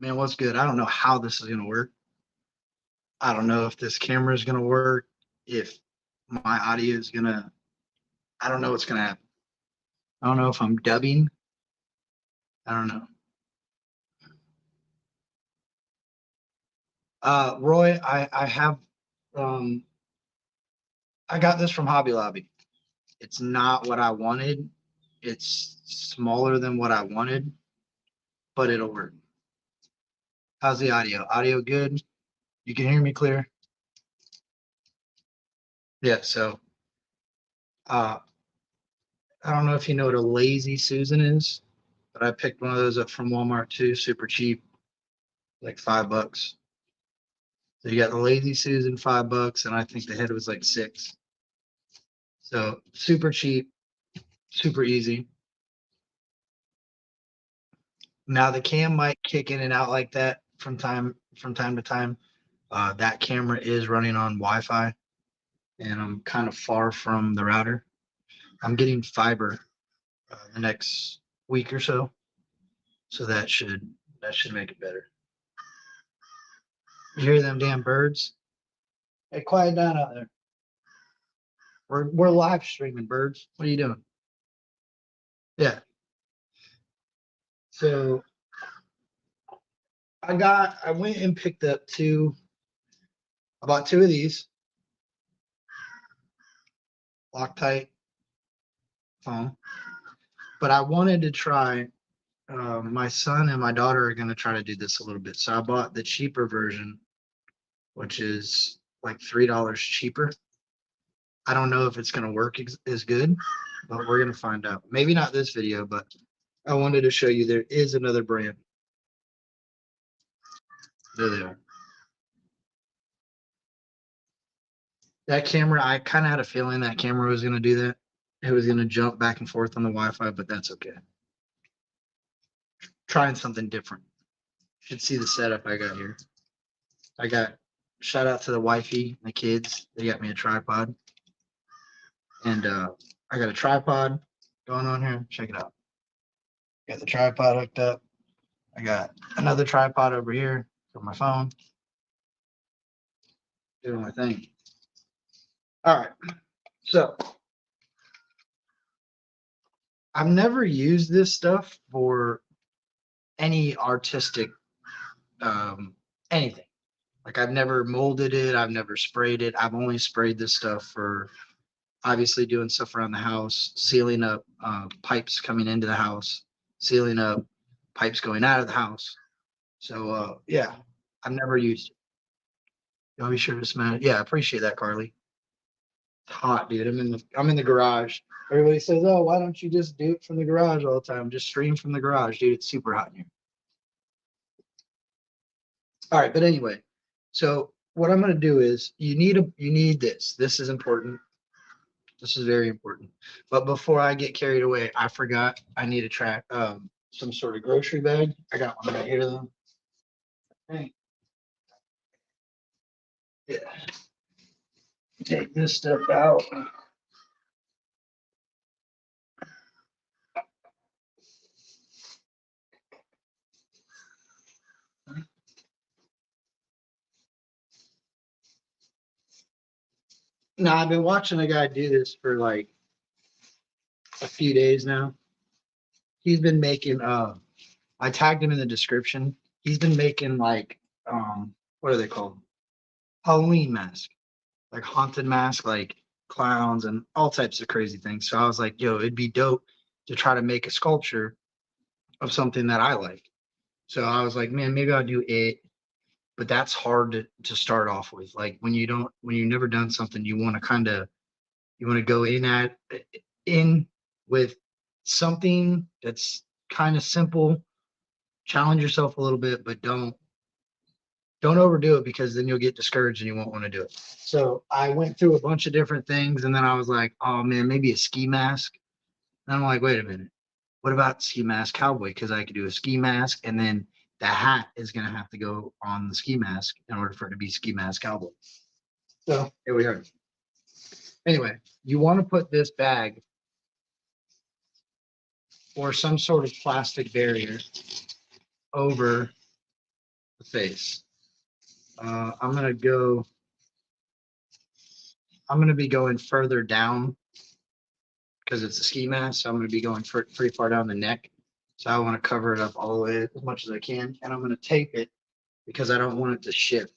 Man, what's good? I don't know how this is gonna work. I don't know if this camera is gonna work, if my audio is gonna, I don't know what's gonna happen. I don't know if I'm dubbing. I don't know. Roy, I have, um, I got this from Hobby Lobby. It's not what I wanted. It's smaller than what I wanted, but it'll work. How's the audio? Audio good? You can hear me clear? Yeah, so uh I don't know if you know what a lazy Susan is, but I picked one of those up from Walmart too, super cheap, like $5. So you got the lazy Susan, $5, and I think the head was like 6. So super cheap, super easy. Now the cam might kick in and out like that from time to time. That camera is running on Wi-Fi, and I'm kind of far from the router. I'm getting fiber the next week or so, so that should make it better. You hear them damn birds? Hey, quiet down out there. We're live streaming, birds. What are you doing? Yeah. So I went and picked up I bought 2 of these LOCTITE foam, but I wanted to try. My son and my daughter are going to try to do this a little bit, so I bought the cheaper version, which is like $3 cheaper. I don't know if it's going to work as good, but we're going to find out. Maybe not this video, but I wanted to show you there is another brand. There they are. That camera, I kind of had a feeling that camera was going to do that. It was going to jump back and forth on the Wi-Fi, but that's okay. Trying something different. Should see the setup I got here. I got, shout out to the wifey and the kids. They got me a tripod. And I got a tripod going on here. Check it out. Got the tripod hooked up. I got another tripod over here for my phone. Doing my thing. All right. So I've never used this stuff for any artistic anything. Like I've never molded it, I've never sprayed it. I've only sprayed this stuff for obviously doing stuff around the house, sealing up pipes coming into the house, sealing up pipes going out of the house. So yeah, I've never used it. I'll be sure to smell it. Yeah, I appreciate that, Carly. It's hot, dude. I'm in the garage. Everybody says, "Oh, why don't you just do it from the garage all the time? Just stream from the garage, dude. It's super hot in here." All right, but anyway, so what I'm going to do is you need this. This is important. This is very important. But before I get carried away, I forgot I need to track some sort of grocery bag. I got one right here though. Hey, yeah. Take this stuff out. Now I've been watching a guy do this for like a few days now. He's been making I tagged him in the description. He's been making like what are they called? Halloween mask. Like haunted mask, like clowns and all types of crazy things. So I was like, yo, it'd be dope to try to make a sculpture of something that I like. So I was like, man, maybe I'll do it. But that's hard to start off with. Like when you've never done something, you want to go in with something that's kind of simple, challenge yourself a little bit, but don't overdo it because then you'll get discouraged and you won't want to do it. So I went through a bunch of different things and then I was like, oh man, maybe a ski mask. And I'm like, wait a minute. What about ski mask cowboy? Because I could do a ski mask and then the hat is going to have to go on the ski mask in order for it to be ski mask cowboy. So here we are. Anyway, you want to put this bag or some sort of plastic barrier over the face. I'm going to be going further down because it's a ski mask. So I'm going to be going pretty far down the neck. So I want to cover it up all the way as much as I can. And I'm going to tape it because I don't want it to shift.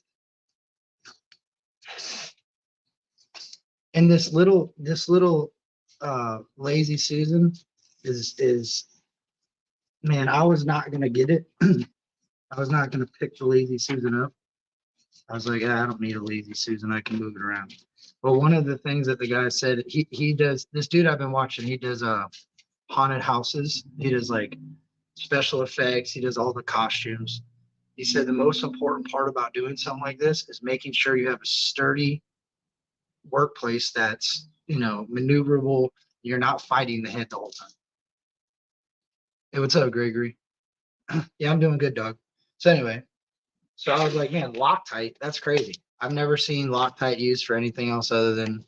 And this little lazy Susan is man, I was not going to get it. I was not going to pick the lazy Susan up. I was like, I don't need a lazy Susan. I can move it around. But one of the things that the guy said, he does, this dude I've been watching, he does haunted houses. He does like special effects. He does all the costumes. He said the most important part about doing something like this is making sure you have a sturdy workplace that's, maneuverable. You're not fighting the head the whole time. Hey, what's up, Gregory? Yeah, I'm doing good, dog. So anyway, so I was like, man, Loctite, that's crazy. I've never seen Loctite used for anything else other than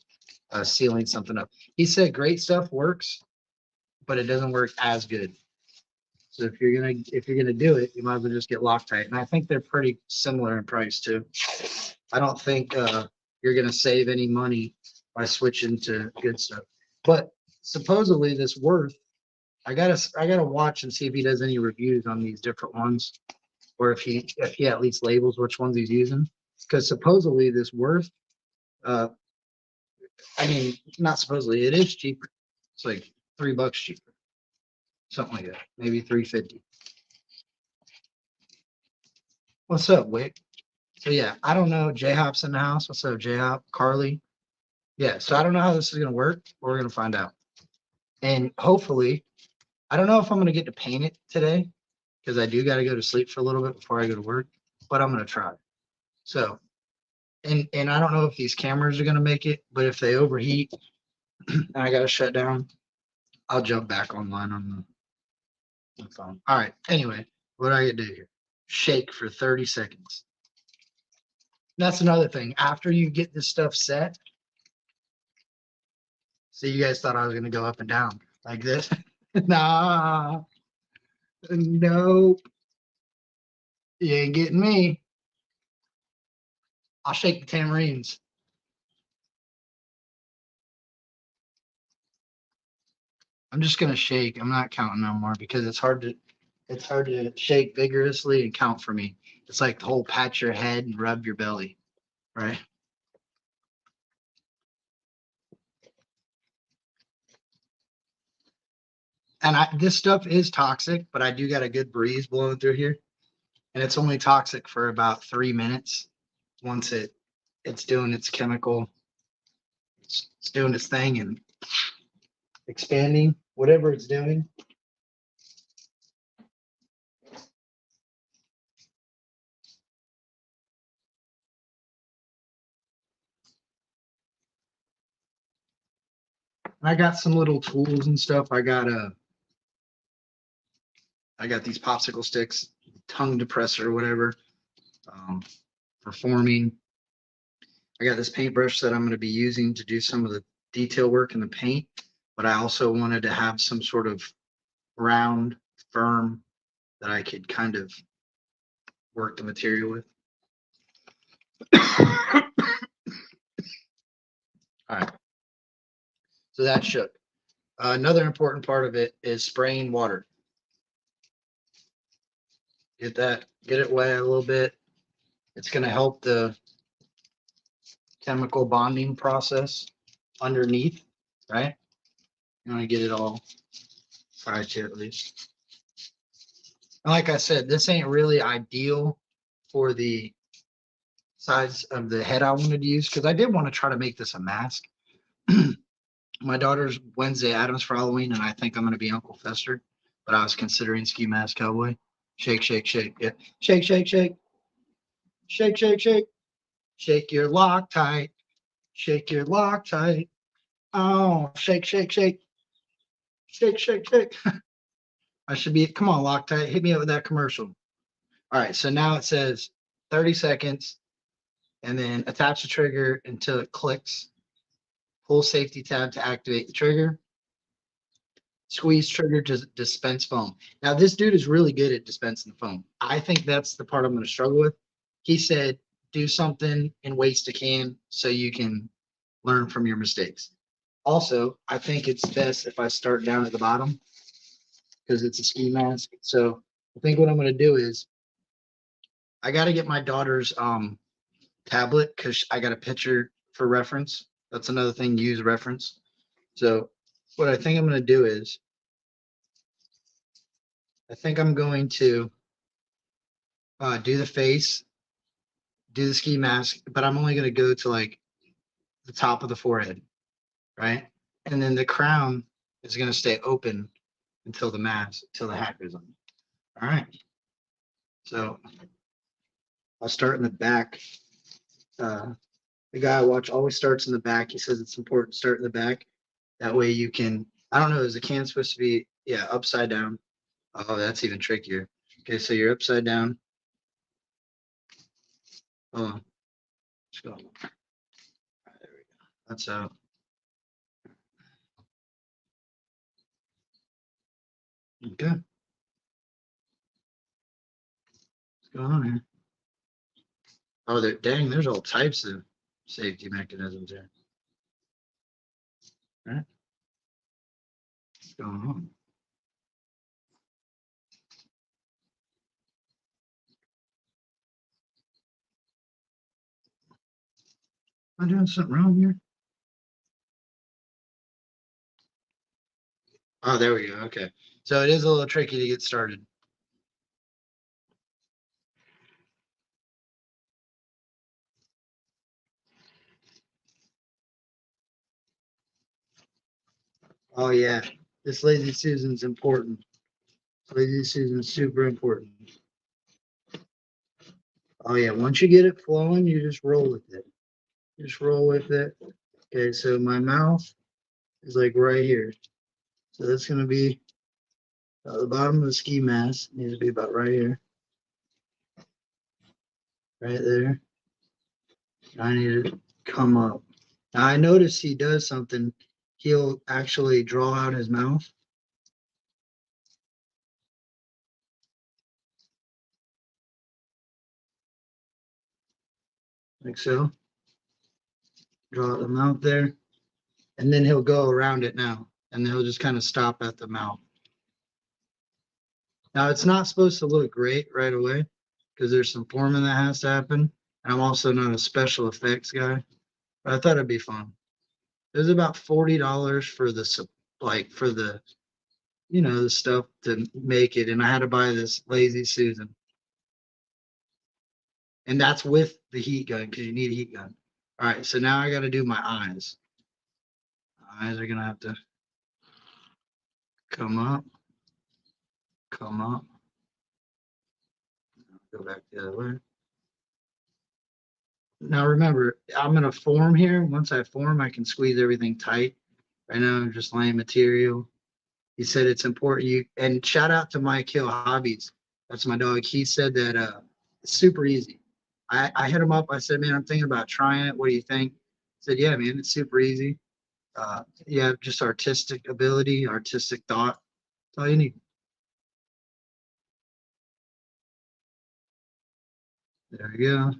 sealing something up. He said great stuff works, but it doesn't work as good. So if you're gonna do it, you might as well just get Loctite. And I think they're pretty similar in price too. I don't think you're gonna save any money by switching to good stuff. But supposedly this Worth, I gotta watch and see if he does any reviews on these different ones, or if he at least labels which ones he's using. Because supposedly this Worth, I mean, not supposedly, it is cheaper. It's like $3 cheaper, something like that, maybe 350. What's up, Wick? So yeah, I don't know. J Hop's in the house. What's up, J Hop? Carly? Yeah. So I don't know how this is gonna work. But we're gonna find out. And hopefully, I don't know if I'm gonna get to paint it today because I do got to go to sleep for a little bit before I go to work. But I'm gonna try. So, and I don't know if these cameras are gonna make it, but if they overheat and I gotta shut down, I'll jump back online on the phone. All right. Anyway, what do I get to do here? Shake for 30 seconds. That's another thing. After you get this stuff set, so you guys thought I was going to go up and down like this. Nah, nope. You ain't getting me. I'll shake the tamarines. I'm just going to shake. I'm not counting no more because it's hard to shake vigorously and count for me. It's like the whole pat your head and rub your belly, right? And this stuff is toxic, but I do got a good breeze blowing through here. And it's only toxic for about 3 minutes. Once it's doing its chemical, it's doing its thing and expanding, whatever it's doing. I got some little tools and stuff. I got these popsicle sticks, tongue depressor, whatever, for forming. I got this paintbrush that I'm going to be using to do some of the detail work in the paint, but I also wanted to have some sort of round, firm that I could kind of work the material with. All right. So that shook. Another important part of it is spraying water. Get it wet a little bit. It's going to help the chemical bonding process underneath, right? You want to get it all fried to at least. And like I said, this ain't really ideal for the size of the head I wanted to use because I did want to try to make this a mask. My daughter's Wednesday Addams for Halloween, and I think I'm going to be Uncle Fester, but I was considering ski mask cowboy. Shake, shake, shake. Yeah. Shake, shake, shake. Shake, shake, shake. Shake your Loctite. Shake your Loctite. Oh, shake, shake, shake. Shake, shake, shake. I should be, come on, Loctite. Hit me up with that commercial. All right, so now it says 30 seconds and then attach the trigger until it clicks. Pull safety tab to activate the trigger. Squeeze trigger to dispense foam. Now this dude is really good at dispensing foam. I think that's the part I'm going to struggle with. He said, do something and waste a can so you can learn from your mistakes. Also, I think it's best if I start down at the bottom because it's a ski mask. So I think what I'm going to do is I got to get my daughter's tablet because I got a picture for reference. That's another thing, use reference. So what I think I'm going to do is I think I'm going to do the face, do the ski mask, but I'm only going to go to like the top of the forehead, right? And then the crown is going to stay open until the mask, until the hat goes on. All right. So I'll start in the back. The guy I watch always starts in the back. He says it's important to start in the back. That way you can, I don't know, is the can supposed to be, yeah, upside down? Oh, that's even trickier. Okay, so you're upside down. Oh, let's go. All right, there we go. That's out. Okay. What's going on here? Oh, dang, there's all types of safety mechanisms here. All right. What's going on? Am I doing something wrong here? Oh, there we go. Okay. So it is a little tricky to get started. Oh, yeah. This lazy Susan's important. Lazy Susan's super important. Oh, yeah. Once you get it flowing, you just roll with it. Just roll with it. Okay. So my mouth is like right here. So that's going to be the bottom of the ski mask. Needs to be about right here. Right there. I need to come up. Now I notice he does something. He'll actually draw out his mouth. Like so. Draw out the mouth there. And then he'll go around it now. And then he'll just kind of stop at the mouth. Now it's not supposed to look great right away because there's some forming that has to happen. And I'm also not a special effects guy, but I thought it'd be fun. It was about $40 for the like for the the stuff to make it, and I had to buy this Lazy Susan, and that's with the heat gun because you need a heat gun. All right, so now I got to do my eyes. Eyes are gonna have to come up, come up. Go back the other way. Now remember, I'm gonna form here. Once I form, I can squeeze everything tight. Right now, I'm just laying material. He said it's important. And shout out to Mike Hill Hobbies. That's my dog. He said that it's super easy. I hit him up. I said, man, I'm thinking about trying it. What do you think? He said, yeah, man, it's super easy. Yeah, just artistic ability, artistic thought. That's all you need. There you go.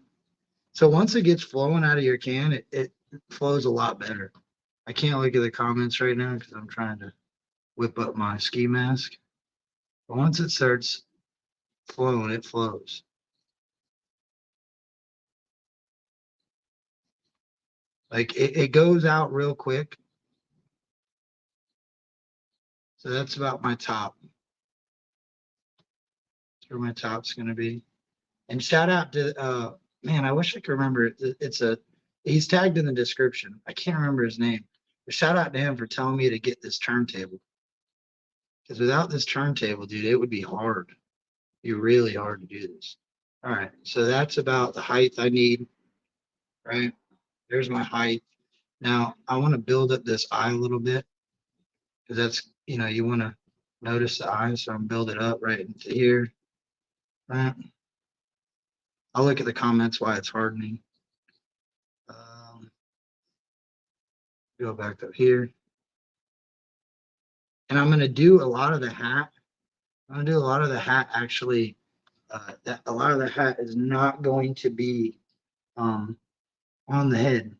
So once it gets flowing out of your can, it flows a lot better. I can't look at the comments right now because I'm trying to whip up my ski mask. But once it starts flowing, it flows. Like it goes out real quick. So that's about my top. That's where my top's gonna be. And shout out to man, I wish I could remember it's a he's tagged in the description. I can't remember his name. But shout out to him for telling me to get this turntable. Because without this turntable, dude, it would be hard. It'd be really hard to do this. All right. So that's about the height I need, right? There's my height. Now I want to build up this eye a little bit because that's you want to notice the eye. So I'm build it up right into here. Right. I'll look at the comments why it's hardening. Go back up here. And I'm going to do a lot of the hat. I'm going to do a lot of the hat actually. That a lot of the hat is not going to be on the head.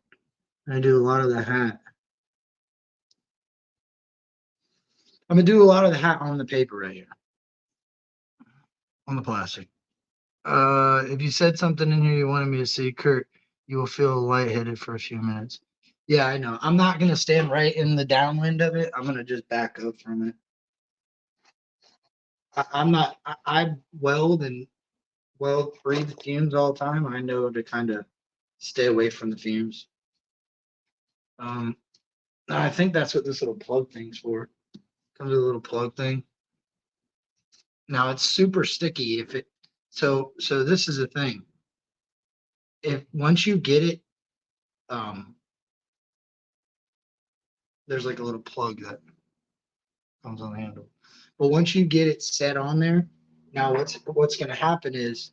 I do a lot of the hat. I'm going to do a lot of the hat on the paper right here, on the plastic. If you said something in here you wanted me to see, Kurt, you will feel lightheaded for a few minutes. Yeah, I know. I'm not going to stand right in the downwind of it. I'm going to just back up from it. I'm not, I weld and breathe the fumes all the time. I know to kind of stay away from the fumes. I think that's what this little plug thing's for. Comes with a little plug thing. Now it's super sticky if it, so this is the thing. If once you get it, there's like a little plug that comes on the handle. But once you get it set on there, now what's going to happen is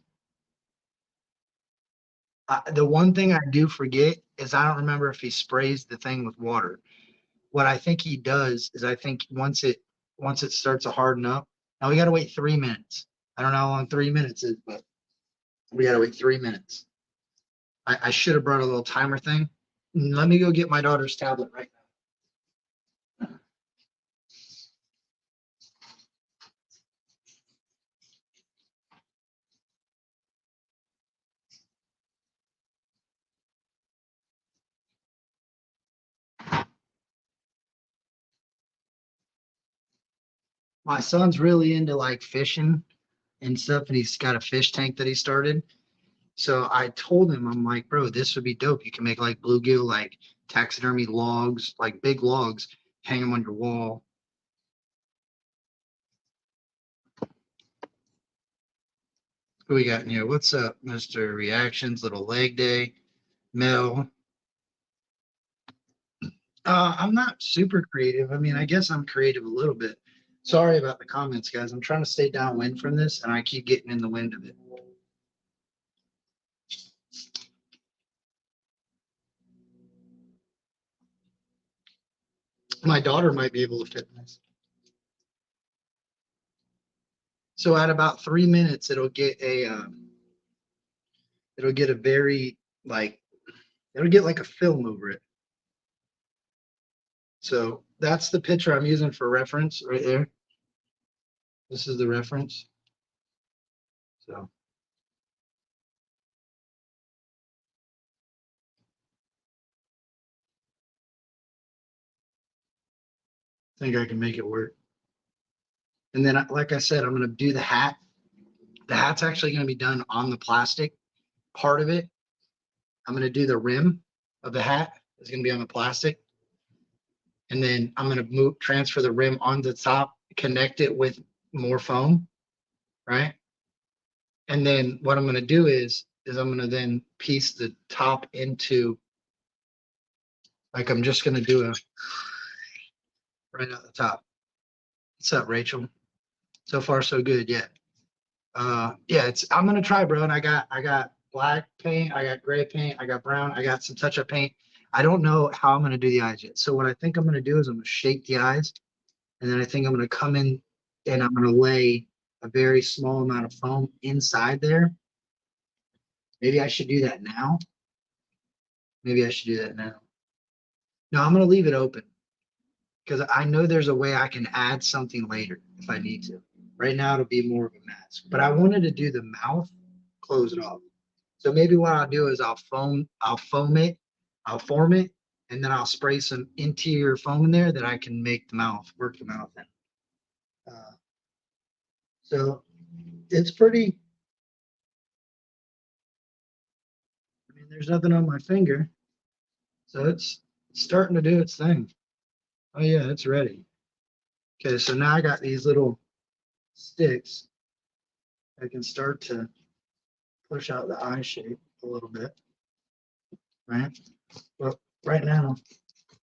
the one thing I do forget is I don't remember if he sprays the thing with water. What I think he does is I think once it starts to harden up, now we got to wait 3 minutes. I don't know how long 3 minutes is, but we got to wait 3 minutes. I should have brought a little timer thing. Let me go get my daughter's tablet right now. My son's really into like fishing and stuff, and he's got a fish tank that he started. So I told him, I'm like, bro, this would be dope. You can make like bluegill, like taxidermy logs, like big logs, hang them on your wall. Who we got in here? What's up, Mr. Reactions, Little Leg Day, Mel? I'm not super creative. I mean, I guess I'm creative a little bit. Sorry about the comments, guys. I'm trying to stay downwind from this, and I keep getting in the wind of it. My daughter might be able to fit this. So at about 3 minutes, it'll get a very like it'll get like a film over it. So that's the picture I'm using for reference right there. This is the reference. So I think I can make it work. And then, like I said, I'm going to do the hat. The hat's actually going to be done on the plastic part of it. I'm going to do the rim of the hat. It's going to be on the plastic. And then I'm going to transfer the rim on the top, connect it with more foam, right? And then what I'm going to do is I'm going to then piece the top into, like I'm just going to do a right at the top. What's up, Rachel? So far, so good. Yeah. Yeah, I'm gonna try, bro. And I got black paint, I got gray paint, I got brown, I got some touch-up paint. I don't know how I'm gonna do the eyes yet. So what I think I'm gonna do is I'm gonna shape the eyes, and then I think I'm gonna come in and I'm gonna lay a very small amount of foam inside there. Maybe I should do that now. Maybe I should do that now. No, I'm gonna leave it open because I know there's a way I can add something later if I need to. Right now it'll be more of a mask, but I wanted to do the mouth, close it off. So maybe what I'll do is I'll form it, and then I'll spray some interior foam in there that I can make the mouth, work the mouth in. So it's pretty, I mean, there's nothing on my finger. So it's starting to do its thing. Oh yeah, it's ready. Okay, so now I got these little sticks. I can start to push out the eye shape a little bit, right? But right now,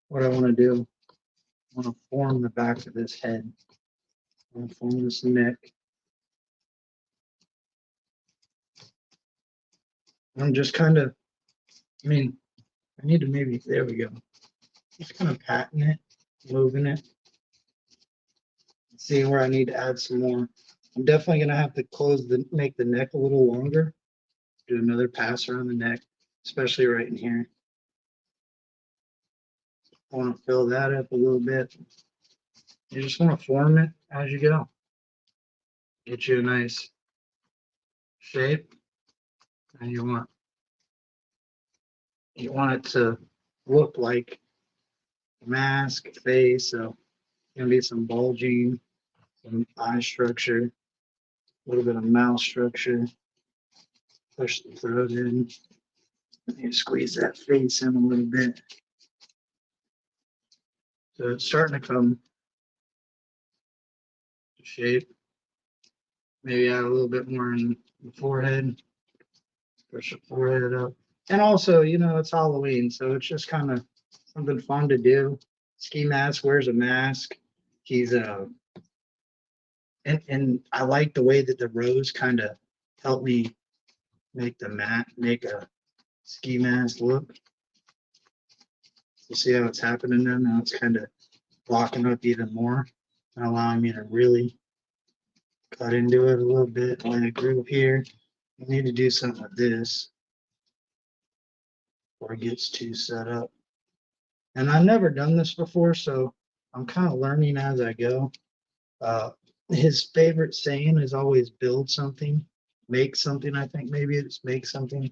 what I want to do, I want to form the back of this head. I want to form this neck. I'm just kind of, I mean, I need to maybe, there we go. Just kind of patting it, moving it. seeing where I need to add some more. I'm definitely gonna have to make the neck a little longer. Do another pass around the neck, especially right in here. I want to fill that up a little bit. You just want to form it as you go. Get you a nice shape. And you want it to look like a mask, face. So gonna be some bulging, some eye structure, a little bit of mouth structure. Push the throat in. You squeeze that face in a little bit. So it's starting to come to shape. Maybe add a little bit more in the forehead. Push the forehead up. And also, it's Halloween, so it's just kind of something fun to do. Ski Mask wears a mask. He's and I like the way that the rose kind of helped me make a ski mask look. You see how it's happening now? Now it's kind of blocking up even more and allowing me to really cut into it a little bit. Like a groove here. I need to do something with this before it gets too set up. And I've never done this before, so I'm kind of learning as I go. His favorite saying is always build something, make something. I think maybe it's make something.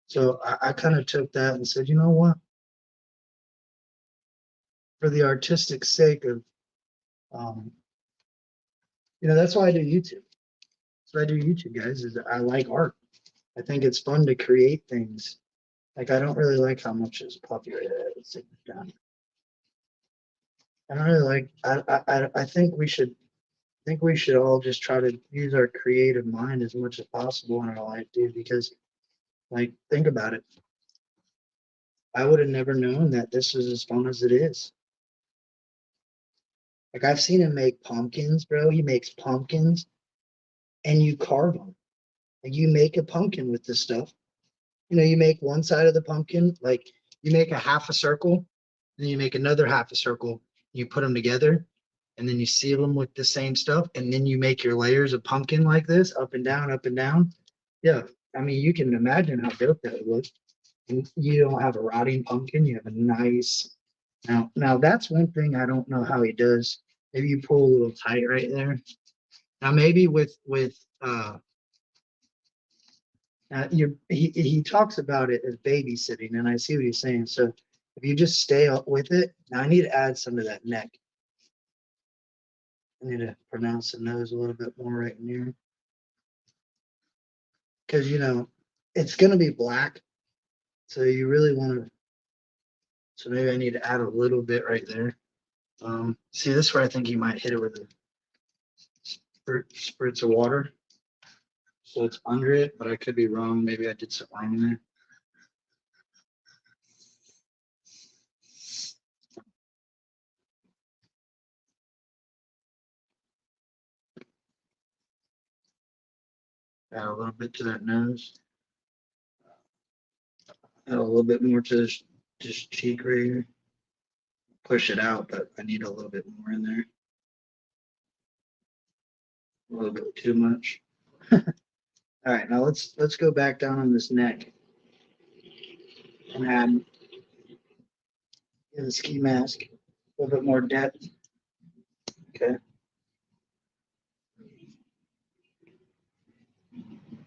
So I kind of took that and said, you know what? For the artistic sake of, um, that's why I do YouTube. That's why I do YouTube, guys, is I like art. I think it's fun to create things. Like, I don't really like how much is puppy right there. Let's take it down. I don't really like, I think we should all just try to use our creative mind as much as possible in our life, dude, because like, think about it. I would have never known that this is as fun as it is. Like, I've seen him make pumpkins, bro. He makes pumpkins and you carve them. Like, you make a pumpkin with this stuff. You make one side of the pumpkin, like you make a half a circle, then you make another half a circle, you put them together, and then you seal them with the same stuff, and then you make your layers of pumpkin like this, up and down, up and down. Yeah, I mean, you can imagine how dope that would look. And you don't have a rotting pumpkin, you have a nice. Now that's one thing I don't know how he does. Maybe you pull a little tight right there. Now maybe with he talks about it as babysitting, and I see what he's saying. So if you just stay up with it, now I need to add some of that neck. I need to pronounce the nose a little bit more right in here. Because, it's going to be black. So you really want to, so maybe I need to add a little bit right there. See, this is where I think you might hit it with a spritz of water. So it's under it, but I could be wrong. Maybe I did something wrong there. Add a little bit to that nose. Add a little bit more to this cheek right here. Push it out, but I need a little bit more in there. A little bit too much. All right, now let's go back down on this neck and add the ski mask a little bit more depth. Okay.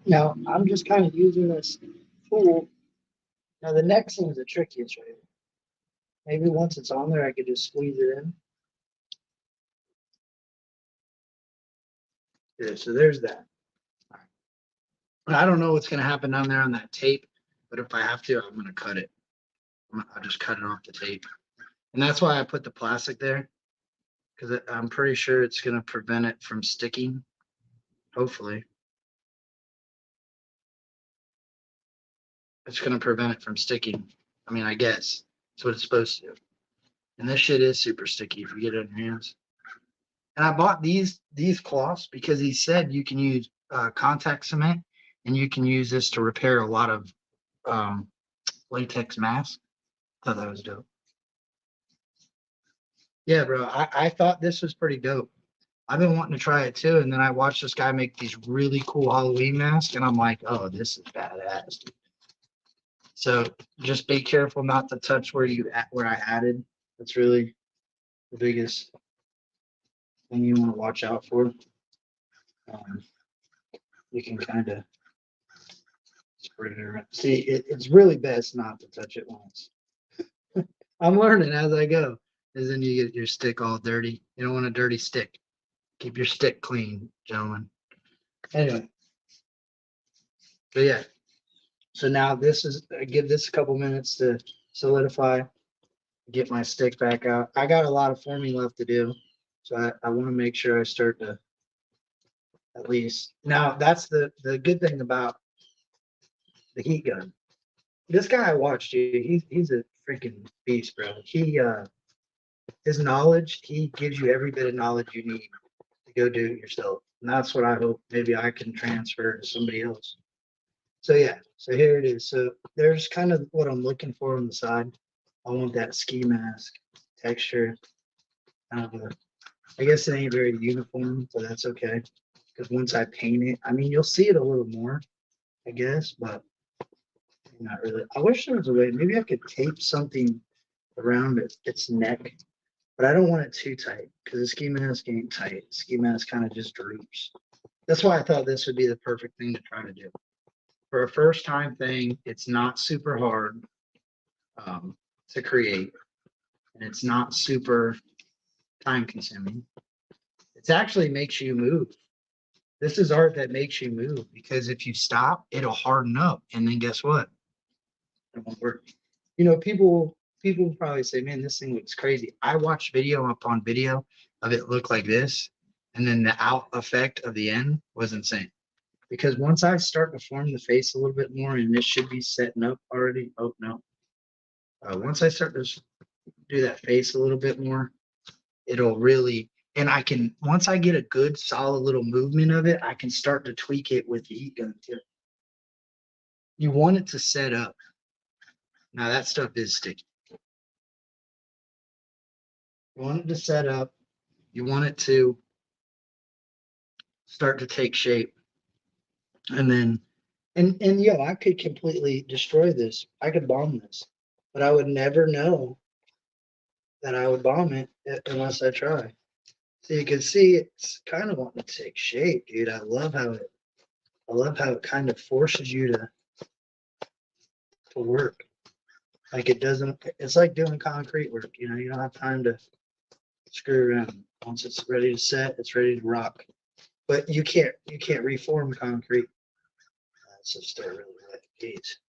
Now I'm just kind of using this tool. Now the neck seems the trickiest right here. Maybe once it's on there, I could just squeeze it in. Yeah, so there's that. I don't know what's going to happen down there on that tape, but if I have to, I'm going to cut it. I'll just cut it off the tape. And that's why I put the plastic there, because I'm pretty sure it's going to prevent it from sticking, hopefully. It's going to prevent it from sticking. I mean, I guess that's what it's supposed to. And this shit is super sticky if you get it in your hands. And I bought these cloths because he said you can use contact cement and you can use this to repair a lot of latex masks. Thought that was dope. Yeah, bro. I thought this was pretty dope. I've been wanting to try it too. And then I watched this guy make these really cool Halloween masks, and I'm like, oh, this is badass. So just be careful not to touch where I added. That's really the biggest thing you want to watch out for. Um, you can kind of spread it around. See, it's really best not to touch it once. I'm learning as I go. And then you get your stick all dirty. You don't want a dirty stick. Keep your stick clean, gentlemen. Anyway, but yeah. So now I give this a couple minutes to solidify, get my stick back out. I got a lot of forming left to do. So I want to make sure I start to at least. Now that's the good thing about the heat gun. This guy I watched, dude, he's a freaking beast, bro. His knowledge, he gives you every bit of knowledge you need to go do it yourself. And that's what I hope maybe I can transfer to somebody else. So yeah, so here it is. So there's kind of what I'm looking for on the side. I want that ski mask texture. Kind of I guess it ain't very uniform, but that's okay. Because once I paint it, I mean, you'll see it a little more, I guess, but not really. I wish there was a way. Maybe I could tape something around its neck, but I don't want it too tight because the ski mask ain't tight. Ski mask kind of just droops. That's why I thought this would be the perfect thing to try to do. For a first time thing, it's not super hard to create, and it's not super time consuming. It actually makes you move. This is art that makes you move because if you stop, it'll harden up, and then guess what? It won't work. You know, people probably say, "Man, this thing looks crazy." I watched video upon video of it look like this, and then the out effect of the end was insane. Because once I start to form the face a little bit more, and this should be setting up already. Oh no! Once I start to do that face a little bit more, it'll really. And I can once I get a good solid little movement of it, I can start to tweak it with the heat gun too. You want it to set up. Now that stuff is sticky. You want it to set up. You want it to start to take shape. And then and yo, I could completely destroy this. I could bomb this. But I would never know that I would bomb it unless I try. So you can see it's kind of wanting to take shape, dude. I love how it kind of forces you to work. Like it doesn't it's like doing concrete work, you know, you don't have time to screw around. Once it's ready to set, it's ready to rock. But you can't reform concrete. That's just a really wet piece.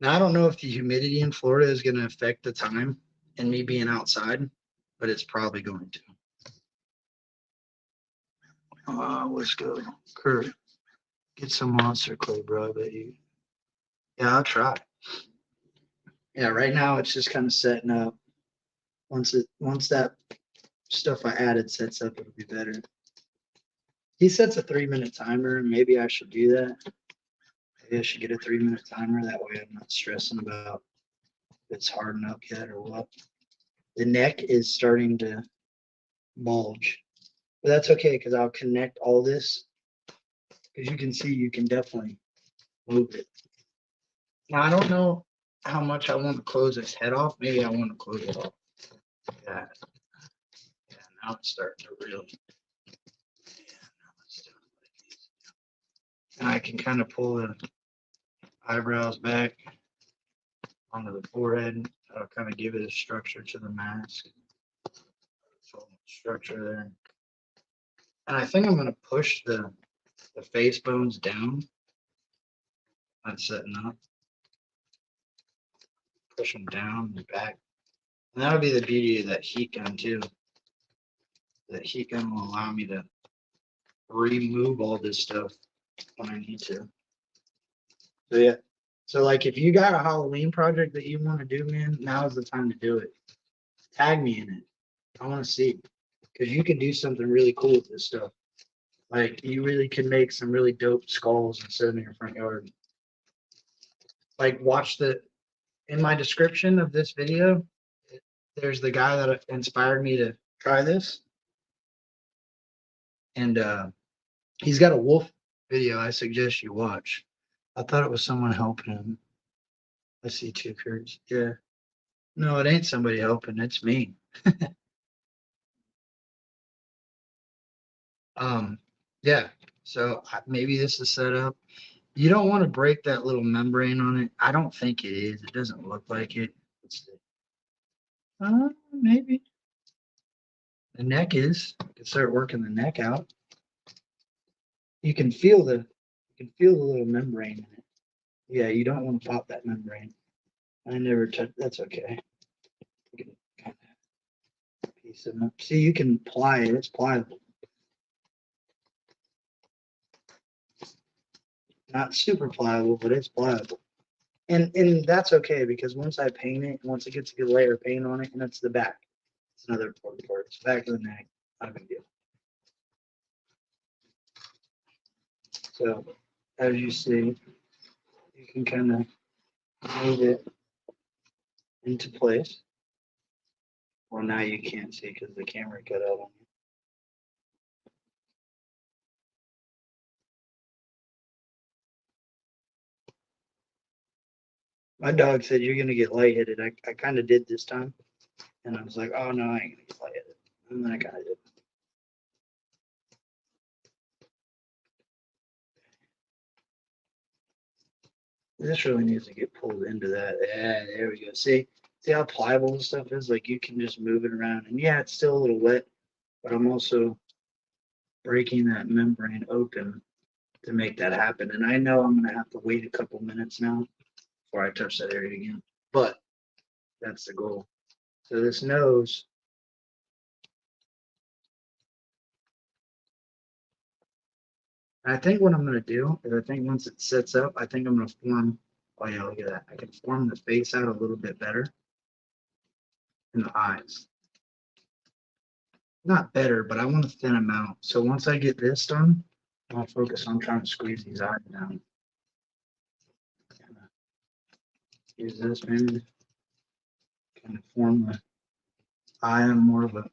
Now I don't know if the humidity in Florida is going to affect the time and me being outside, but it's probably going to. Let's go, Kurt. Get some monster clay, bro. I bet you. Yeah, I'll try. Yeah, right now it's just kind of setting up. Once that stuff I added sets up, it'll be better. He sets a 3-minute timer. Maybe I should do that. Maybe I should get a 3-minute timer. That way I'm not stressing about if it's hardened up yet or what. The neck is starting to bulge. But that's okay because I'll connect all this. As you can see, you can definitely move it. Now, I don't know how much I want to close this head off. Maybe I want to close it off. Yeah. Yeah, now it's starting to really. And I can kind of pull the eyebrows back onto the forehead. That'll kind of give it a structure to the mask. So structure there. And I think I'm going to push the face bones down. That's setting up. Push them down and back. And that'll be the beauty of that heat gun too. That heat gun will allow me to remove all this stuff when I need to. So yeah. So like if you got a Halloween project that you want to do, man, now's the time to do it. Tag me in it. I want to see. Because you can do something really cool with this stuff. Like you really can make some really dope skulls and sit in your front yard. Like watch in my description of this video, there's the guy that inspired me to try this. And he's got a wolf video I suggest you watch. I thought it was someone helping him. I see two curds. Yeah. No, it ain't somebody helping. It's me. Um, yeah. So maybe this is set up. You don't want to break that little membrane on it. I don't think it is. It doesn't look like it. Let's see. Maybe the neck is. You can start working the neck out. You can feel the little membrane in it. Yeah, you don't want to pop that membrane. I never touch. That's okay. You can kind of piece it up. See, you can ply it. It's pliable. Not super pliable, but it's pliable. And that's okay because once I paint it, once it gets a good layer of paint on it, and it's the back. It's another important part. It's the back of the neck. Not a big deal. So as you see, you can kind of move it into place. Well, now you can't see because the camera cut out on you. My dog said you're gonna get lightheaded. I kind of did this time, and I was like, oh no, I ain't gonna get lightheaded, and then I kind of did. This really needs to get pulled into that. Yeah, there we go. See how pliable this stuff is? Like you can just move it around, and yeah, it's still a little wet, but I'm also breaking that membrane open to make that happen. And I know I'm gonna have to wait a couple minutes now before I touch that area again, but that's the goal. So this nose, I think what I'm gonna do is I think once it sets up, I think I'm gonna form. Oh yeah, look at that. I can form the face out a little bit better and the eyes. Not better, but I want to thin them out. So once I get this done, I'll focus on trying to squeeze these eyes down. Use this maybe kind of form the eye on more of a.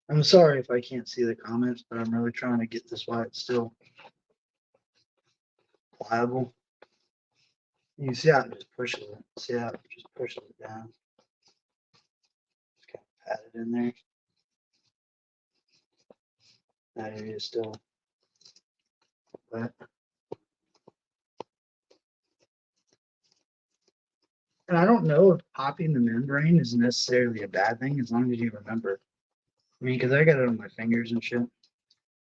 I'm sorry if I can't see the comments, but I'm really trying to get this while it's still pliable. You see how it just pushes it. See how it just pushes it down. Just kind of pat it in there. That area is still wet. And I don't know if popping the membrane is necessarily a bad thing as long as you remember. I mean, because I got it on my fingers and shit,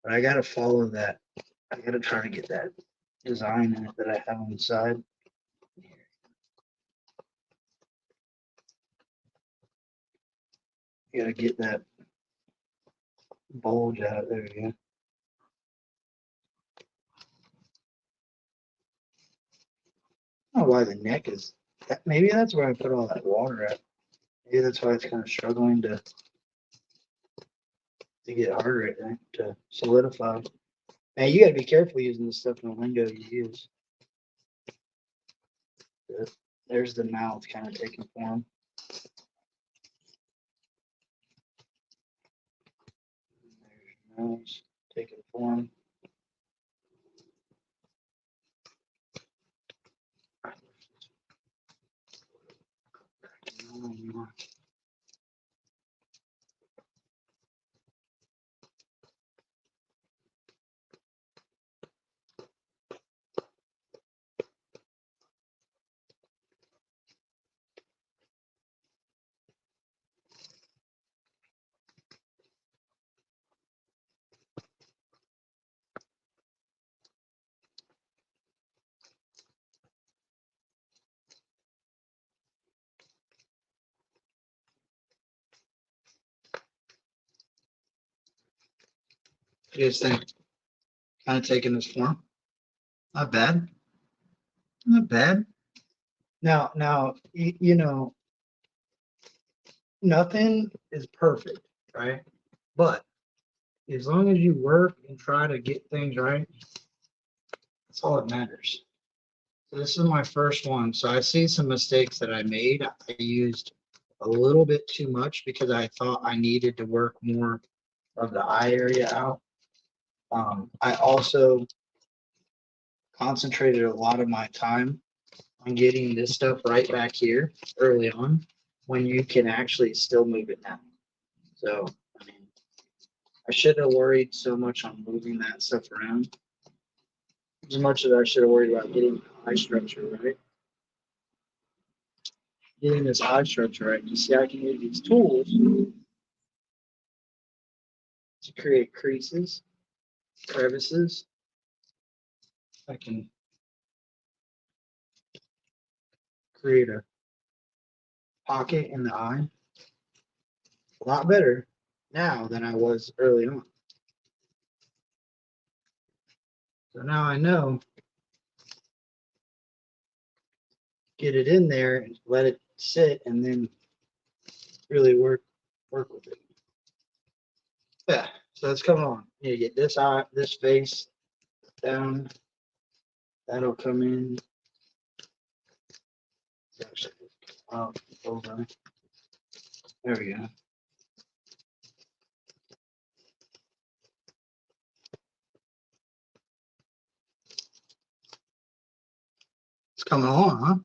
but I got to follow that. I got to try to get that design in it that I have on the side. You got to get that bulge out. There we go. I don't know why the neck is. Maybe that's where I put all that water at. Maybe that's why it's kind of struggling to get harder, I think, to solidify. Man, you got to be careful using this stuff in the lingo you use. There's the mouth kind of taking form. There's your nose taking form. What do you guys think? Kind of taking this form. Not bad. Not bad. Now, you know, nothing is perfect, right? But as long as you work and try to get things right, that's all that matters. So this is my first one. So I see some mistakes that I made. I used a little bit too much because I thought I needed to work more of the eye area out. I also concentrated a lot of my time on getting this stuff right back here early on when you can actually still move it now. So, I mean, I shouldn't have worried so much on moving that stuff around as much as I should have worried about getting eye structure right. Getting this eye structure right. You see, I can use these tools to create creases, crevices. I can create a pocket in the eye a lot better now than I was early on. So now I know, get it in there and let it sit and then really work with it. Yeah, so it's coming on. You need to get this eye, this face down. That'll come in. Over. There we go. It's coming on, huh?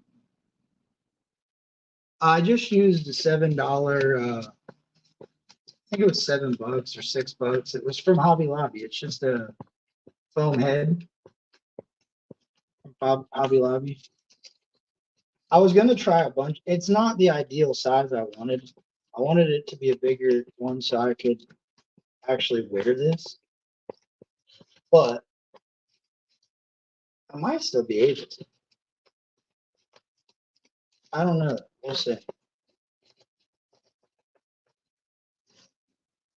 I just used the $7. I think it was $7 or $6. It was from Hobby Lobby. It's just a foam head from Hobby Lobby. I was gonna try a bunch. It's not the ideal size I wanted. I wanted it to be a bigger one so I could actually wear this. But I might still be able to. I don't know. We'll see.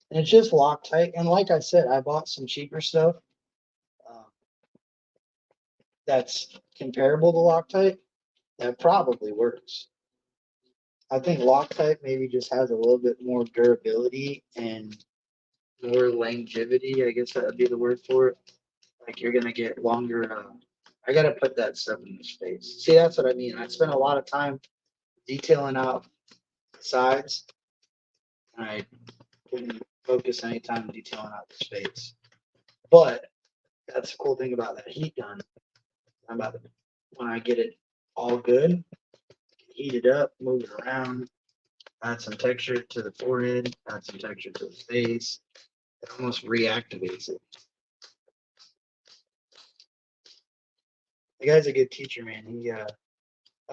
And it's just Loctite. And like I said, I bought some cheaper stuff that's comparable to Loctite that probably works. I think Loctite maybe just has a little bit more durability and more longevity. I guess that would be the word for it. Like you're gonna get longer. I gotta put that stuff in the space. See, that's what I mean. I spent a lot of time detailing out the sides, and I didn't focus any time detailing out the space. But that's the cool thing about that heat gun. I'm about to, when I get it all good, heat it up, move it around, add some texture to the forehead, add some texture to the face. It almost reactivates it. The guy's a good teacher, man. He, I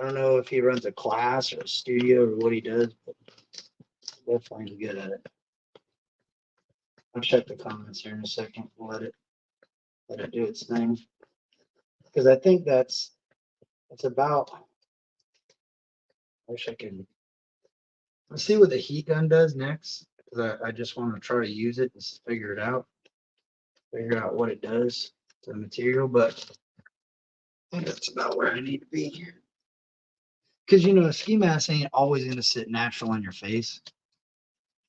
don't know if he runs a class or a studio or what he does, but definitely good at it. I'll check the comments here in a second. We'll let it do its thing. Because I think it's about. I wish I could. Let's see what the heat gun does next. Because I just want to try to use it and figure it out. Figure out what it does to the material, but I think that's about where I need to be here. Because a ski mask ain't always going to sit natural on your face.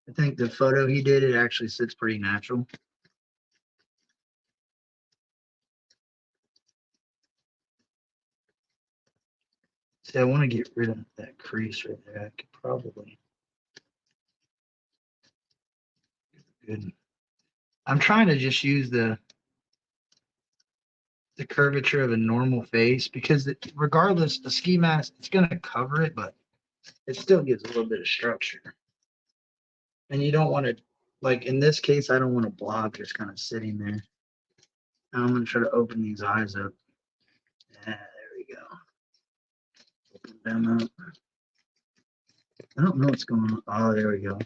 I think the photo he did, it actually sits pretty natural. See, I want to get rid of that crease right there. I could probably. Good. I'm trying to just use the curvature of a normal face because regardless, the ski mask, it's going to cover it, but it still gives a little bit of structure. And you don't want to, like in this case, I don't want a blob just kind of sitting there. Now I'm going to try to open these eyes up. Yeah, there we go. Open them up. I don't know what's going on. Oh, there we go.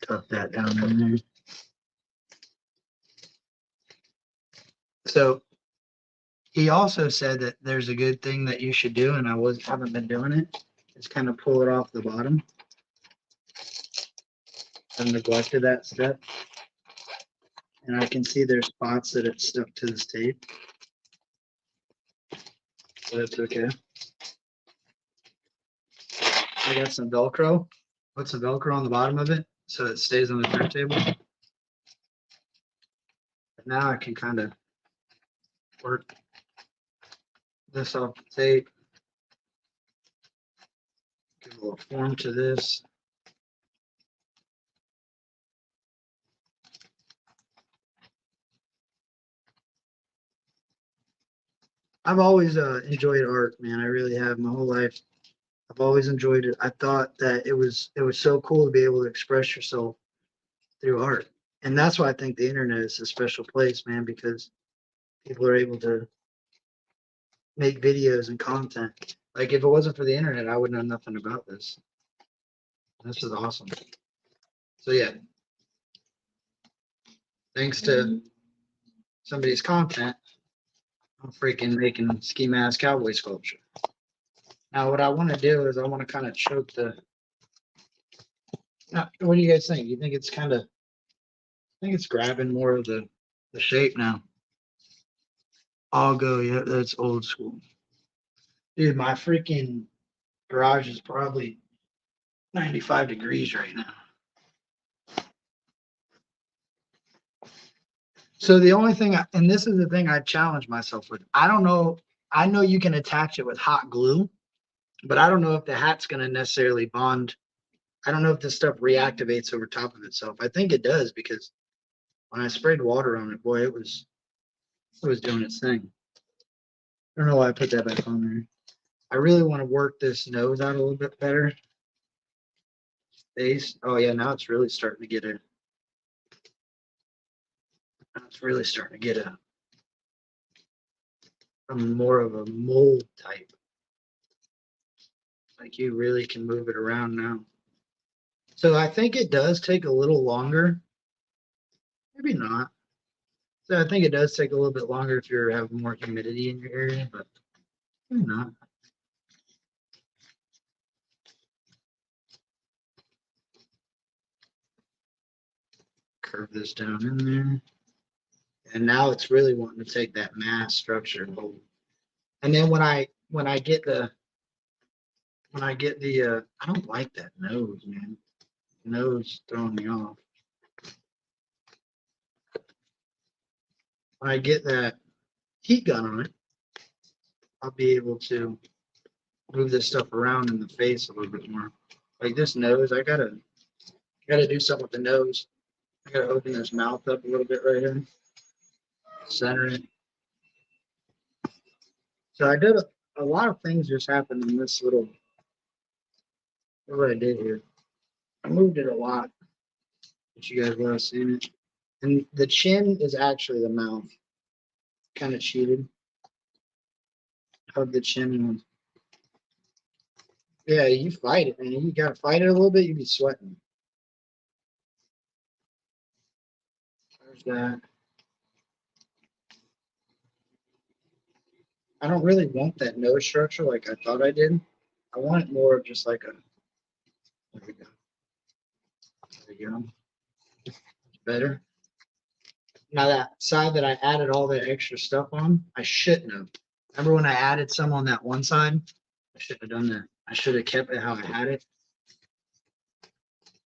Tuck that down in there. So he also said that there's a good thing that you should do, and I haven't been doing it. Is kind of pull it off the bottom. I've neglected that step, and I can see there's spots that it's stuck to this tape. So that's okay. I got some Velcro. Put some Velcro on the bottom of it so it stays on the turntable. But now I can kind of work this off the tape. Give a little form to this. I've always enjoyed art, man. I really have my whole life. I've always enjoyed it. I thought that it was so cool to be able to express yourself through art. And that's why I think the internet is a special place, man, because people are able to make videos and content. Like if it wasn't for the internet, I would know nothing about this. This is awesome. So yeah, thanks to somebody's content, I'm freaking making ski mask cowboy sculpture. Now what I want to do is I want to kind of choke the. Now, what do you guys think? You think it's kind of? I think it's grabbing more of the shape now. I'll go. Yeah, that's old school, dude. My freaking garage is probably 95 degrees right now. So the only thing, and this is the thing I challenge myself with. I don't know. I know you can attach it with hot glue, but I don't know if the hat's going to necessarily bond. I don't know if this stuff reactivates over top of itself. I think it does because when I sprayed water on it, boy, it was doing its thing. I don't know why I put that back on there. I really want to work this nose out a little bit better. Face. Oh yeah, now it's really starting to get a. Now it's really starting to get a more of a mold type. Like you really can move it around now. So I think it does take a little longer. Maybe not. So I think it does take a little bit longer if you have more humidity in your area, but maybe not. Curve this down in there. And now it's really wanting to take that mass structure and hold. And then when I get the I don't like that nose, man. Nose throwing me off. When I get that heat gun on it, I'll be able to move this stuff around in the face a little bit more. Like this nose, I gotta do something with the nose. I gotta open this mouth up a little bit right here. Center it. So I did a lot of things just happened in this little what I did here. I moved it a lot. But you guys would have seen it. And the chin is actually the mouth. Kind of cheated. Hug the chin and yeah, you fight it, man. You gotta fight it a little bit, you'd be sweating. There's that. I don't really want that nose structure like I thought I did. I want it more of just like a there we go. There we go. It's better. Now that side that I added all the extra stuff on, I shouldn't have. Remember when I added some on that one side? I shouldn't have done that. I should have kept it how I had it.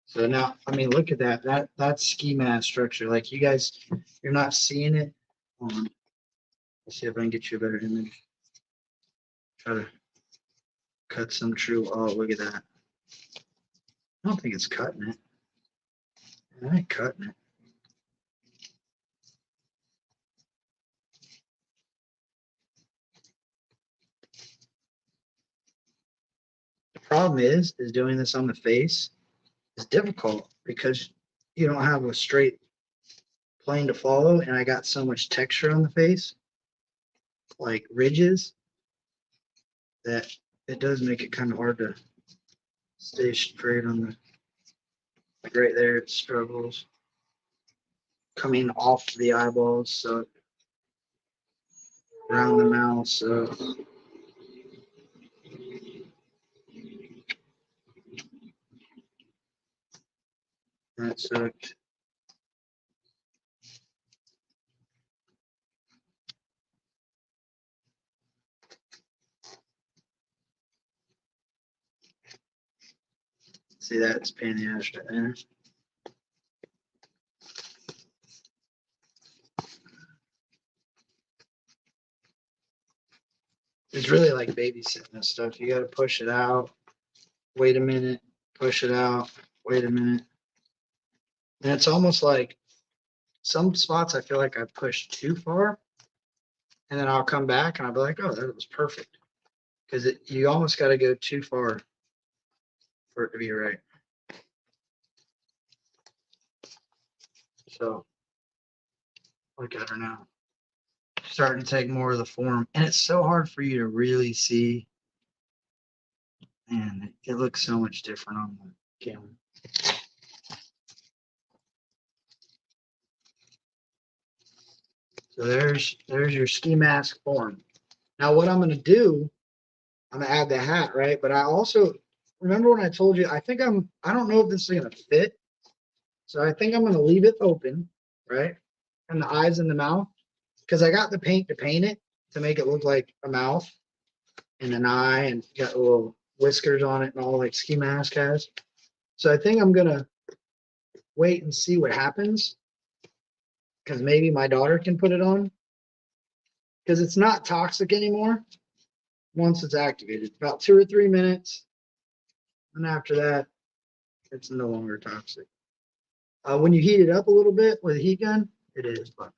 So now, I mean, look at that. That's ski mask structure. Like you guys, you're not seeing it. Hold on. Let's see if I can get you a better image. Try to cut some true. Oh, look at that. I don't think it's cutting it. I ain't cutting it. The problem is doing this on the face is difficult because you don't have a straight plane to follow, and I got so much texture on the face, like ridges, that it does make it kind of hard to stay straight on the. Like right there, it struggles coming off the eyeballs, so around the mouth, so that sucked. See that? It's pain in the ass right there. It's really like babysitting this stuff. You got to push it out, wait a minute, push it out, wait a minute. And it's almost like some spots I feel like I pushed too far. And then I'll come back and I'll be like, oh, that was perfect. Because you almost got to go too far for it to be right. So look at her now. Starting to take more of the form. And it's so hard for you to really see. And it looks so much different on the camera. So there's your ski mask form. Now what I'm going to do, I'm going to add the hat, right? But I also, remember when I told you, I don't know if this is going to fit. So I think I'm going to leave it open, right? And the eyes and the mouth, because I got the paint to paint it to make it look like a mouth and an eye and got little whiskers on it and all like ski mask has. So I think I'm going to wait and see what happens, because maybe my daughter can put it on, because it's not toxic anymore once it's activated. About 2 or 3 minutes. And after that, it's no longer toxic. When you heat it up a little bit with a heat gun, it is, but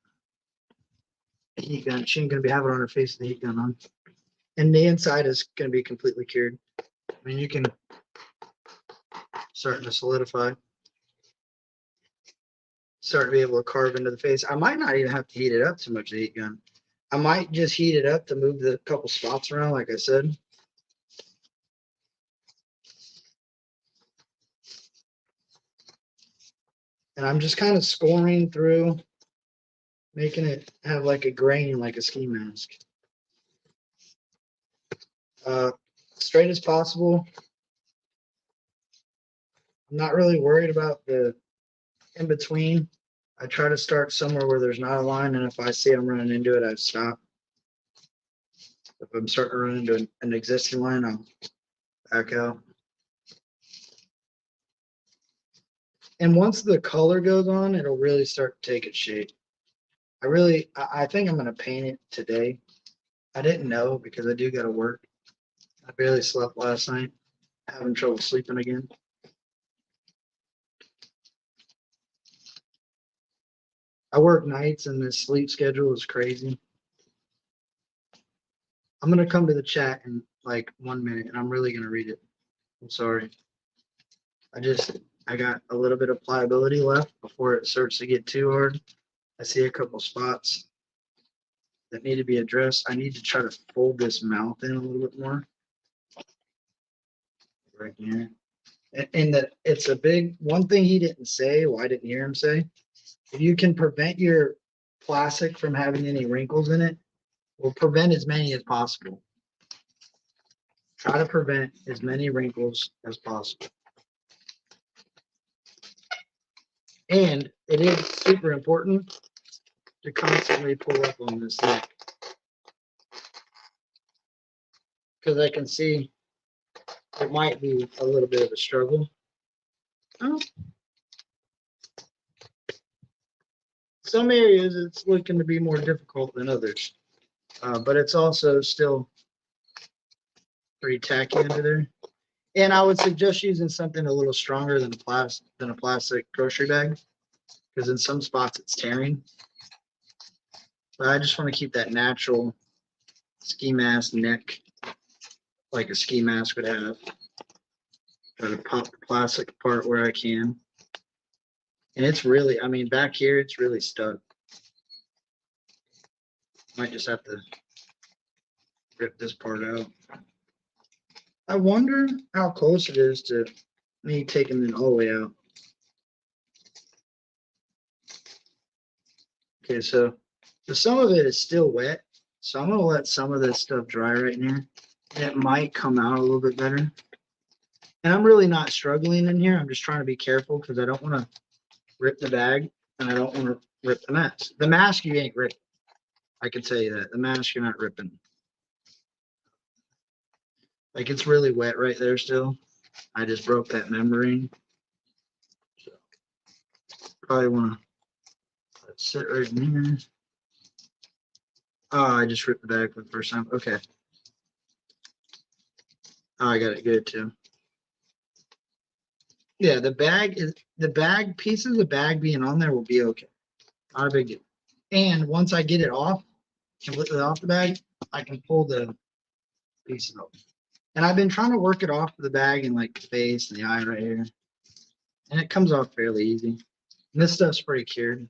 a heat gun, she ain't going to be having it on her face with the heat gun on. And the inside is going to be completely cured. I mean, you can start to solidify. Start to be able to carve into the face. I might not even have to heat it up too much, the heat gun. I might just heat it up to move the couple spots around, like I said. And I'm just kind of scoring through, making it have like a grain, like a ski mask. Straight as possible. I'm not really worried about the in between. I try to start somewhere where there's not a line, and if I see I'm running into it, I stop. If I'm starting to run into an existing line, I'll back out. And once the color goes on, it'll really start to take its shape. I think I'm going to paint it today. I didn't know, because I do got to work. I barely slept last night, having trouble sleeping again. I work nights and this sleep schedule is crazy. I'm going to come to the chat in like 1 minute and I'm really going to read it. I'm sorry. I got a little bit of pliability left before it starts to get too hard. I see a couple spots that need to be addressed. I need to try to fold this mouth in a little bit more. Right here. And that it's a big one thing he didn't say, well, I didn't hear him say. If you can prevent your plastic from having any wrinkles in it, we'll prevent as many as possible. Try to prevent as many wrinkles as possible. And it is super important to constantly pull up on this neck, because I can see it might be a little bit of a struggle. Oh. Some areas it's looking to be more difficult than others, but it's also still pretty tacky under there. And I would suggest using something a little stronger than a plastic grocery bag, because in some spots it's tearing. But I just want to keep that natural ski mask neck, like a ski mask would have. Try to pop the plastic apart where I can. And it's really, I mean, back here, it's really stuck. Might just have to rip this part out. I wonder how close it is to me taking it all the way out. Okay, so some of it is still wet. So I'm going to let some of this stuff dry right here. And it might come out a little bit better. And I'm really not struggling in here. I'm just trying to be careful because I don't want to rip the bag and I don't want to rip the mask. The mask you ain't ripping. I can tell you that. The mask you're not ripping. Like it's really wet right there still. I just broke that membrane. So probably want to sit right in here. Oh, I just ripped the bag for the first time. Okay. Oh, I got it good too. Yeah, the bag pieces of the bag being on there will be okay. Not a big deal. And once I get it off, completely off the bag, I can pull the piece out. And I've been trying to work it off the bag and like the face and the eye right here. And it comes off fairly easy. And this stuff's pretty cured.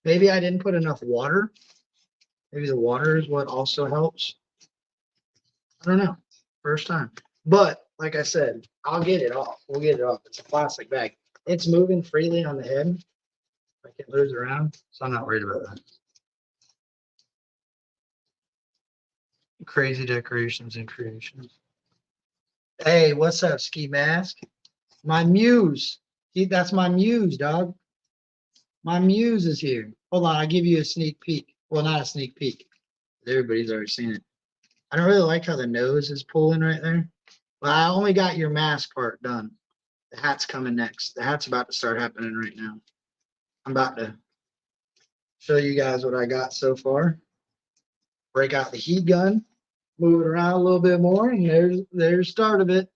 Maybe I didn't put enough water. Maybe the water is what also helps. I don't know. First time. But like I said, I'll get it off. We'll get it off. It's a plastic bag. It's moving freely on the head. Like it moves around. So I'm not worried about that. Crazy decorations and creations. Hey, what's up, Ski Mask? My muse. That's my muse, dog. My muse is here. Hold on, I'll give you a sneak peek. Well, not a sneak peek. Everybody's already seen it. I don't really like how the nose is pulling right there. Well, I only got your mask part done. The hat's coming next. The hat's about to start happening right now. I'm about to show you guys what I got so far. Break out the heat gun, move it around a little bit more, and there's the start of it.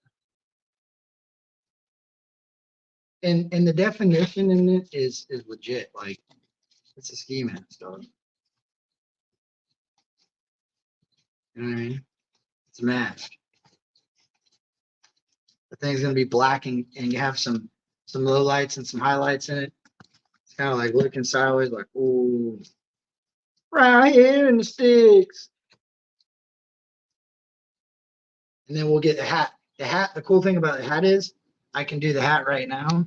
And the definition in it is legit. Like it's a ski mask, dog. You know what I mean? It's a mask. The thing's gonna be black and you have some low lights and some highlights in it. It's kind of like looking sideways, like, ooh, right here in the sticks. And then we'll get the hat. The hat, the cool thing about the hat is I can do the hat right now.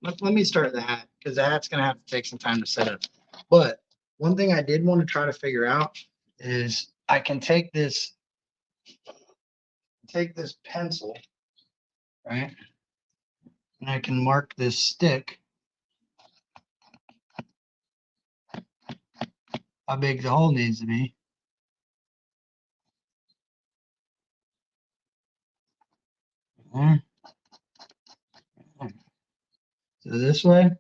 Let me start the hat because the hat's gonna have to take some time to set up. But one thing I did want to try to figure out is I can take this pencil, right? And I can mark this stick how big the hole needs to be. There. So this way.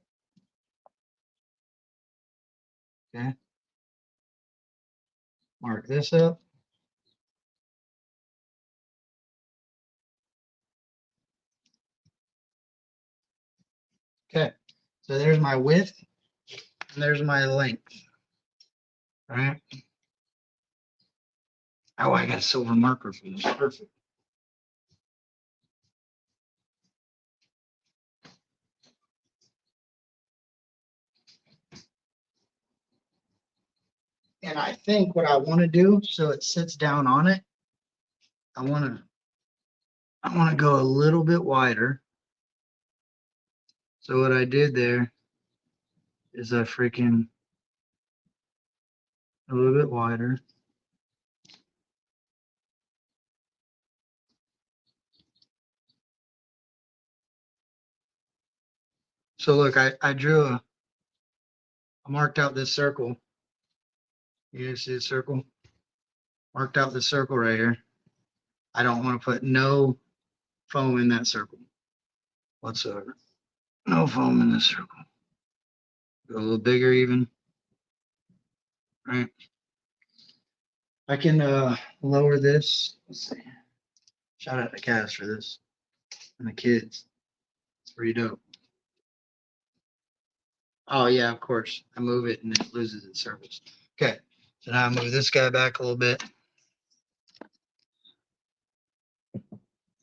Okay. Mark this up. Okay. So there's my width and there's my length. All right. Oh, I got a silver marker for this. Perfect. And I think what I want to do so it sits down on it, I want to go a little bit wider. So what I did there is I freaking a little bit wider. So look, I marked out this circle. You guys see the circle? Marked out the circle right here. I don't want to put no foam in that circle whatsoever. No foam in this circle. Go a little bigger even. Right. I can lower this. Let's see. Shout out to Cass for this and the kids. It's pretty dope. Oh yeah, of course. I move it and it loses its surface. Okay. So now I move this guy back a little bit.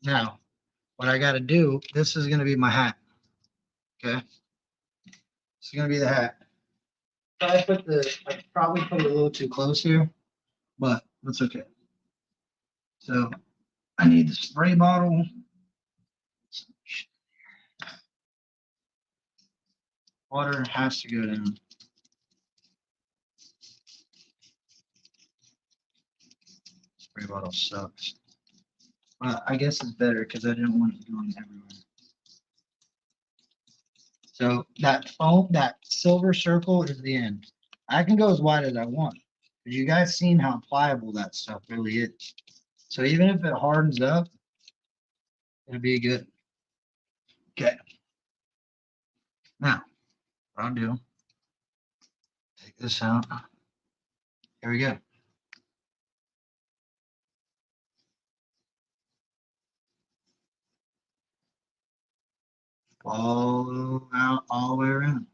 Now, what I got to do, this is going to be my hat. Okay. This is going to be the hat. I probably put it a little too close here, but that's okay. So I need the spray bottle. Water has to go down. Spray bottle sucks. Well, I guess it's better because I didn't want it going everywhere. So that foam, that silver circle is the end. I can go as wide as I want. But you guys seen how pliable that stuff really is. So even if it hardens up, it'll be good. Okay. Now, what I'll do, take this out. Here we go. All out, all the way around.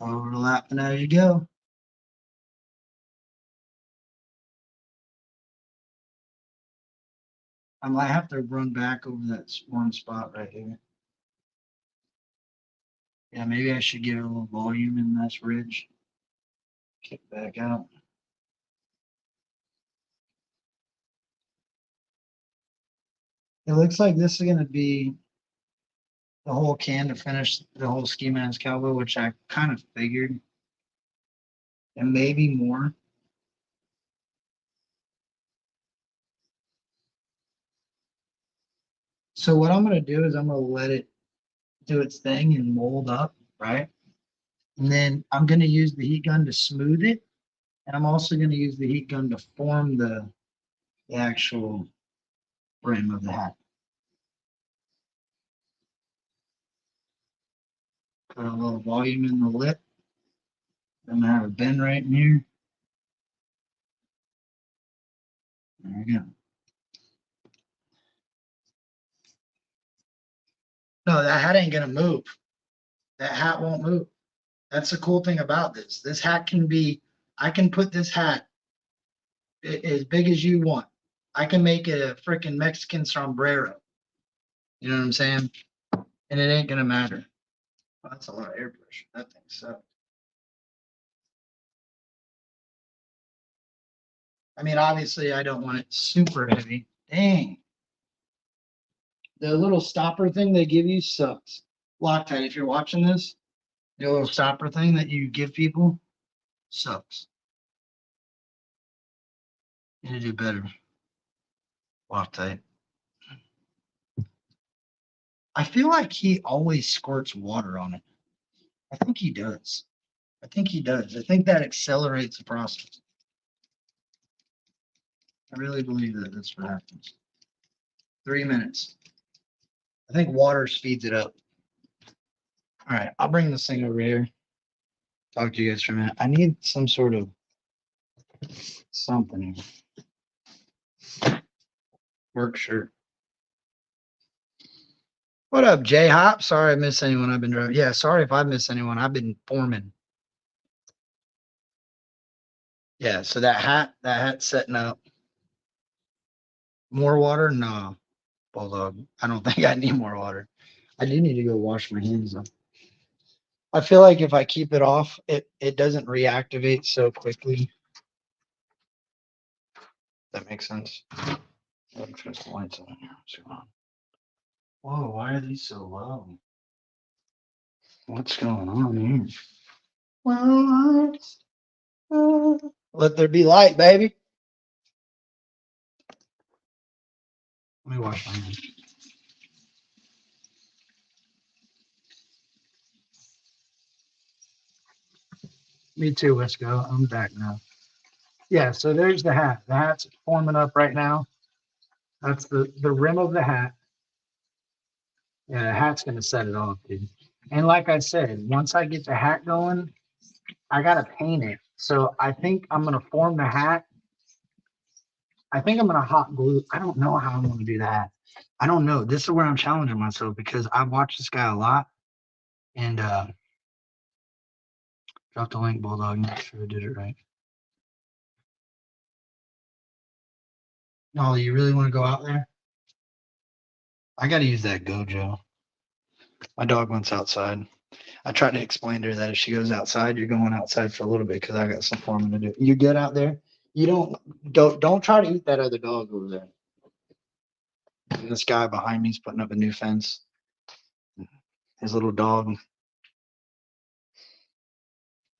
Overlapping as you go. I might have to run back over that one spot right here. Yeah, maybe I should give it a little volume in this ridge. Kick back out. It looks like this is going to be the whole can to finish the whole ski mask cowboy, which I kind of figured. And maybe more. So what I'm going to do is I'm going to let it do its thing and mold up, right? And then I'm going to use the heat gun to smooth it. And I'm also going to use the heat gun to form the actual rim of the hat. Put a little volume in the lip. I'm going to have a bend right in here. There we go. No, that hat ain't going to move. That hat won't move. That's the cool thing about this. This hat can be, I can put this hat as big as you want. I can make it a freaking Mexican sombrero. You know what I'm saying? And it ain't going to matter. Oh, that's a lot of air pressure. That thing sucks. I mean, obviously, I don't want it super heavy. Dang. The little stopper thing they give you sucks. Loctite, if you're watching this, the little stopper thing that you give people sucks. You need to do better. Loctite. I feel like he always squirts water on it. I think he does. I think he does. I think that accelerates the process. I really believe that that's what happens. 3 minutes. I think water speeds it up. All right, I'll bring this thing over here. Talk to you guys for a minute. I need some sort of something. Work shirt. What up, J Hop? Sorry I missed anyone. I've been driving. Yeah, sorry if I missed anyone. I've been forming. Yeah, so that hat's setting up. More water? No, Bulldog. I don't think I need more water. I do need to go wash my hands though. I feel like if I keep it off, it doesn't reactivate so quickly. That makes sense. Let me turn the lights on here. What's going on? Whoa, why are these so low? What's going on here? Let there be light, baby. Let me wash my hands. Me too, let's go. I'm back now. Yeah, so there's the hat. The hat's forming up right now. That's the rim of the hat. Yeah, the hat's gonna set it off, dude. And like I said, once I get the hat going, I gotta paint it. So I think I'm gonna form the hat. I think I'm gonna hot glue. I don't know how I'm gonna do that. I don't know. This is where I'm challenging myself because I've watched this guy a lot. And drop the link, Bulldog. Make sure I did it right. No, you really want to go out there? I got to use that Gojo. My dog wants outside. I tried to explain to her that if she goes outside, you're going outside for a little bit because I got some forming to do. You good out there? You don't try to eat that other dog over there. This guy behind me is putting up a new fence. His little dog.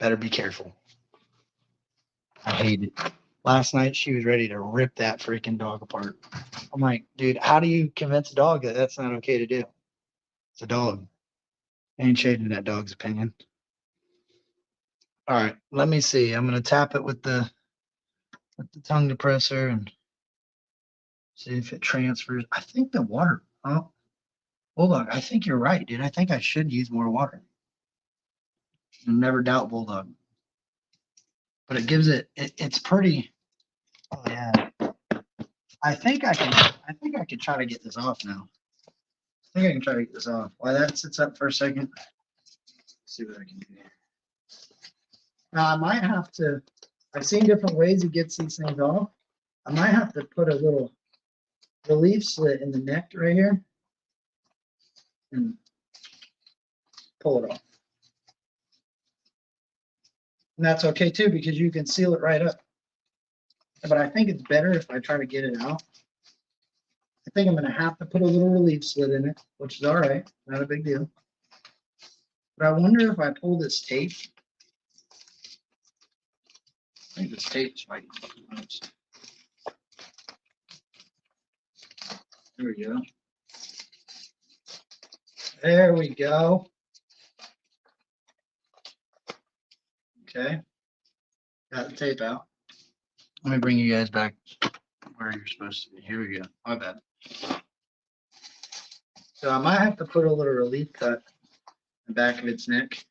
Better be careful. I hate it. Last night she was ready to rip that freaking dog apart. I'm like, dude, how do you convince a dog that that's not okay to do? It's a dog. Ain't changing that dog's opinion. All right, let me see. I'm gonna tap it with the tongue depressor and see if it transfers. I think the water. Oh, Bulldog. I think you're right, dude. I think I should use more water. Never doubt Bulldog. But it gives it's pretty. Oh yeah. I think I can. I think I can try to get this off now. I think I can try to get this off. While that sits up for a second. Let's see what I can do here. Now I might have to, I've seen different ways he gets these things off. I might have to put a little relief slit in the neck right here and pull it off. And that's okay too, because you can seal it right up. But I think it's better if I try to get it out. I think I'm going to have to put a little relief slit in it, which is all right. Not a big deal. But I wonder if I pull this tape. I think this tape is right. There we go. There we go. Okay. Got the tape out. Let me bring you guys back where you're supposed to be. Here we go. My bad. So I might have to put a little relief cut in the back of its neck.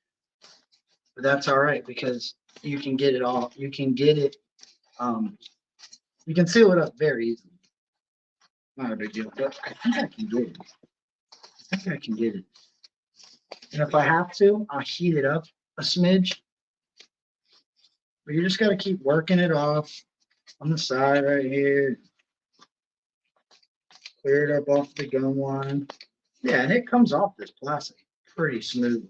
But that's all right because you can get it all. You can get it. You can seal it up very easily. Not a big deal. But I think I can get it. I think I can get it. And if I have to, I'll heat it up a smidge. But you just got to keep working it off on the side right here. Clear it up off the gum line. Yeah, and it comes off this plastic pretty smooth.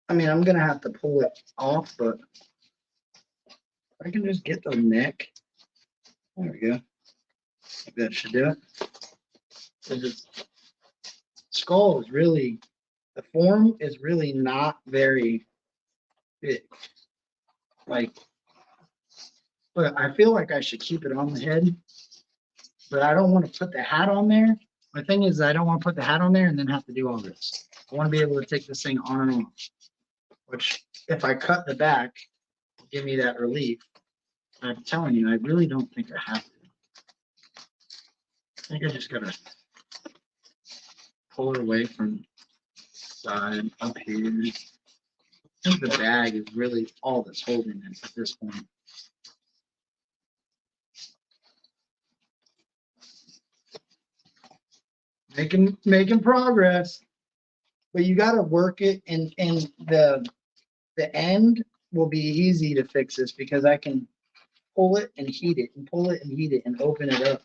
I mean, I'm going to have to pull it off, but I can just get the neck. There we go. That should do it. So the skull is really, the form is really not very big. Like, but I feel like I should keep it on the head, but I don't want to put the hat on there. My thing is, I don't want to put the hat on there and then have to do all this. I want to be able to take this thing on and off, which if I cut the back, will give me that relief. I'm telling you, I really don't think I have to. I think I just got to pull it away from side up here. I think the bag is really all that's holding it at this point. Making progress, but you got to work it, and the end will be easy to fix this because I can pull it and heat it and pull it and heat it and open it up.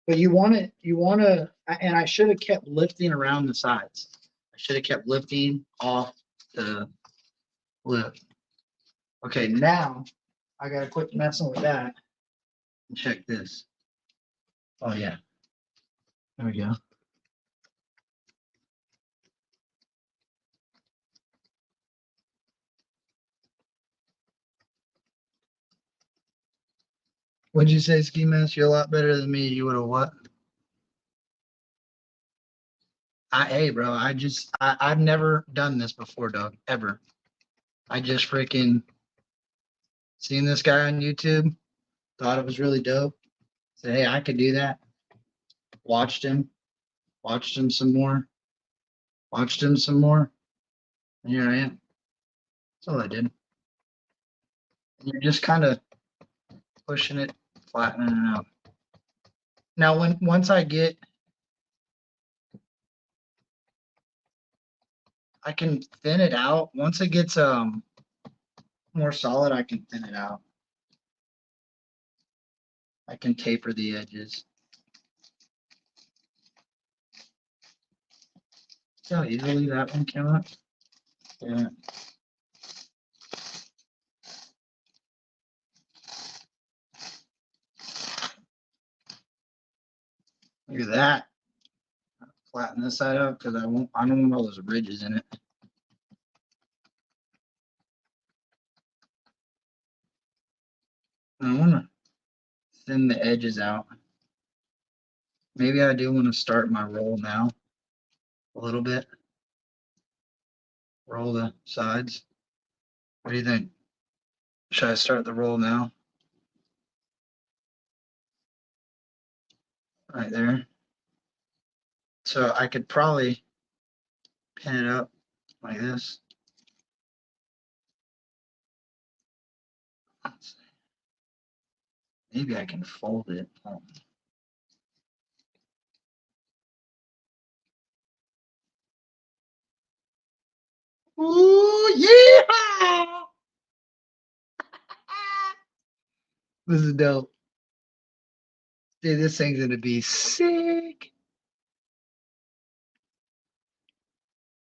But you want to, and I should have kept lifting around the sides. I should have kept lifting off the lip. Okay, now I got to quit messing with that and check this. Oh yeah, there we go. What'd you say, Ski Mask? You're a lot better than me. You would have what? Hey, bro, I've never done this before, dog, ever. I just freaking seen this guy on YouTube, thought it was really dope. Said, hey, I could do that. Watched him some more, and here I am. That's all I did. And you're just kind of pushing it, flattening it out. Now, once I can thin it out. Once it gets more solid, I can thin it out. I can taper the edges. See how easily that one came up? Yeah. Look at that. Flatten this side out because I don't want all those ridges in it. I want to thin the edges out. Maybe I do want to start my roll now a little bit. Roll the sides. What do you think? Should I start the roll now? Right there. So I could probably pin it up like this. Maybe I can fold it. This is dope. Dude, this thing's gonna be sick.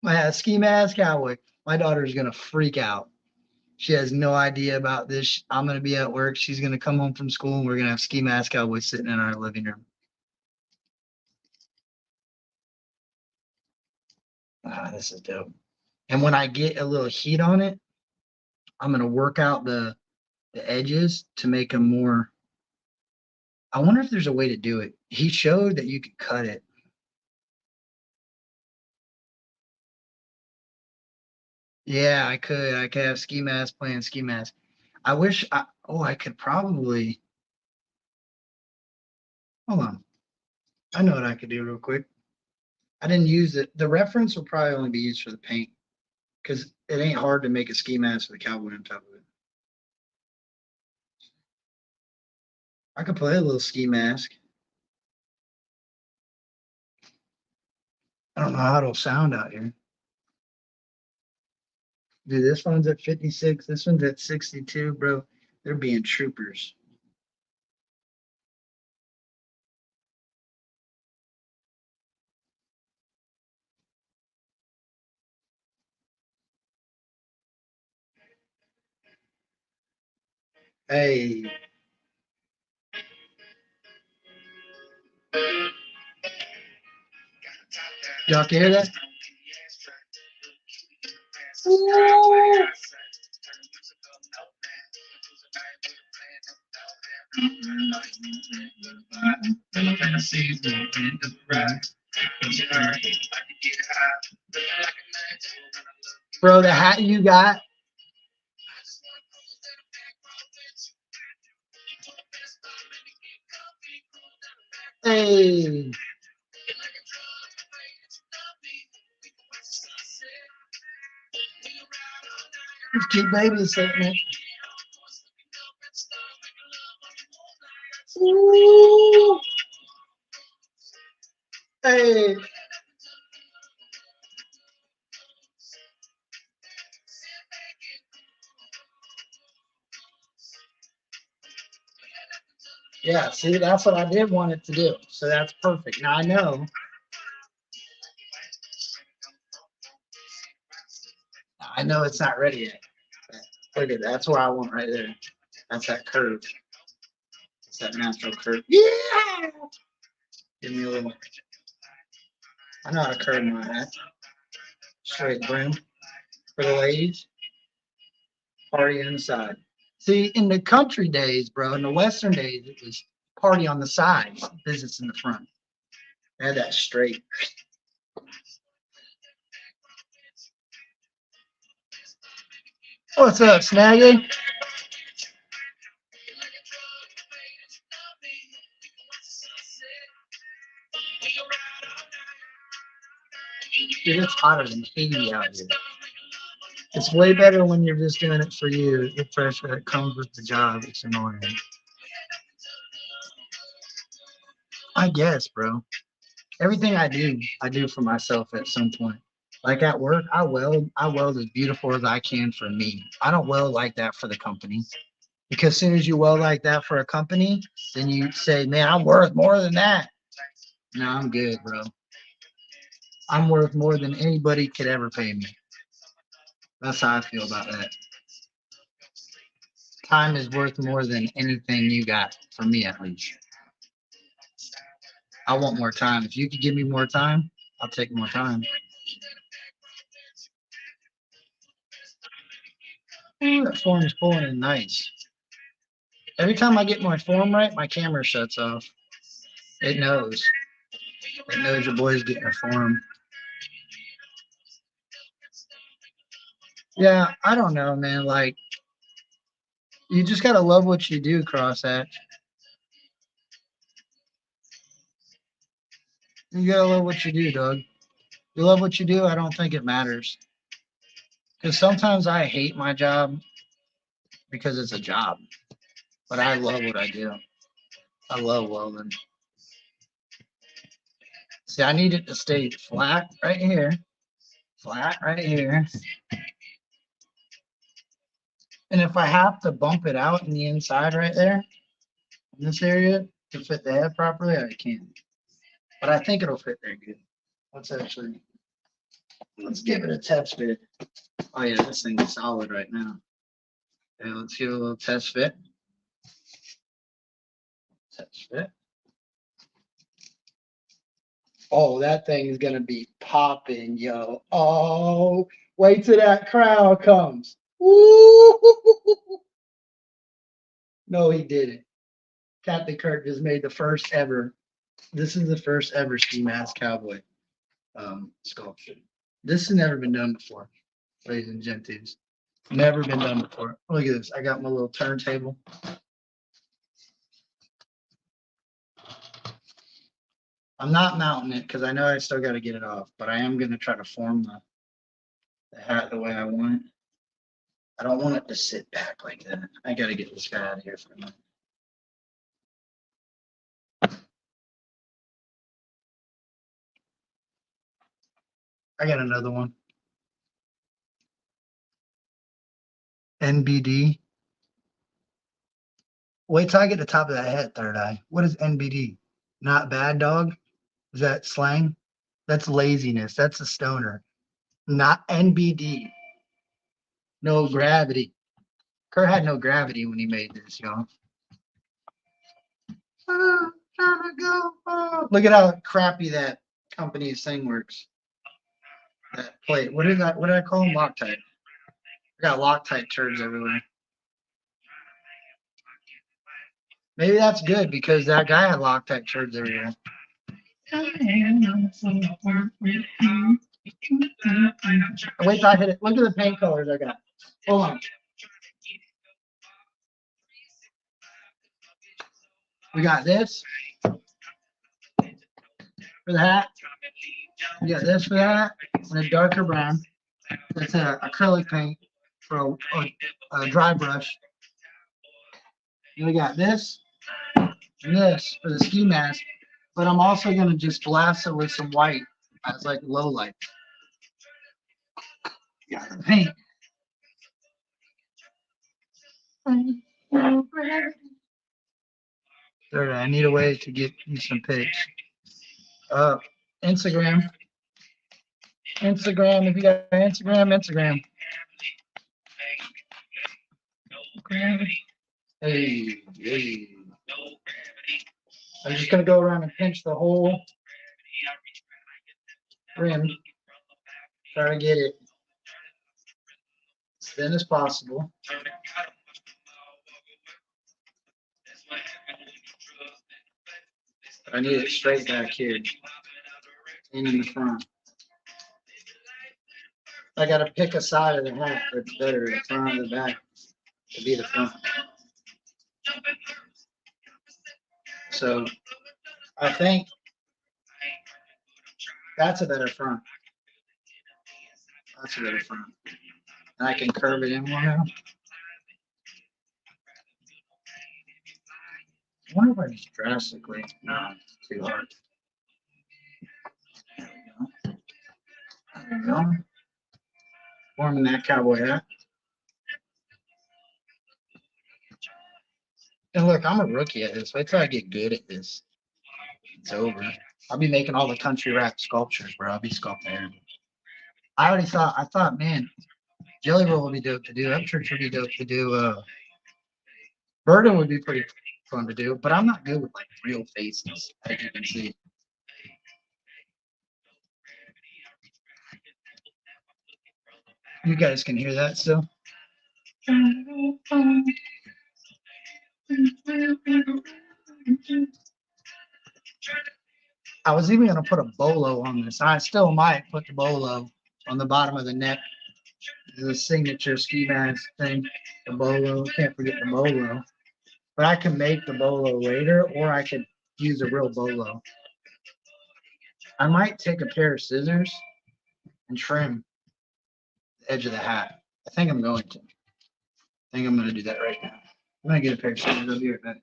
My ski mask cowboy. My daughter's gonna freak out. She has no idea about this. I'm gonna be at work. She's gonna come home from school and we're gonna have ski mask cowboy sitting in our living room. Ah, this is dope. And when I get a little heat on it, I'm gonna work out the edges to make them more. I wonder if there's a way to do it. He showed that you could cut it. Yeah, I could. I could have ski mask playing ski mask. I wish I could probably hold on. I know what I could do real quick. I didn't use it. The reference will probably only be used for the paint because it ain't hard to make a ski mask with a cowboy on top of it. I could play a little ski mask. I don't know how it'll sound out here. Dude, this one's at 56. This one's at 62, bro. They're being troopers. Hey, y'all can hear that? Ooh. Bro, the hat you got. Hey, just keep babysitting it. Ooh. Hey, yeah, see, that's what I did want it to do. So that's perfect. Now I know. I know it's not ready yet. Look at that. That's what I want right there. That's that curve. It's that natural curve. Yeah. Give me a little. I know how to curve my hat. Straight brim for the ladies. Party inside. See, in the country days, bro, in the Western days, it was party on the side, business in the front. They had that straight. What's up, Snaggy? Dude, it's hotter than 80 out here. It's way better when you're just doing it for you. The pressure that comes with the job, it's annoying. I guess, bro. Everything I do for myself at some point. Like at work, I weld as beautiful as I can for me. I don't weld like that for the company. Because as soon as you weld like that for a company, then you say, man, I'm worth more than that. No, I'm good, bro. I'm worth more than anybody could ever pay me. That's how I feel about that. Time is worth more than anything you got, for me at least. I want more time. If you could give me more time, I'll take more time. Ooh, that form is pulling in nice. Every time I get my form right, my camera shuts off. It knows. It knows your boy's getting a form. Yeah, I don't know, man. Like, you just gotta love what you do, crosshatch. You gotta love what you do, Doug. You love what you do, I don't think it matters. Because sometimes I hate my job because it's a job, but I love what I do. I love welding. See, I need it to stay flat right here. And if I have to bump it out in the inside right there, in this area to fit the head properly, I can't. But I think it'll fit there good. Let's give it a test fit. Oh yeah, this thing's solid right now. Okay, let's give it a little test fit. Test fit. Oh, that thing is gonna be popping, yo. Oh, wait till that crowd comes. Woo! No, he didn't. Captain Kirk just made the first ever. This is the first ever ski mask cowboy sculpture. This has never been done before, ladies and gents. Never been done before. Look at this. I got my little turntable. I'm not mounting it because I know I still got to get it off, but I am going to try to form the hat the way I want it. I don't want it to sit back like that. I got to get this guy out of here for a minute. I got another one. NBD. Wait till I get the top of that head, third eye. What is NBD? Not bad, dog? Is that slang? That's laziness. That's a stoner. Not NBD. No gravity. Kurt had no gravity when he made this, y'all. Look at how crappy that company's thing works. That plate. What is that? What did I call them? Loctite. I got Loctite turds everywhere. Maybe that's good because that guy had Loctite turds everywhere. Wait till I hit it. Look at the paint colors I got. Hold on. We got this for the hat. We got this for that, and a darker brown. That's an acrylic paint for a dry brush. Then we got this and this for the ski mask. But I'm also going to just blast it with some white as like low light. Got the paint. Third, I need a way to get you some pics. Instagram. Instagram, if you got Instagram. Hey, hey. I'm just gonna go around and pinch the whole rim. Try to get it as thin as possible. I need it straight back here and in the front. I gotta pick a side of the hat that's better, the front or the back, to be the front. So I think that's a better front. That's a better front. And I can curve it in more now. I wonder if I just drastically, no, it's too hard. There we go. There we go. Forming that cowboy hat. And look, I'm a rookie at this. Wait till I get good at this. It's over. I'll be making all the country rap sculptures, bro. I'll be sculpting everything. I thought, man, Jelly Roll would be dope to do. Upchurch would be dope to do. Burden would be pretty fun to do, but I'm not good with like real faces, as you can see. You guys can hear that still? I was even going to put a bolo on this. I still might put the bolo on the bottom of the neck. The signature ski mask thing. The bolo. Can't forget the bolo. But I can make the bolo later, or I could use a real bolo. I might take a pair of scissors and trim the edge of the hat. I think I'm going to. I think I'm going to do that right now. I'm going to get a pair of scissors. I'll be right back.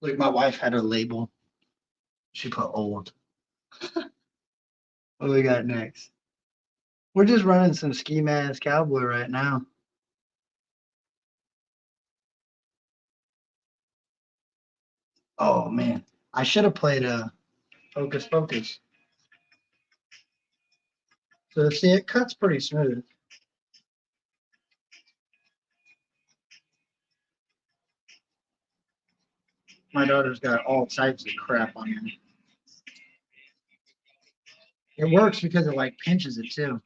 Like my wife had a label. She put old. What do we got next? We're just running some ski mask cowboy right now. Oh man, I should have played a Hocus Pocus. So see, it cuts pretty smooth. My daughter's got all types of crap on her. It works because it like pinches it too.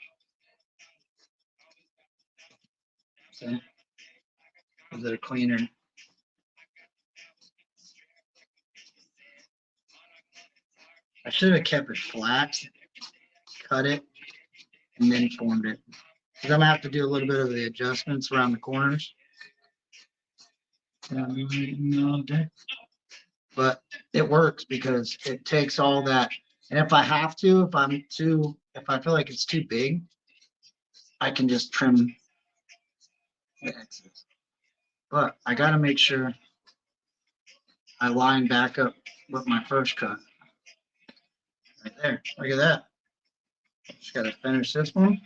See, is it a cleaner? I should have kept it flat, cut it, and then formed it. Because I'm gonna have to do a little bit of the adjustments around the corners. But it works because it takes all that. And if I have to, if I feel like it's too big, I can just trim the excess. But I got to make sure I line back up with my first cut. Right there. Look at that. Just got to finish this one.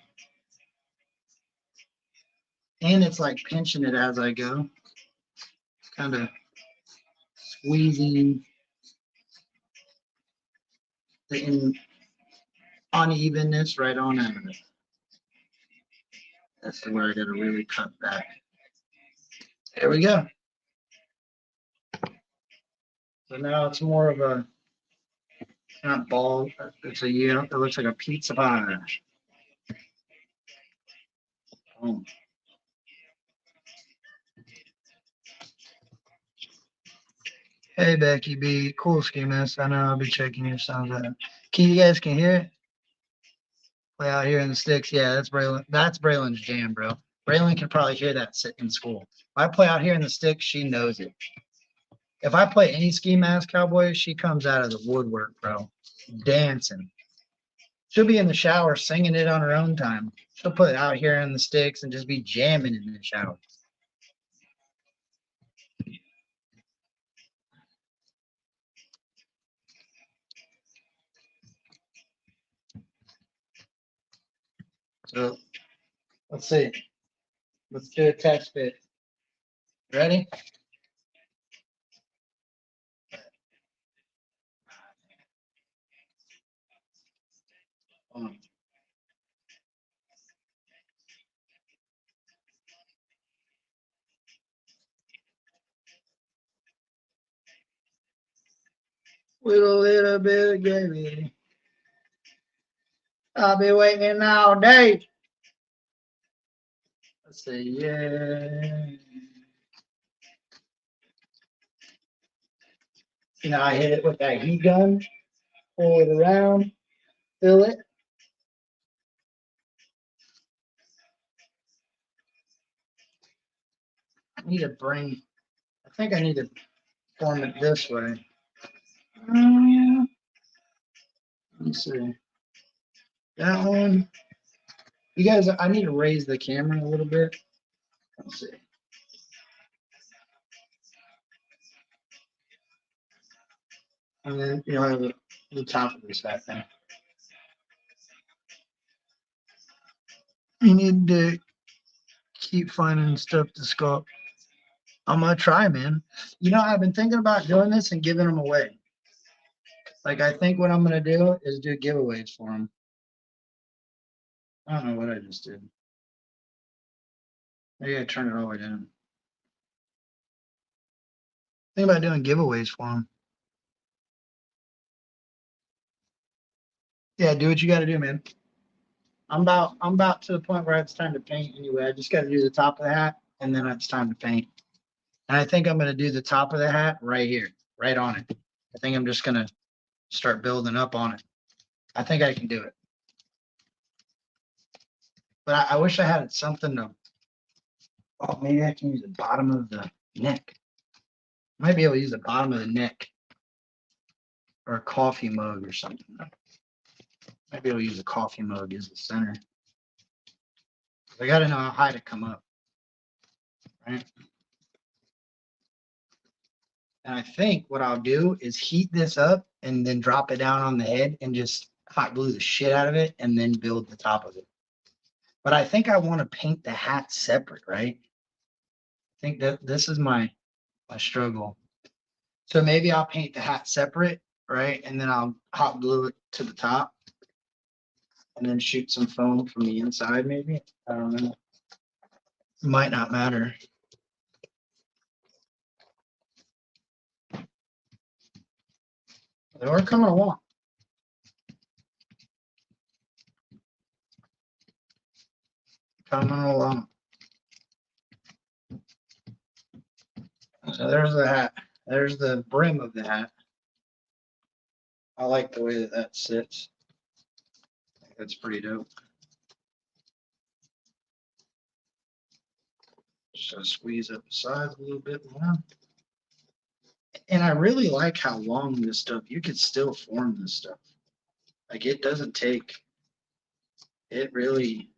And it's like pinching it as I go. Kind of squeezing the unevenness right on out of it. That's where I got to really cut back. There we go. So now it's more of a, not ball, it's a, it looks like a pizza pie. Oh. Hey Becky B, cool ski miss. I know I'll be checking your sounds out. Can you guys can hear it? Play out here in the sticks. Yeah, that's Braylon. That's Braylon's jam, bro. Braylon can probably hear that sitting in school. If I play out here in the sticks, she knows it. If I play any ski mask cowboy, she comes out of the woodwork, bro. Dancing. She'll be in the shower singing it on her own time. She'll put it out here in the sticks and just be jamming in the shower. So let's see. Let's do a test fit. Ready? With a little bit of gravy. I'll be waiting all day. Let's see, yeah. You know, I hit it with that heat gun, pull it around, fill it. I need to bring, I think I need to form it this way. Let me see. That one. You guys, I need to raise the camera a little bit. Let's see. And then you'll have the top of this hat thing. You need to keep finding stuff to sculpt. I'm gonna try, man. You know, I've been thinking about doing this and giving them away. Like, I think what I'm gonna do is do giveaways for them. I don't know what I just did. Maybe I turned it all the way down. Think about doing giveaways for them. Yeah, do what you got to do, man. I'm about to the point where it's time to paint anyway. I just got to do the top of the hat, and then it's time to paint. And I think I'm gonna do the top of the hat right here, right on it. I think I'm just gonna start building up on it. I think I can do it. But I wish I had something to. Oh, maybe I can use the bottom of the neck. Might be able to use the bottom of the neck or a coffee mug or something. Might be able to use a coffee mug as the center. I got to know how high to come up, right? And I think what I'll do is heat this up and then drop it down on the head and just hot glue the shit out of it and then build the top of it. But I think I want to paint the hat separate, right? I think that this is my struggle. So maybe I'll paint the hat separate, right? And then I'll hot glue it to the top and then shoot some foam from the inside, maybe. I don't know. Might not matter. They are coming along. Coming along. So there's the hat. There's the brim of the hat. I like the way that that sits. I think that's pretty dope. Just squeeze up the sides a little bit more. And I really like how long this stuff, you could still form this stuff. Like it doesn't take, it really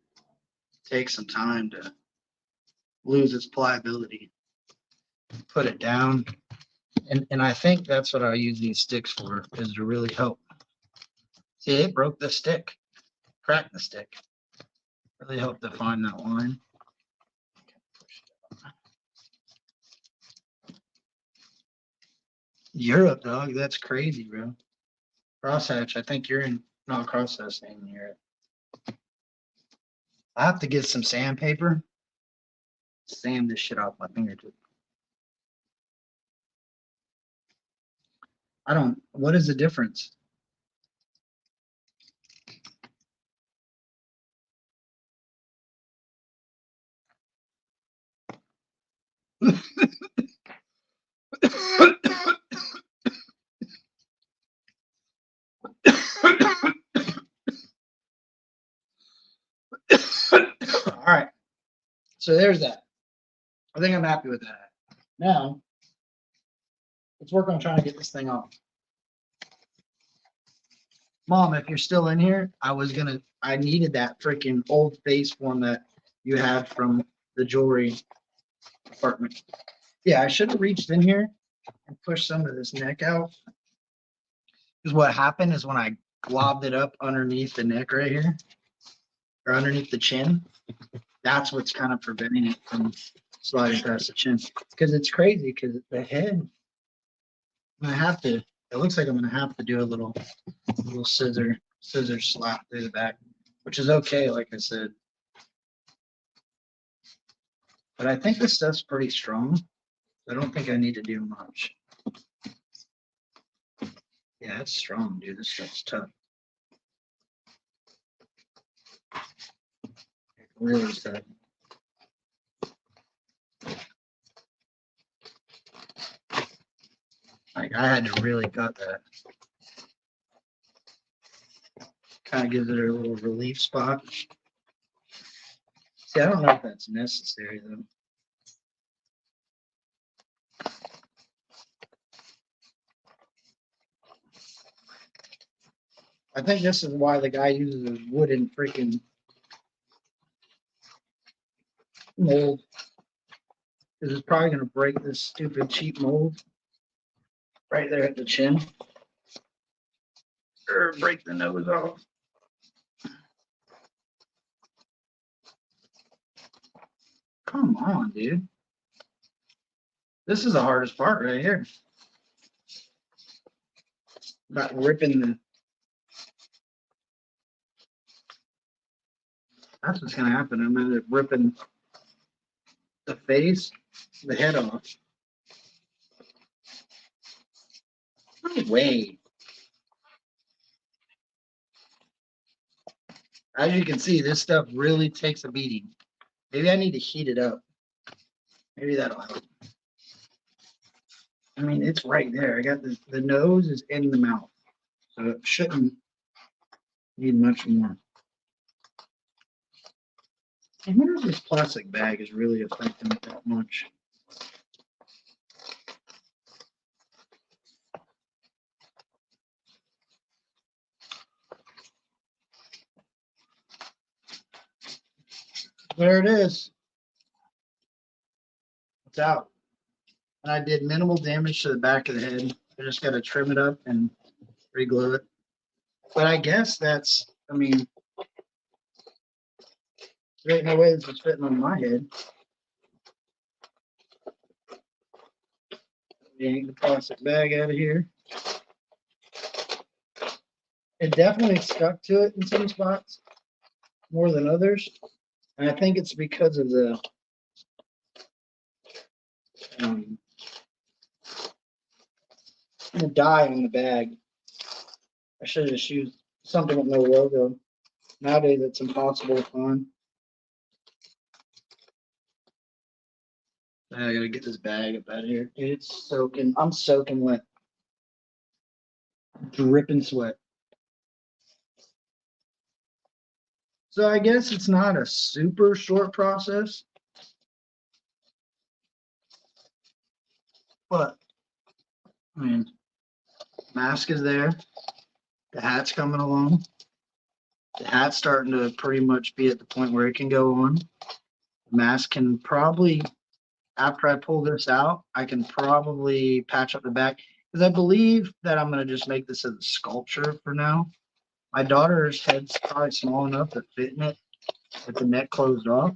takes some time to lose its pliability. Put it down. And I think that's what I use these sticks for, is to really help. See, it broke the stick, cracked the stick. Really help define that line. Europe, dog, that's crazy, bro. Crosshatch, I think you're in, not crosshatch in Europe. I have to get some sandpaper, sand this shit off my fingertip. I don't, what is the difference? All right. So there's that. I think I'm happy with that. Now, let's work on trying to get this thing off. Mom, if you're still in here, I needed that freaking old face form that you had from the jewelry department. Yeah, I should have reached in here and pushed some of this neck out. Because what happened is when I globbed it up underneath the neck right here, or underneath the chin, that's what's kind of preventing it from sliding past the chin. Because it's crazy, because the head, I have to, it looks like I'm going to have to do a little scissor slap through the back, which is okay, like I said. But I think this stuff's pretty strong. I don't think I need to do much. Yeah, it's strong, dude. This stuff's tough. Really tough. Like, I had to really gut that. Kind of gives it a little relief spot. See, I don't know if that's necessary, though. I think this is why the guy uses a wooden freaking mold. Because it's probably going to break this stupid cheap mold right there at the chin. Or break the nose off. Come on, dude. This is the hardest part right here. About ripping the. That's what's going to happen. I'm going to ripping the face, the head off. No way. As you can see, this stuff really takes a beating. Maybe I need to heat it up. Maybe that'll help. I mean, it's right there. I got the nose is in the mouth. So it shouldn't need much more. I wonder if this plastic bag is really affecting it that much. There it is. It's out. And I did minimal damage to the back of the head. I just got to trim it up and re-glue it. But I guess that's, I mean, there ain't no way this is fitting on my head. Yank the plastic bag out of here. It definitely stuck to it in some spots more than others. And I think it's because of the dye on the bag. I should have just used something with no logo. Nowadays, it's impossible to find. I gotta get this bag up out of here. It's soaking. I'm soaking wet. Dripping sweat. So I guess it's not a super short process. But, I mean, mask is there. The hat's coming along. The hat's starting to pretty much be at the point where it can go on. The mask can probably, after I pull this out, I can probably patch up the back. Because I believe that I'm going to just make this as a sculpture for now. My daughter's head's probably small enough to fit in it with the neck closed off.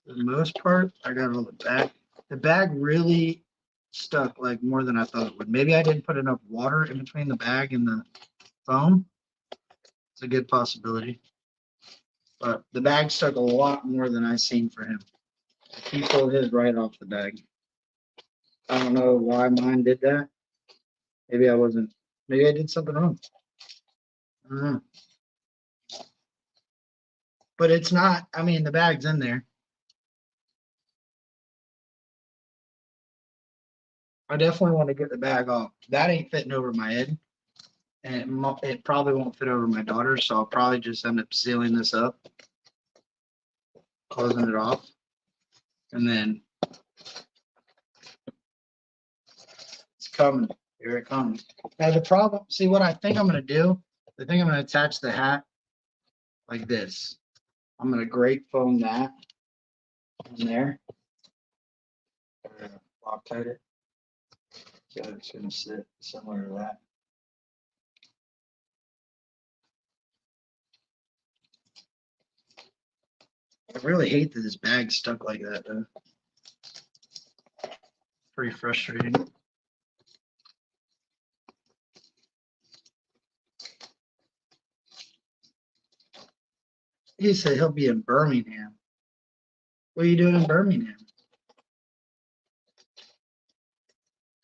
For the most part, I got all the bag. The bag really stuck like more than I thought it would. Maybe I didn't put enough water in between the bag and the foam. It's a good possibility. But the bag stuck a lot more than I seen for him. He pulled his right off the bag. I don't know why mine did that. Maybe I wasn't, maybe I did something wrong. I don't know. But it's not, I mean, the bag's in there. I definitely want to get the bag off. That ain't fitting over my head. And it probably won't fit over my daughter, so I'll probably just end up sealing this up, closing it off, and then it's coming. Here it comes. Now the problem, see what I think I'm going to do? I think I'm going to attach the hat like this. I'm going to grate foam that in there. Loctite it. So it's going to sit similar to that. I really hate that this bag's stuck like that, though. Pretty frustrating. He said he'll be in Birmingham. What are you doing in Birmingham?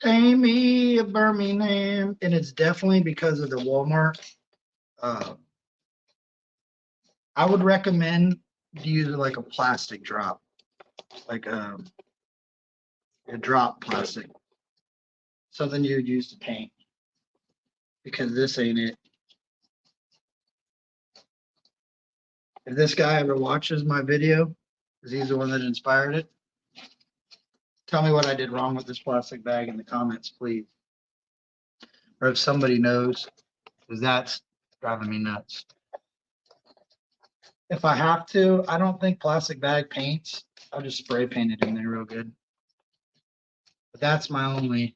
Pay me a Birmingham. And it's definitely because of the Walmart. I would recommend to use like a plastic drop, like a drop plastic, something you would use to paint, because this ain't it. If this guy ever watches my video, because he's the one that inspired it, tell me what I did wrong with this plastic bag in the comments, please. Or if somebody knows, because that's driving me nuts. If I have to, I don't think plastic bag paints. I'll just spray paint it in there real good. But that's my only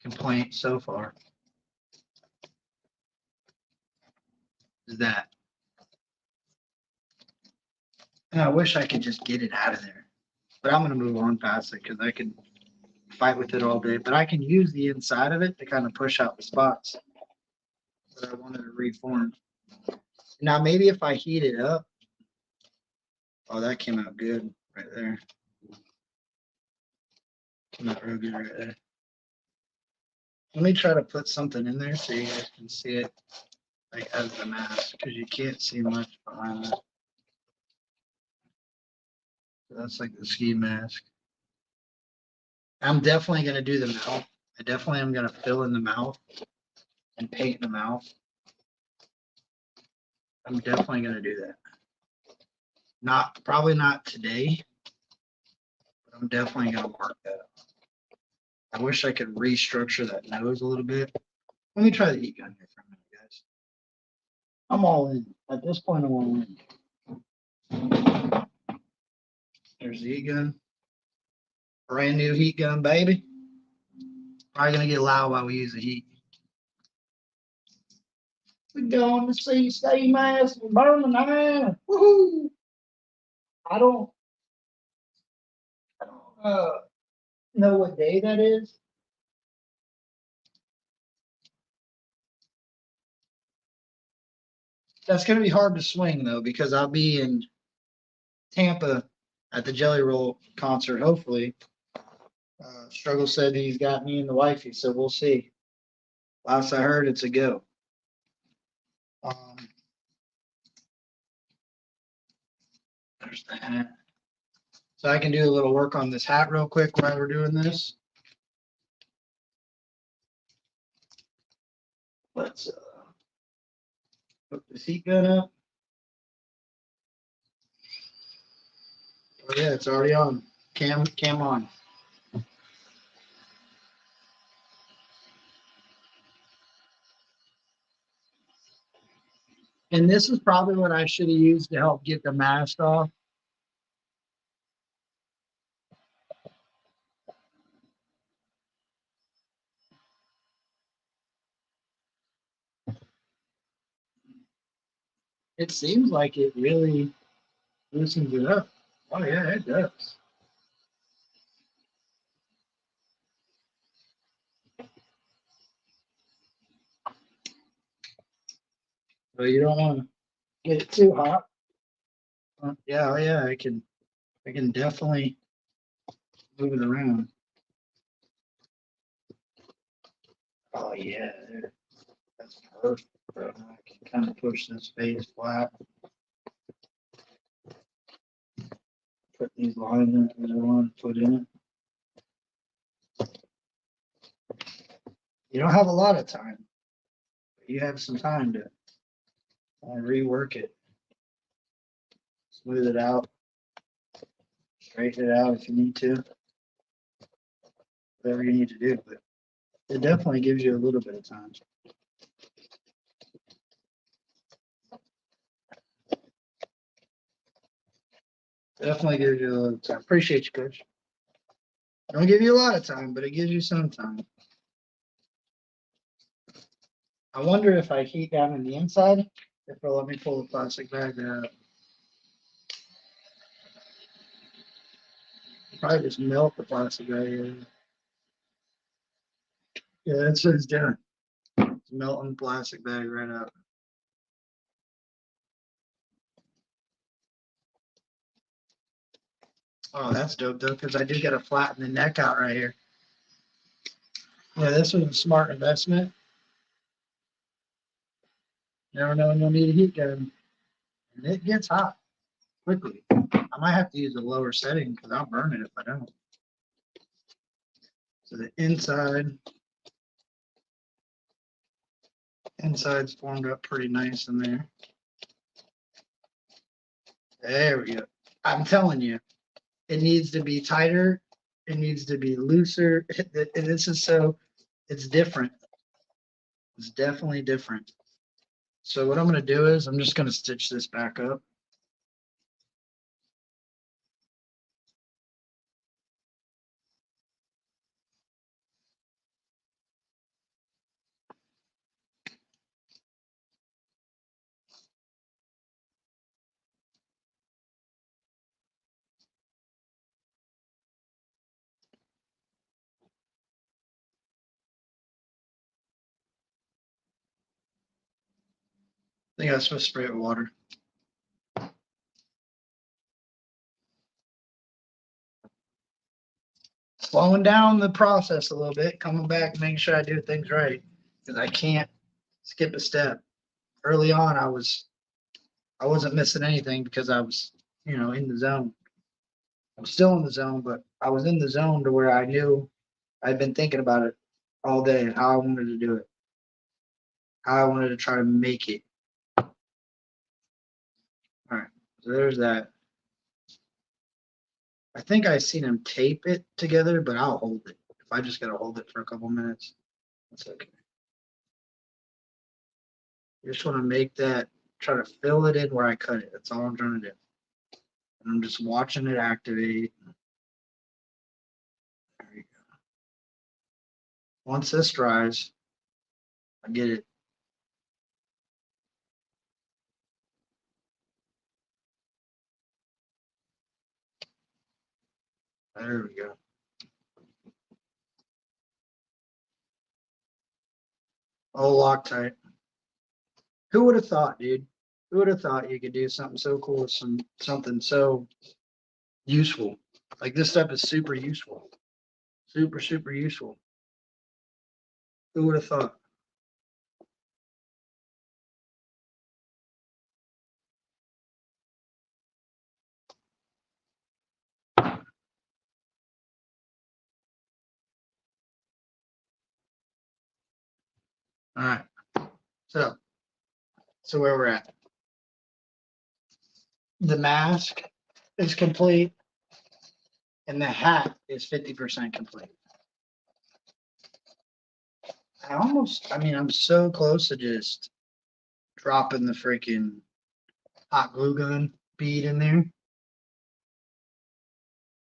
complaint so far. Is that. And I wish I could just get it out of there. But I'm going to move on past it because I can fight with it all day. But I can use the inside of it to kind of push out the spots that I wanted to reform. Now, maybe if I heat it up. Oh, that came out good right there. Came out real good right there. Let me try to put something in there so you guys can see it like as the mask, because you can't see much behind that. That's like the ski mask. I'm definitely going to do the mouth. I definitely am going to fill in the mouth and paint the mouth. I'm definitely going to do that. Probably not today, but I'm definitely going to mark that up. I wish I could restructure that nose a little bit. Let me try the heat gun here for a minute, guys. I'm all in. At this point, I'm all in. There's the heat gun. Brand new heat gun, baby. Probably gonna get loud while we use the heat. We're going to see Stay Mass in Birmingham. Woohoo! I don't know what day that is. That's gonna be hard to swing though, because I'll be in Tampa at the Jelly Roll concert, hopefully. Struggle said he's got me and the wifey, so we'll see. Last I heard, it's a go. There's the hat. So I can do a little work on this hat real quick while we're doing this. Let's hook the heat gun up. Oh yeah, it's already on. Cam on. And this is probably what I should have used to help get the mast off. It seems like it really loosens it up. Oh yeah, it does. But you don't want to get it too hot. Yeah, oh yeah, I can definitely move it around. Oh yeah, that's perfect, bro. I can kind of push this face flat. Put these lines in that I want to put in it. You don't have a lot of time, but you have some time to rework it. Smooth it out. Straighten it out if you need to. Whatever you need to do, but it definitely gives you a little bit of time. Definitely gives you a little time. Appreciate you, Coach. Don't give you a lot of time, but it gives you some time. I wonder if I heat down on the inside, if it'll let me pull the plastic bag out. Probably just melt the plastic bag. Yeah, that's what it's doing. It's melting the plastic bag right out. Oh, that's dope though, because I do got to flatten the neck out right here. Yeah, this was a smart investment. Never know when you'll need a heat gun. And it gets hot quickly. I might have to use a lower setting because I'll burn it if I don't. So the inside's formed up pretty nice in there. There we go. I'm telling you, it needs to be tighter. It needs to be looser. This is so, it's different. It's definitely different. So what I'm going to do is I'm just going to stitch this back up. I think I was supposed to spray it with water. Slowing down the process a little bit, coming back, making sure I do things right, because I can't skip a step. Early on, I wasn't missing anything because I was, in the zone. I'm still in the zone, but I was in the zone to where I knew I'd been thinking about it all day and how I wanted to do it, how I wanted to try to make it. All right, so there's that. I think I seen him tape it together, but I'll hold it. If I just gotta hold it for a couple minutes, that's okay. You just want to make that try to fill it in where I cut it. That's all I'm trying to do. And I'm just watching it activate. There you go. Once this dries, I get it. There we go. Oh, Loctite. Who would have thought, dude? Who would have thought you could do something so cool with something so useful? Like this stuff is super useful. Super, super useful. Who would have thought? All right. So where we're at. The mask is complete and the hat is 50% complete. I mean, I'm so close to just dropping the freaking hot glue gun bead in there.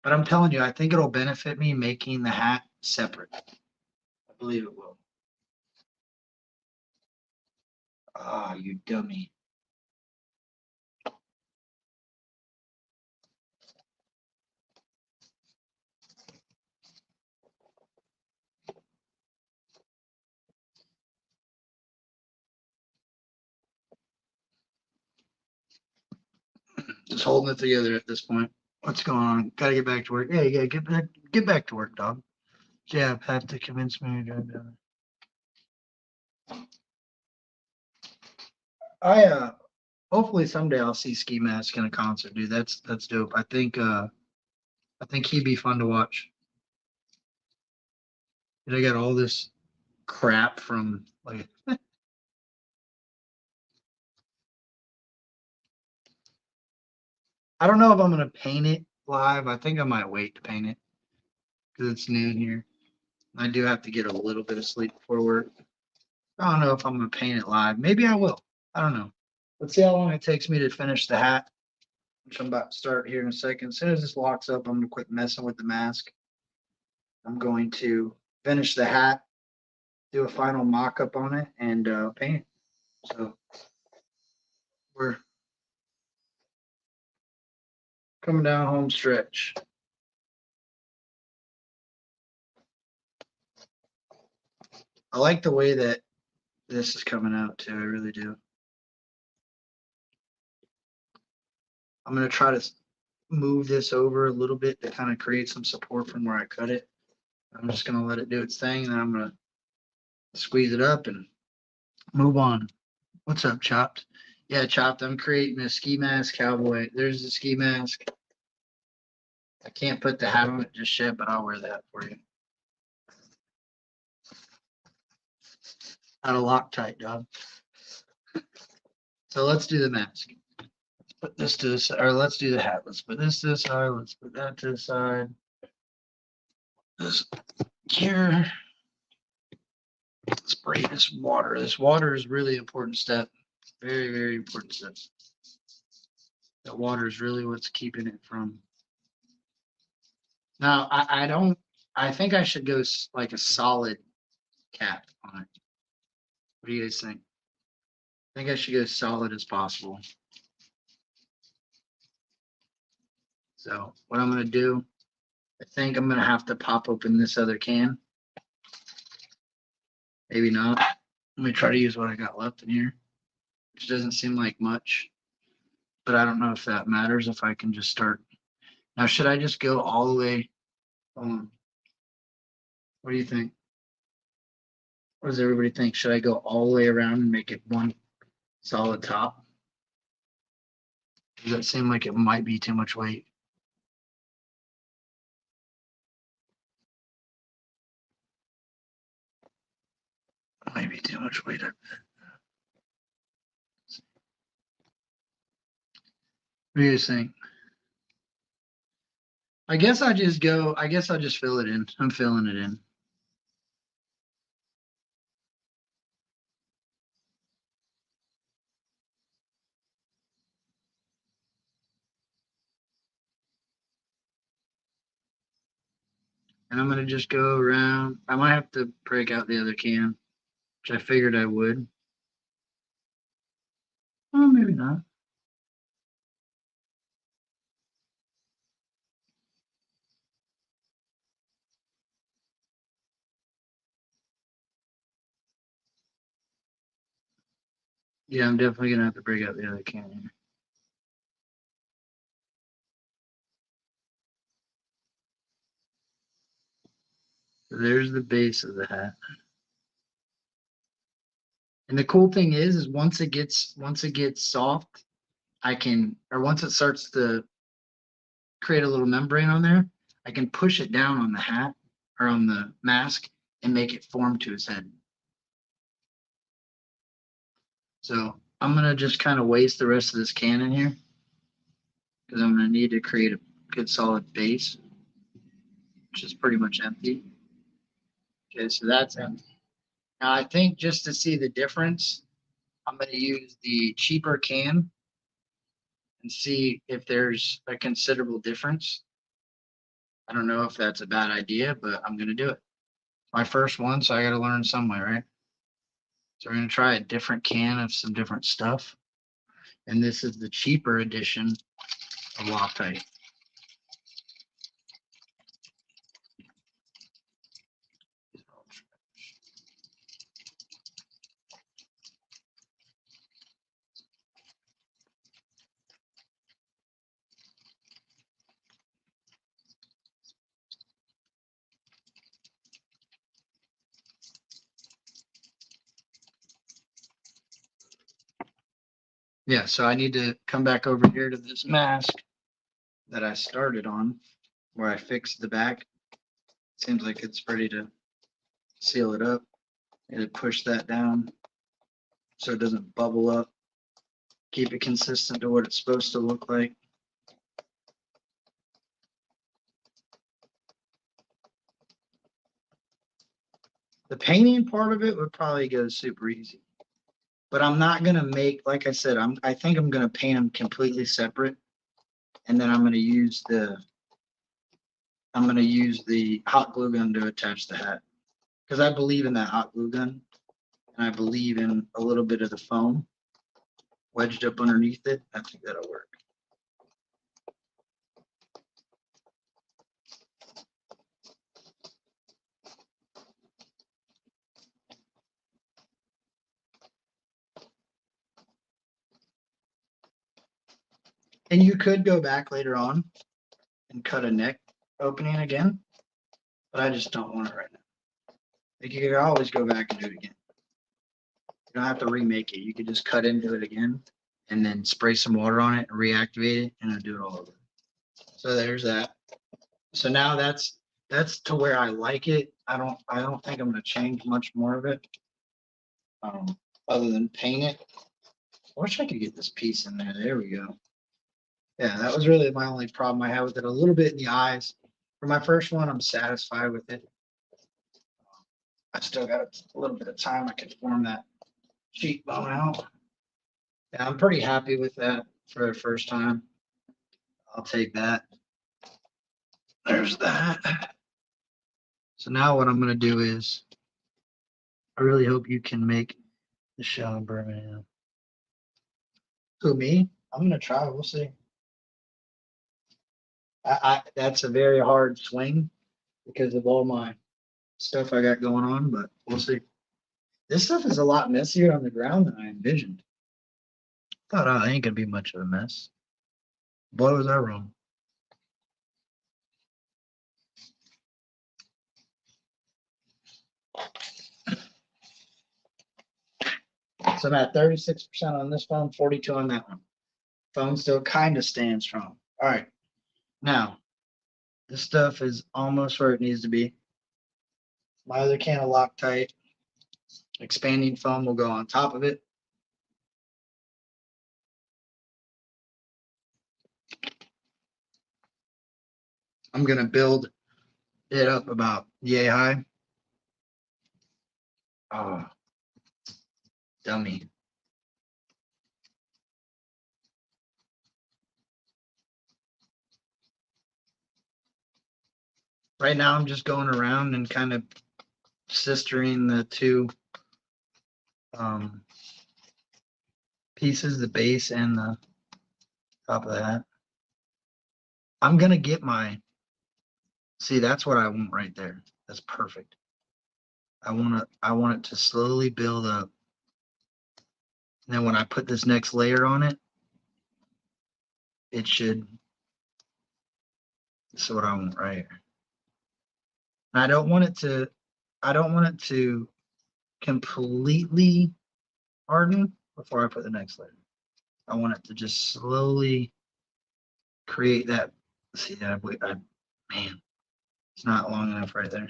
But I'm telling you, I think it'll benefit me making the hat separate. I believe it will. Ah, you dummy. Just holding it together at this point. What's going on? Gotta get back to work. Yeah, you gotta get back to work, dog. Yeah, have to convince me to go down. Hopefully someday I'll see Ski Mask in a concert, dude. That's dope. I think he'd be fun to watch. And I got all this crap from like I don't know if I'm gonna paint it live. I think I might wait to paint it because it's noon here. I do have to get a little bit of sleep before work. I don't know if I'm gonna paint it live. Maybe I will. I don't know. Let's see how long it takes me to finish the hat, which I'm about to start here in a second. As soon as this locks up, I'm gonna quit messing with the mask. I'm going to finish the hat, do a final mock-up on it, and paint it. So we're coming down home stretch. I like the way that this is coming out too. I really do. I'm gonna try to move this over a little bit to kind of create some support from where I cut it. I'm just gonna let it do its thing, and then I'm gonna squeeze it up and move on. What's up, Chopped? Yeah, Chopped. I'm creating a ski mask cowboy. There's the ski mask. I can't put the hat on it just yet, but I'll wear that for you. Out of Loctite, dog. So let's do the mask. Let's put this to the side, or let's do the hat. Let's put this to the side. Let's put that to the side. This here. Spray this water. This water is really important step. Very, very important step. That water is really what's keeping it from. Now, I think I should go like a solid cap on it. What do you guys think? I think I should go solid as possible. So what I'm going to do, I think I'm going to have to pop open this other can. Maybe not. Let me try to use what I got left in here, which doesn't seem like much, but I don't know if that matters if I can just start. Now, should I just go all the way? What do you think? What does everybody think? Should I go all the way around and make it one solid top? Does that seem like it might be too much weight? Might be too much weight. What do you think? I guess I just go, I guess I'll just fill it in. I'm filling it in. And I'm gonna just go around. I might have to break out the other can, which I figured I would. Oh, maybe not. Yeah, I'm definitely gonna have to break out the other can here. So there's the base of the hat. And the cool thing is once it gets soft, I can, or once it starts to create a little membrane on there, I can push it down on the hat or on the mask and make it form to his head. So I'm gonna just kind of waste the rest of this can in here because I'm gonna need to create a good solid base, which is pretty much empty. Okay, so that's empty. Now I think just to see the difference, I'm gonna use the cheaper can and see if there's a considerable difference. I don't know if that's a bad idea, but I'm gonna do it. My first one, so I gotta learn some way, right? So we're gonna try a different can of some different stuff. And this is the cheaper edition of LOCTITE. Yeah, so I need to come back over here to this mask that I started on where I fixed the back. Seems like it's ready to seal it up. And push that down so it doesn't bubble up. Keep it consistent to what it's supposed to look like. The painting part of it would probably go super easy. But I'm not gonna make, like I said, I think I'm gonna paint them completely separate. And then I'm gonna use the hot glue gun to attach the hat. Because I believe in that hot glue gun. And I believe in a little bit of the foam wedged up underneath it. I think that'll work. And you could go back later on and cut a neck opening again, but I just don't want it right now. Like you could always go back and do it again. You don't have to remake it. You could just cut into it again and then spray some water on it and reactivate it and it'll do it all over. So there's that. So now that's to where I like it. I don't think I'm gonna change much more of it. Other than paint it. I wish I could get this piece in there. There we go. Yeah, that was really my only problem I had with it. A little bit in the eyes. For my first one, I'm satisfied with it. I still got a little bit of time. I could form that cheekbone out. Yeah, I'm pretty happy with that for the first time. I'll take that. There's that. So now what I'm gonna do is, I really hope you can make the show in Birmingham. Who, me? I'm gonna try. We'll see. That's a very hard swing because of all my stuff I got going on, but we'll see. This stuff is a lot messier on the ground than I envisioned. Thought, oh, it ain't gonna be much of a mess. Boy, was I wrong. So I'm at 36% on this phone, 42 on that one. Phone still kind of stands strong. All right. Now, this stuff is almost where it needs to be. My other can of Loctite expanding foam will go on top of it. I'm going to build it up about yay high. Oh, dummy. Right now, I'm just going around and kind of sistering the two pieces, the base and the top of the hat. I'm gonna get my, see, that's what I want right there. That's perfect. I want it to slowly build up. And then when I put this next layer on it, it should, this is what I want right here. And I don't want it to completely harden before I put the next layer. I want it to just slowly create that. See that? Man, it's not long enough right there.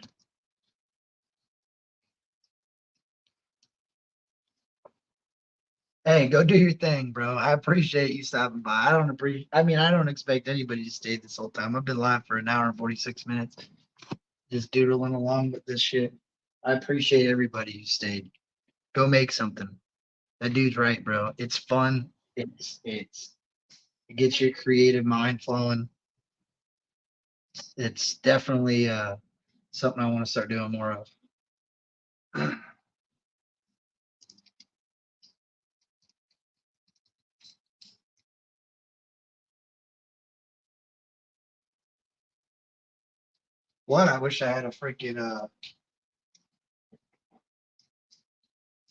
Hey, go do your thing, bro. I appreciate you stopping by. I don't expect anybody to stay this whole time. I've been live for an hour and 46 minutes, just doodling along with this shit. I appreciate everybody who stayed. Go make something. That dude's right, bro. It's fun. It gets your creative mind flowing. It's definitely something I want to start doing more of. What? I wish I had a freaking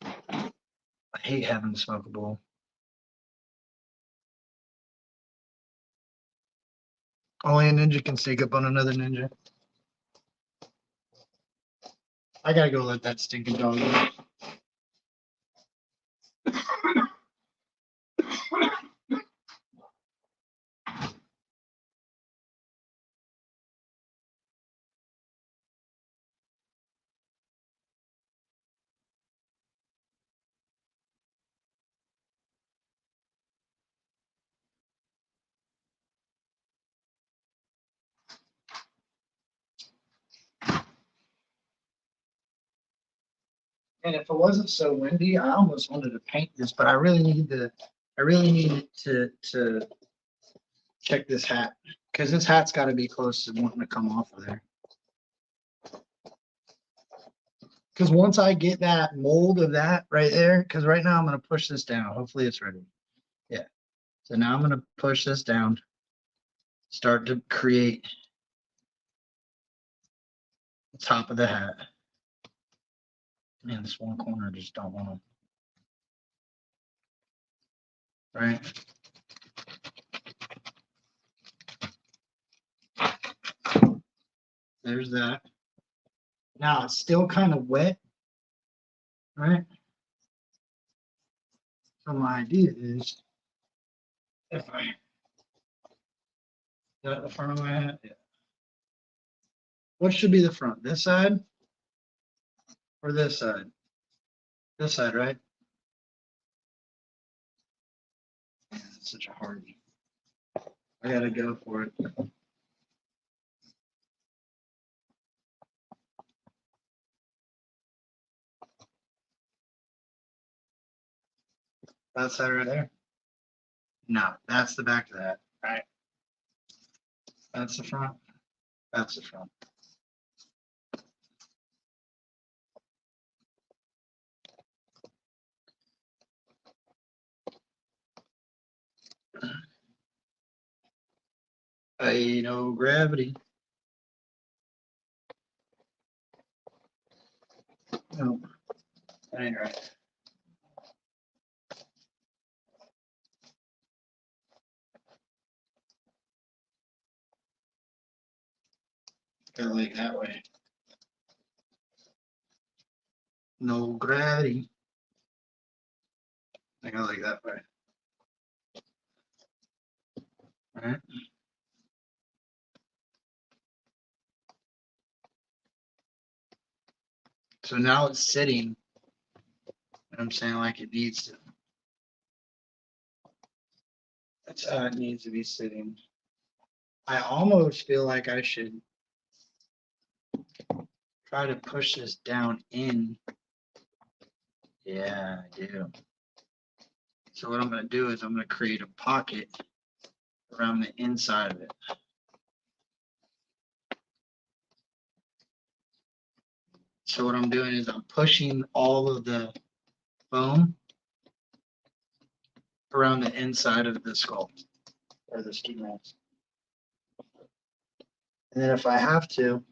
I hate having to smoke a bowl. Only a ninja can sneak up on another ninja. I gotta go let that stinking dog out. And if it wasn't so windy, I almost wanted to paint this, but I really need to check this hat because this hat's got to be close to wanting to come off of there. Because once I get that mold of that right there, because right now I'm going to push this down. Hopefully it's ready. Yeah. So now I'm going to push this down, start to create the top of the hat. Man, this one corner I just don't want to. Right. There's that. Now it's still kind of wet, right? So my idea is if I, is that the front of my hat? Yeah. What should be the front? This side or this side? This side, right? Man, that's such a hard. I gotta go for it. That side right there. No, that's the back of that. All right. That's the front. That's the front. I know gravity. No, that ain't right. Gotta like that way. No gravity. I gotta like that way. All right. So now it's sitting. I'm saying like it needs to. That's how it needs to be sitting. I almost feel like I should try to push this down in. Yeah, I do. So what I'm going to do is I'm going to create a pocket around the inside of it. So what I'm doing is I'm pushing all of the foam around the inside of the skull or the ski mask. And then if I have to,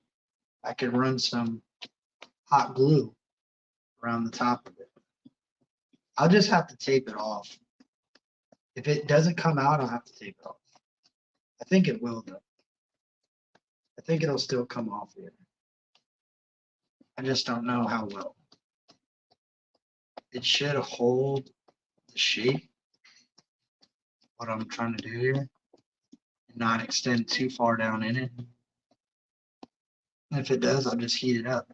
I can run some hot glue around the top of it. I'll just have to tape it off. If it doesn't come out, I'll have to tape it off. I think it will though. I think it'll still come off here. I just don't know how well. It should hold the shape, what I'm trying to do here, and not extend too far down in it. And if it does, I'll just heat it up.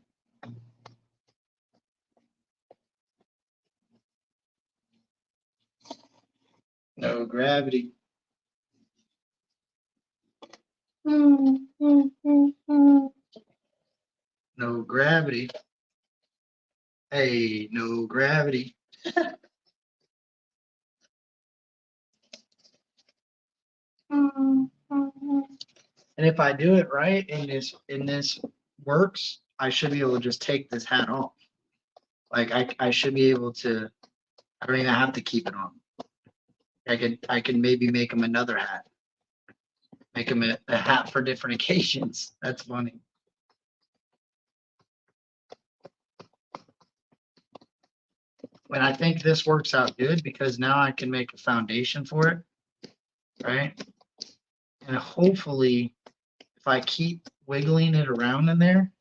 No gravity. No gravity. Hey, no gravity. And if I do it right and this works, I should be able to just take this hat off. Like I should be able to, I don't even have to keep it on. I can maybe make him another hat. Make him a hat for different occasions. That's funny. And I think this works out good because now I can make a foundation for it, right? And hopefully, if I keep wiggling it around in there,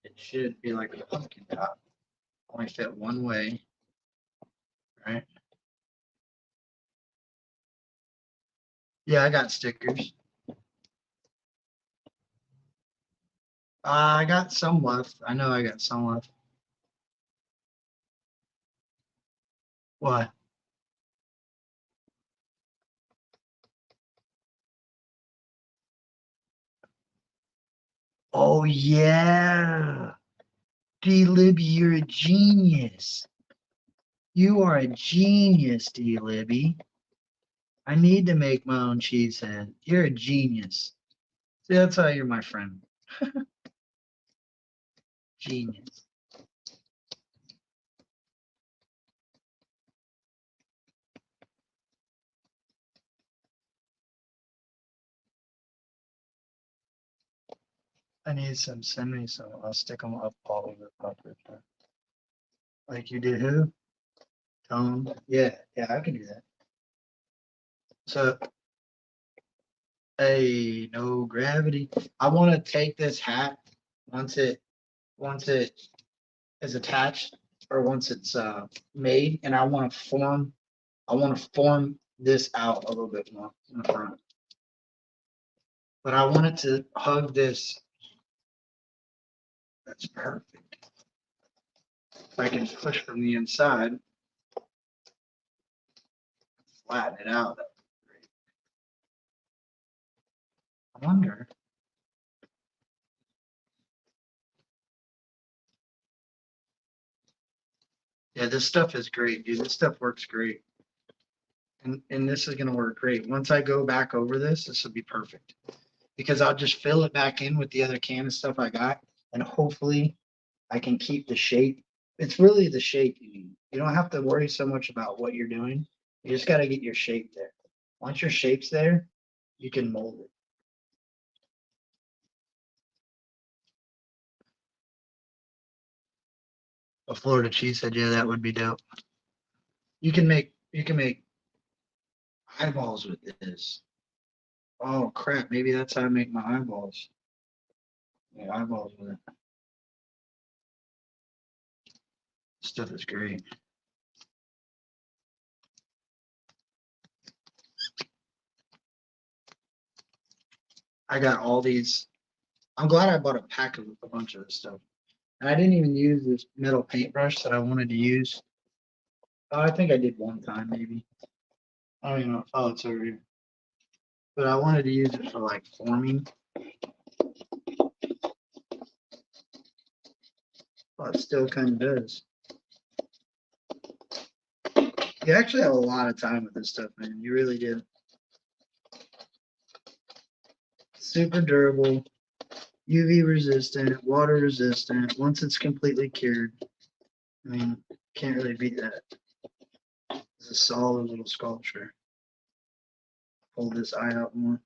it should be like a pumpkin top. Only fit one way, right? Yeah, I got stickers. I got some left. I know I got some left. What? Oh yeah. D Libby, you're a genius. You are a genius, D Libby. I need to make my own cheese head. You're a genius. See, that's how you're my friend. Genius. I need some, send me some. I'll stick them up all over the puppet. Like you did who? Tone? Yeah, I can do that. So, hey, no gravity. I want to take this hat once it is attached or once it's made, and I want to form this out a little bit more in the front. But I want it to hug this. That's perfect. If I can push from the inside, flatten it out. I wonder. Yeah, this stuff is great, dude. This stuff works great. And this is gonna work great. Once I go back over this will be perfect. Because I'll just fill it back in with the other can of stuff I got, and hopefully I can keep the shape. It's really the shape you need. You don't have to worry so much about what you're doing. You just got to get your shape there. Once your shape's there, you can mold it. A Florida cheesehead, yeah, that would be dope. You can make eyeballs with this. Oh crap, maybe that's how I make my eyeballs. Yeah, eyeballs with it. Stuff is great. I got all these. I'm glad I bought a pack of a bunch of this stuff. And I didn't even use this metal paintbrush that I wanted to use. Oh, I think I did one time maybe. I don't even know. Oh, it's over here. But I wanted to use it for like forming. But it still kind of does. You actually have a lot of time with this stuff, man. You really do. super durable, UV resistant, water resistant. Once it's completely cured, I mean, can't really beat that. It's a solid little sculpture. Hold this eye out more.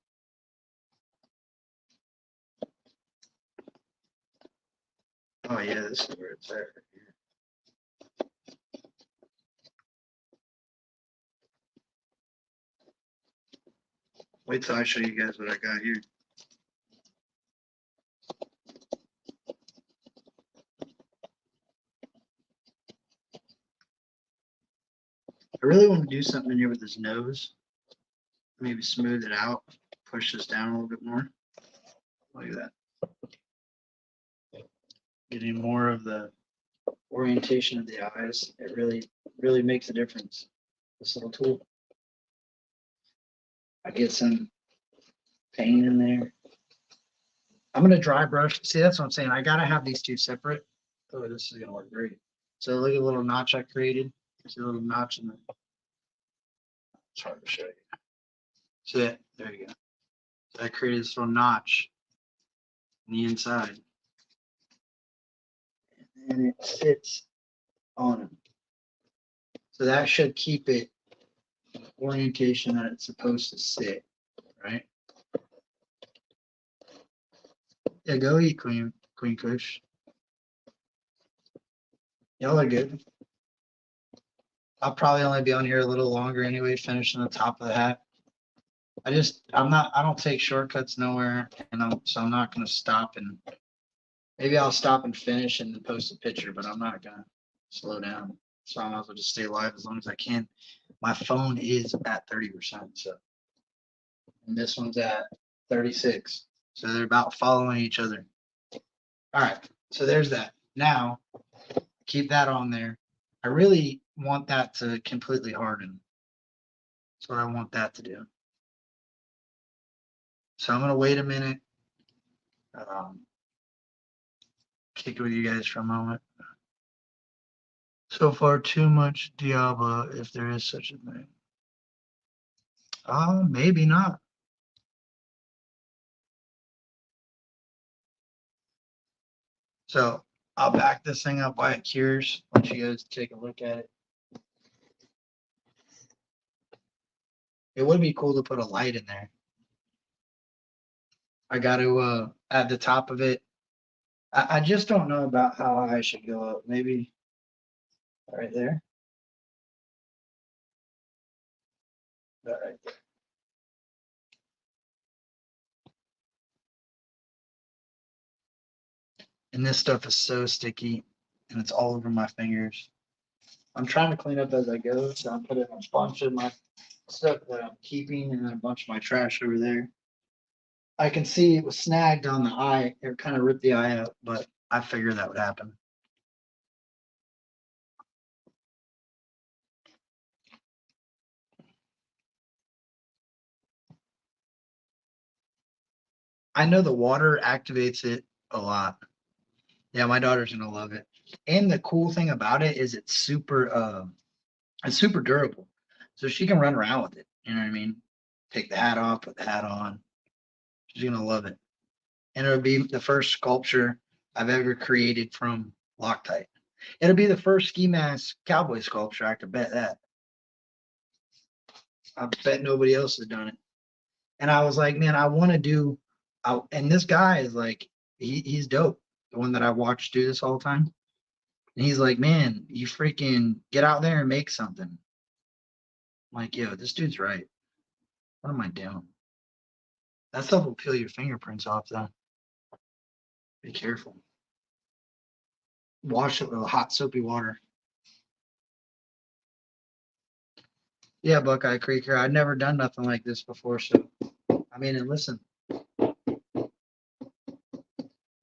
Oh yeah, this is where it's at right here. Wait till I show you guys what I got here. I really want to do something in here with his nose. Maybe smooth it out, push this down a little bit more. Look at that. Getting more of the orientation of the eyes. It really makes a difference. This little tool. I get some paint in there. I'm gonna dry brush. See, that's what I'm saying. I gotta have these two separate. Oh, this is gonna work great. So look at the little notch I created. See a little notch in the. It's hard to show you. See it? There you go. So I created this little notch on the inside, and it sits on them. So that should keep it orientation that it's supposed to sit, right? Yeah, go eat, Queen Kush. Y'all are good. I'll probably only be on here a little longer anyway, finishing the top of the hat. I don't take shortcuts nowhere, and I'm not gonna stop, and maybe I'll stop and finish and then post a picture, but I'm not gonna slow down. So I might as well just stay live as long as I can. My phone is at 30%, so, and this one's at 36. So they're about following each other. All right, so there's that. Now, keep that on there. I really want that to completely harden. That's what I want that to do. So I'm gonna wait a minute. Kick it with you guys for a moment. So far, too much Diablo, if there is such a thing. Maybe not. So I'll back this thing up while it cures. Let you guys take a look at it. It would be cool to put a light in there. I got to at the top of it. I just don't know about how high I should go up. Maybe right there. All right. And this stuff is so sticky and it's all over my fingers. I'm trying to clean up as I go. So I'm putting a bunch of my stuff that I'm keeping and a bunch of my trash over there. I can see it was snagged on the eye. It kind of ripped the eye out, but I figured that would happen. I know the water activates it a lot. Yeah, my daughter's gonna love it. And the cool thing about it is it's super durable. So she can run around with it. You know what I mean? Take the hat off, put the hat on. She's gonna love it. And it'll be the first sculpture I've ever created from Loctite. It'll be the first ski mask cowboy sculpture. I could bet that. I bet nobody else has done it. And I was like, man, I want to do. And this guy is like, he's dope. The one that I watch do this all the time. And he's like, man, you freaking get out there and make something. I'm like, yo, this dude's right. What am I doing? That stuff will peel your fingerprints off, though. Be careful. Wash it with hot soapy water. Yeah, Buckeye Creeker. I'd never done nothing like this before, so I mean, and listen.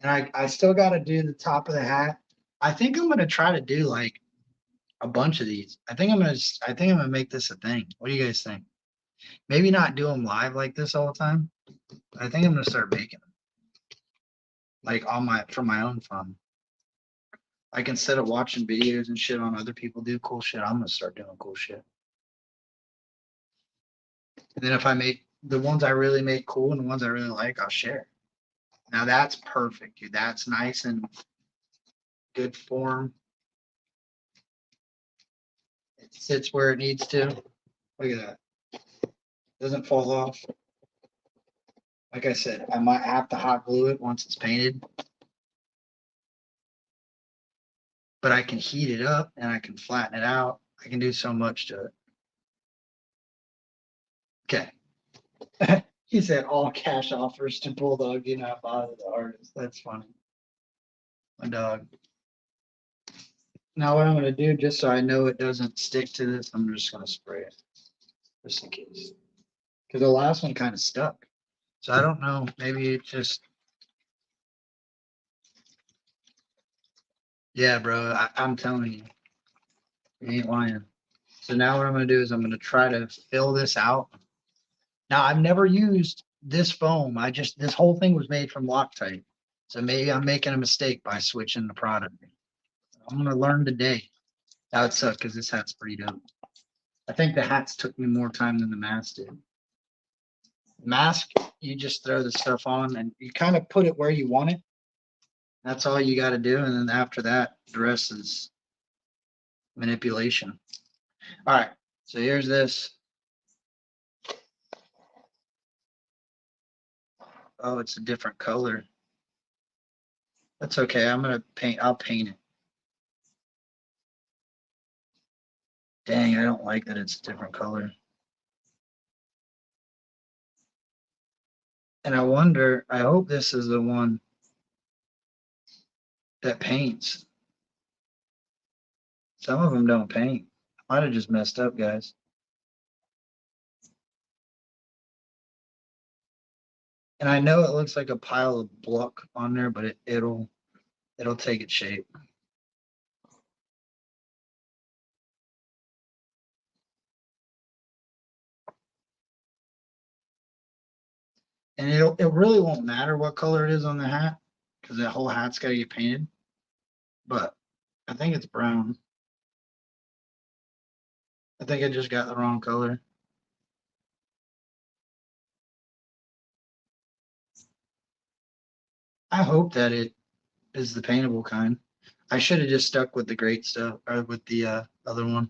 And I still got to do the top of the hat. I think I'm gonna try to do like a bunch of these. I think I'm gonna make this a thing. What do you guys think? Maybe not do them live like this all the time. But I think I'm gonna start making them like for my own fun. Like instead of watching videos and shit on other people do cool shit, I'm gonna start doing cool shit. And then if I make the ones I really make cool and the ones I really like, I'll share. Now that's perfect, dude. That's nice and good form. It sits where it needs to. Look at that. Doesn't fall off. Like I said, I might have to hot glue it once it's painted, but I can heat it up and I can flatten it out. I can do so much to it. Okay. He said all cash offers to Bulldog do not bother the artist. That's funny. My dog. Now what I'm gonna do, just so I know it doesn't stick to this, I'm just gonna spray it, just in case. Because the last one kind of stuck. So I don't know. Maybe it just, yeah, bro. I'm telling you, you ain't lying. So now what I'm gonna do is I'm gonna try to fill this out. Now I've never used this foam. This whole thing was made from Loctite. So maybe I'm making a mistake by switching the product. I'm gonna learn today. That would suck because this hat's pretty dope. I think the hats took me more time than the mask did. Mask, you just throw the stuff on and you kind of put it where you want it. That's all you got to do. And then after that, the rest is manipulation. All right. So here's this. Oh, it's a different color. That's okay. I'll paint it. Dang, I don't like that it's a different color. And I hope this is the one that paints. Some of them don't paint. Might have just messed up, guys. And I know it looks like a pile of block on there, but it'll take its shape. And it really won't matter what color it is on the hat because that whole hat's got to get painted. But I think it's brown. I think I just got the wrong color. I hope that it is the paintable kind. I should have just stuck with the great stuff or with the other one.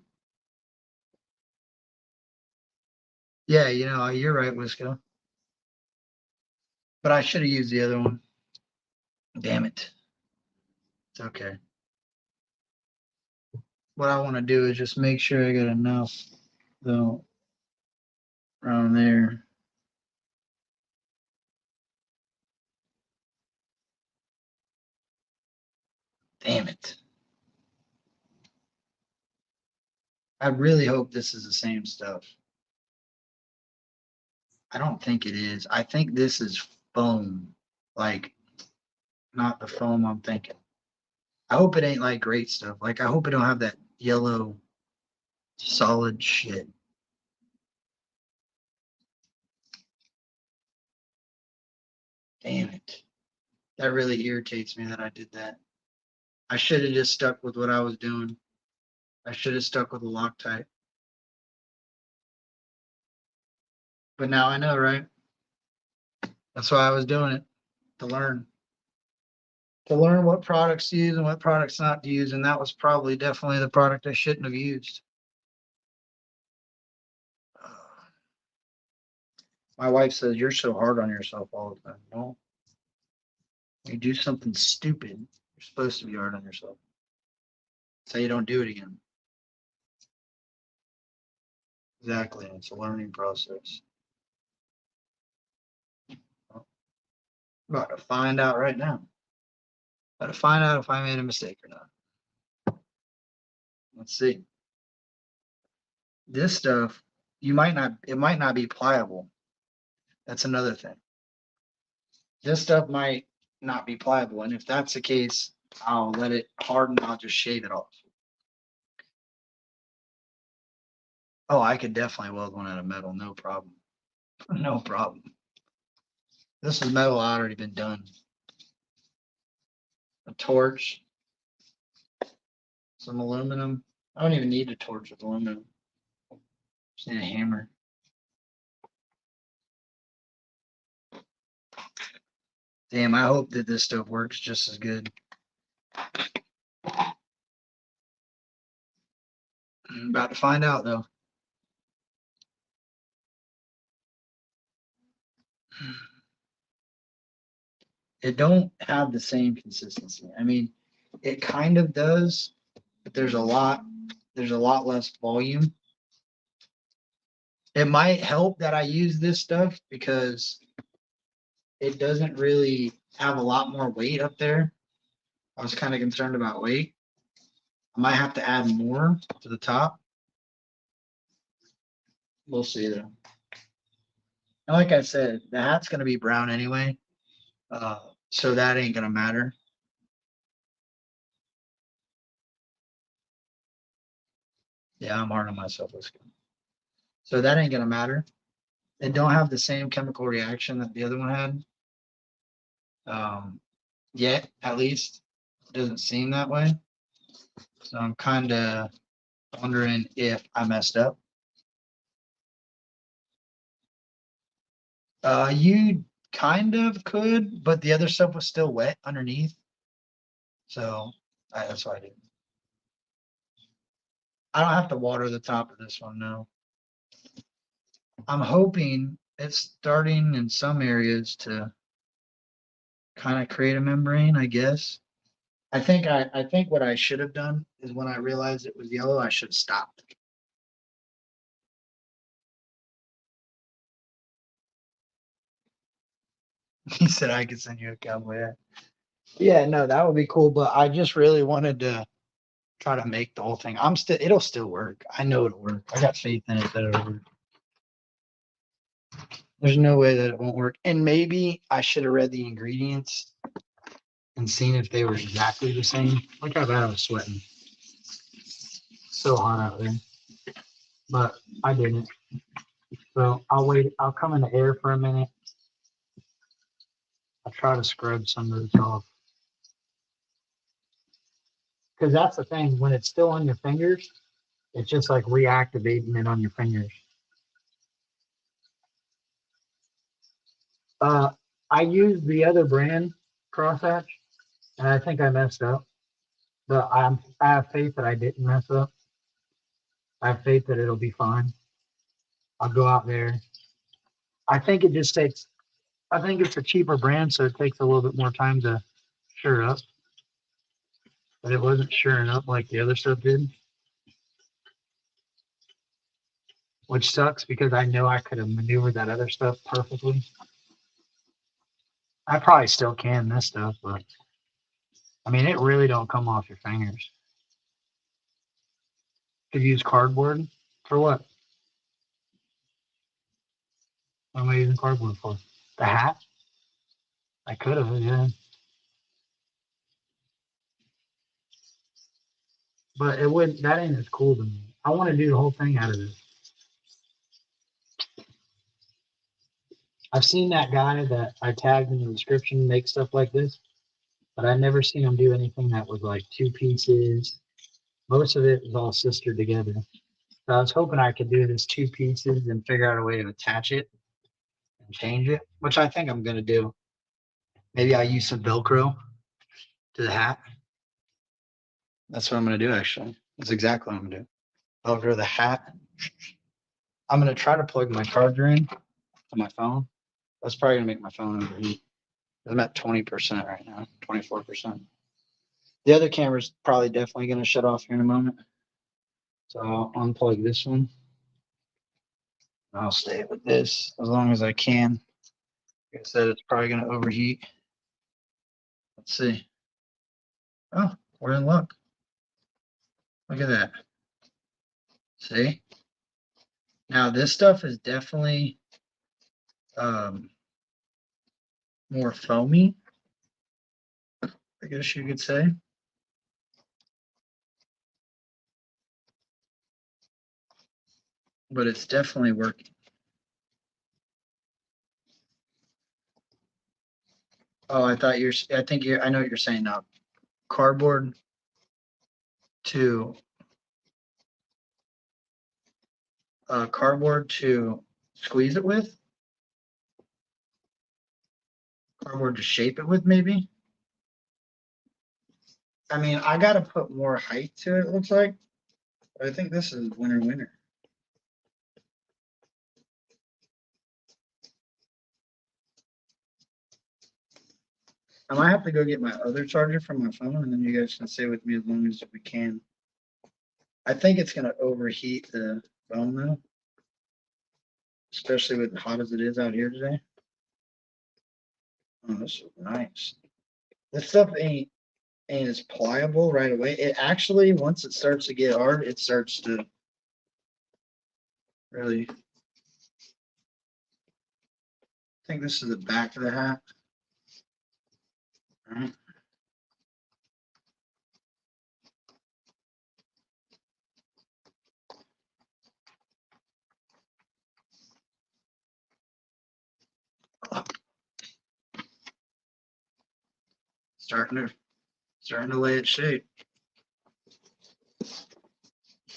Yeah, you're right, Wisco. But I should have used the other one. Damn it. It's okay. What I want to do is just make sure I got enough though around there. Damn it. I really hope this is the same stuff. I don't think it is. I think this is foam, like not the foam I'm thinking. I hope it ain't like great stuff. Like I hope it don't have that yellow solid shit. Damn it. That really irritates me that I did that. I should have just stuck with what I was doing. I should have stuck with the Loctite. But now I know, right? That's why I was doing it to learn. To learn what products to use and what products not to use. And that was probably definitely the product I shouldn't have used. My wife says, "You're so hard on yourself all the time." No, you do something stupid, you're supposed to be hard on yourself. So you don't do it again. Exactly. It's a learning process. I'm about to find out right now. About to find out if I made a mistake or not. Let's see. This stuff, it might not be pliable. That's another thing. This stuff might not be pliable. And if that's the case, I'll let it harden. I'll just shave it off. Oh, I could definitely weld one out of metal. No problem. No problem. This is metal already been done. A torch, some aluminum. I don't even need a torch with aluminum. Just need a hammer. Damn, I hope that this stuff works just as good. I'm about to find out though. It don't have the same consistency. I mean, it kind of does, but there's a lot less volume. It might help that I use this stuff because it doesn't really have a lot more weight up there. I was kind of concerned about weight. I might have to add more to the top. We'll see though. And like I said, the hat's going to be brown anyway. So that ain't going to matter. Yeah, I'm hard on myself. So that ain't going to matter. They don't have the same chemical reaction that the other one had. Yet, at least. It doesn't seem that way. So I'm kind of wondering if I messed up. You kind of could, but the other stuff was still wet underneath. So that's why I did. I don't have to water the top of this one now. I'm hoping it's starting in some areas to kind of create a membrane, I guess. I think what I should have done is when I realized it was yellow, I should have stopped. He said I could send you a cowboy hat. Yeah, no, that would be cool. But I just really wanted to try to make the whole thing. It'll still work. I know it'll work. I got faith in it that it'll work. There's no way that it won't work. And maybe I should have read the ingredients and seen if they were exactly the same. Look how bad I was sweating. So hot out there. But I didn't. So I'll wait. I'll come in the air for a minute. I'll try to scrub some of this off. Because that's the thing. When it's still on your fingers, it's just like reactivating it on your fingers. Uh, I used the other brand crosshatch, and I think I messed up. But I have faith that I didn't mess up. I have faith that it'll be fine. I'll go out there. I think it just takes. I think it's a cheaper brand, so it takes a little bit more time to sure up. But it wasn't suring up like the other stuff did, which sucks because I know I could have maneuvered that other stuff perfectly. I probably still can this stuff, but I mean, it really don't come off your fingers. Could use cardboard for what? What am I using cardboard for? The hat? I could have, yeah. But it wouldn't. That ain't as cool to me. I want to do the whole thing out of this. I've seen that guy that I tagged in the description make stuff like this, but I never seen him do anything that was like two pieces. Most of it was all sistered together. So I was hoping I could do this two pieces and figure out a way to attach it and change it, which I think I'm gonna do. Maybe I'll use some Velcro to the hat. That's what I'm gonna do actually. That's exactly what I'm gonna do. Velcro the hat. I'm gonna try to plug my charger in to my phone. That's probably gonna make my phone overheat. I'm at 20% right now, 24%. The other camera's probably definitely gonna shut off here in a moment. So I'll unplug this one. I'll stay with this as long as I can. Like I said, it's probably gonna overheat. Let's see. Oh, we're in luck. Look at that. See? Now this stuff is definitely um, more foamy, I guess you could say. But it's definitely working. Oh, I know what you're saying now. Cardboard to cardboard to squeeze it with. cardboard to shape it with, maybe. I mean, I got to put more height to it, looks like. But I think this is winner. I might have to go get my other charger from my phone, and then you guys can stay with me as long as we can. I think it's going to overheat the phone, though. Especially with hot as it is out here today. Oh, this is nice. This stuff ain't as pliable right away. It actually, once it starts to get hard, it starts to really. I think this is the back of the hat. All right. Starting to lay its shape.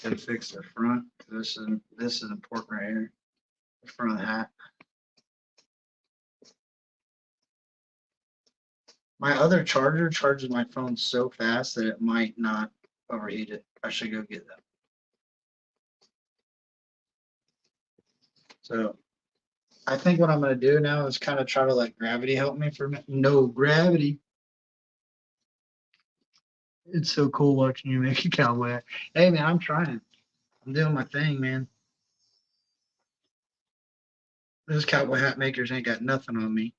Gotta fix the front. This is important right here. The front of the hat. My other charger charges my phone so fast that it might not overheat it. I should go get that. So I think what I'm gonna do now is kind of try to let gravity help me for a minute. No gravity. It's so cool watching you make a cowboy hat. Hey man, I'm trying. I'm doing my thing, man. Those cowboy hat makers ain't got nothing on me.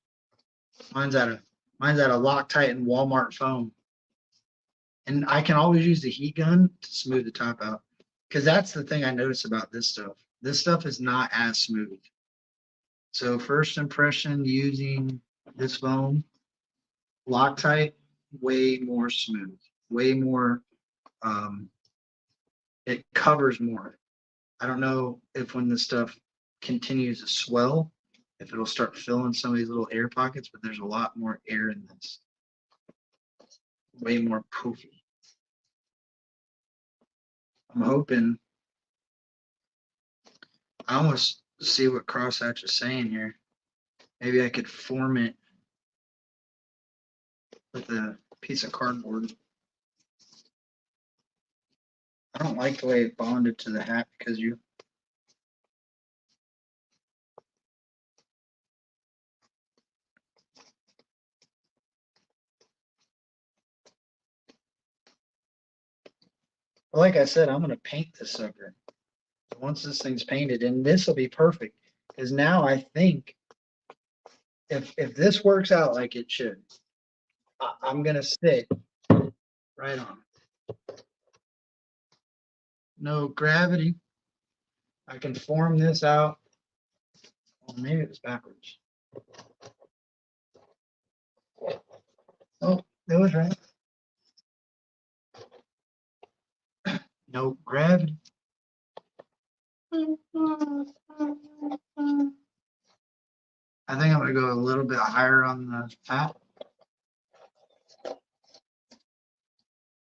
Mine's out of Loctite and Walmart foam. And I can always use the heat gun to smooth the top out. Because that's the thing I notice about this stuff. This stuff is not as smooth. So first impression using this foam, Loctite, way more smooth, way more. It covers more. I don't know if when this stuff continues to swell, if it'll start filling some of these little air pockets, but there's a lot more air in this. Way more poofy. I'm hoping. I almost see what Crosshatch is saying here. Maybe I could form it with a piece of cardboard. I don't like the way it bonded to the hat because you. Like I said, I'm going to paint this sucker. Once this thing's painted, and this will be perfect. Because now I think if this works out like it should, I'm going to sit right on it. No gravity. I can form this out. Well, maybe it was backwards. Oh, it was right. No gravity. I think I'm going to go a little bit higher on the hat.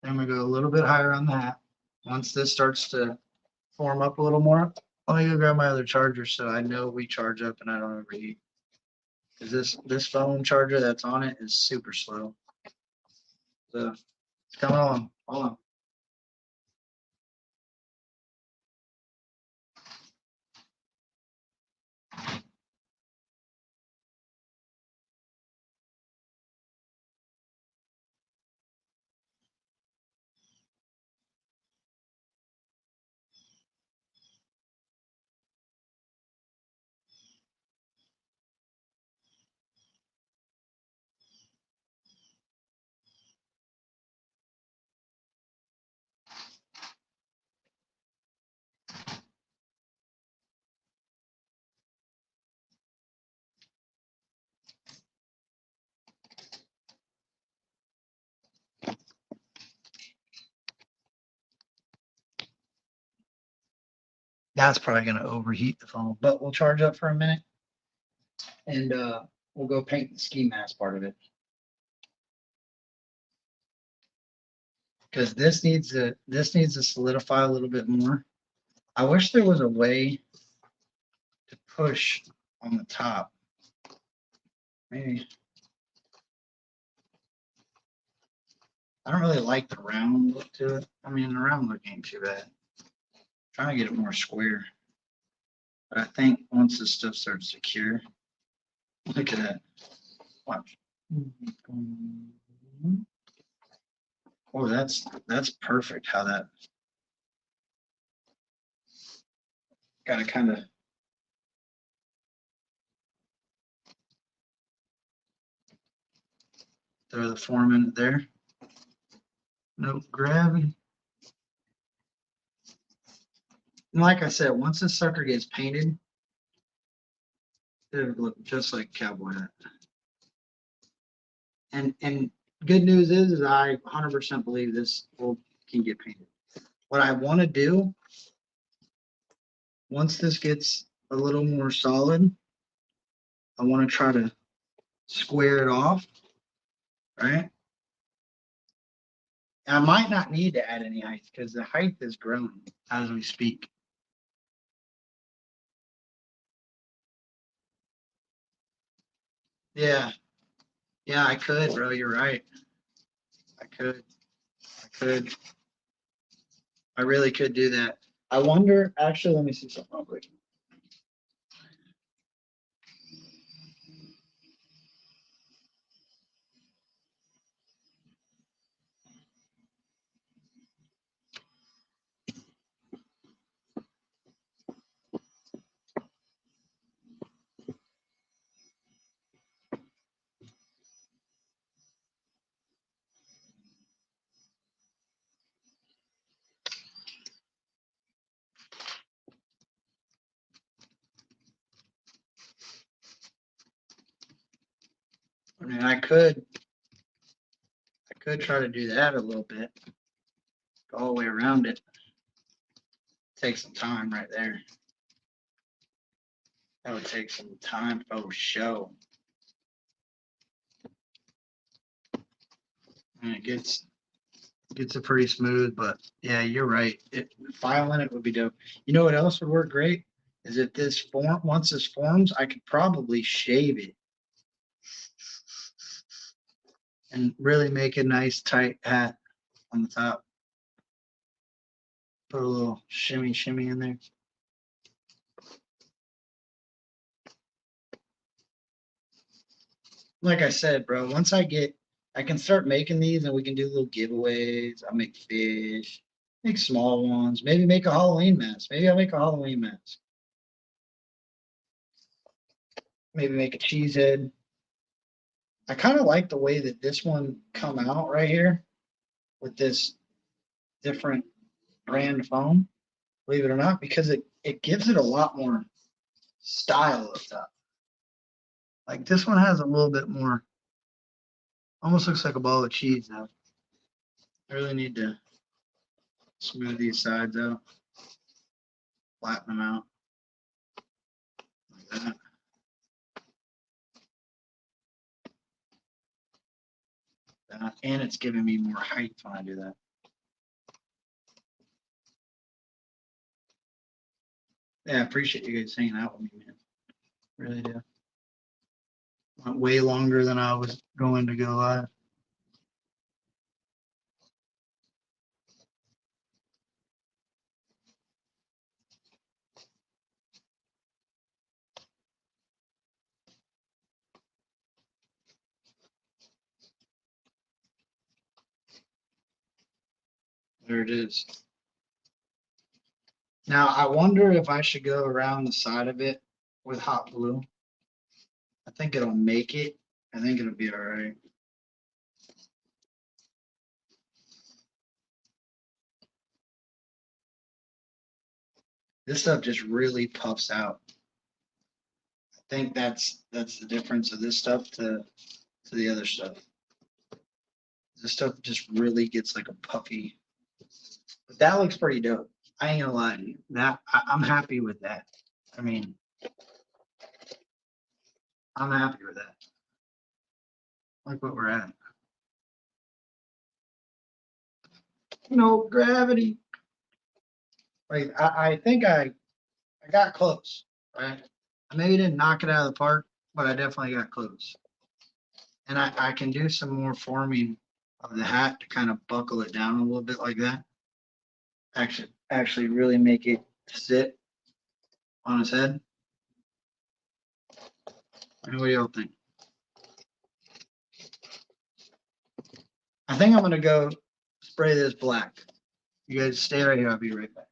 I'm going to go a little bit higher on the hat. Once this starts to form up a little more, let me go grab my other charger so I know we charge up and I don't overheat. Because this phone charger that's on it is super slow. So it's coming on. Hold on. That's probably going to overheat the phone, but we'll charge up for a minute and we'll go paint the ski mask part of it. Because this needs to solidify a little bit more. I wish there was a way to push on the top. Maybe I don't really like the round look to it. I mean, the round look ain't too bad. Trying to get it more square. But I think once this stuff starts to cure, look at that. Watch. Oh, that's perfect how that got to kind of throw the form in there. No gravity. And like I said, once this sucker gets painted, it'll look just like cowboy hat. And good news is I 100% believe this can get painted. What I want to do, once this gets a little more solid, I want to try to square it off, right? And I might not need to add any height because the height is growing as we speak. Yeah. Yeah, I could, bro. You're right. I could. I really could do that. I wonder, actually, let me see something real quick. I mean, I could try to do that a little bit. Go all the way around it. Take some time right there. That would take some time for show. And it gets it pretty smooth, but yeah, you're right. Filing it would be dope. You know what else would work great? Is if once this forms, I could probably shave it and really make a nice tight hat on the top. Put a little shimmy in there. Like I said, bro, once I can start making these and we can do little giveaways. I'll make fish, make small ones, maybe make a Halloween mask. Maybe I'll make a Halloween mask. Maybe make a cheese head. I kind of like the way that this one come out right here with this different brand foam, believe it or not, because it gives it a lot more style up top. Like this one has a little bit more, almost looks like a ball of cheese now. I really need to smooth these sides out, flatten them out like that. And it's giving me more height when I do that. Yeah, I appreciate you guys hanging out with me, man. Really do. Went way longer than I was going to go live. There it is. Now, I wonder if I should go around the side of it with hot glue. I think it'll make it. I think it'll be all right. This stuff just really puffs out. I think that's the difference of this stuff to the other stuff. This stuff just really gets like a puffy. But that looks pretty dope. I ain't gonna lie to you. I'm happy with that. I mean, I'm happy with that. Like what we're at. No gravity. Like I think I got close, right? I maybe didn't knock it out of the park, but I definitely got close. And I can do some more forming of the hat to kind of buckle it down a little bit like that. Actually really make it sit on his head. What do y'all think? I think I'm gonna go spray this black. You guys stay right here. I'll be right back.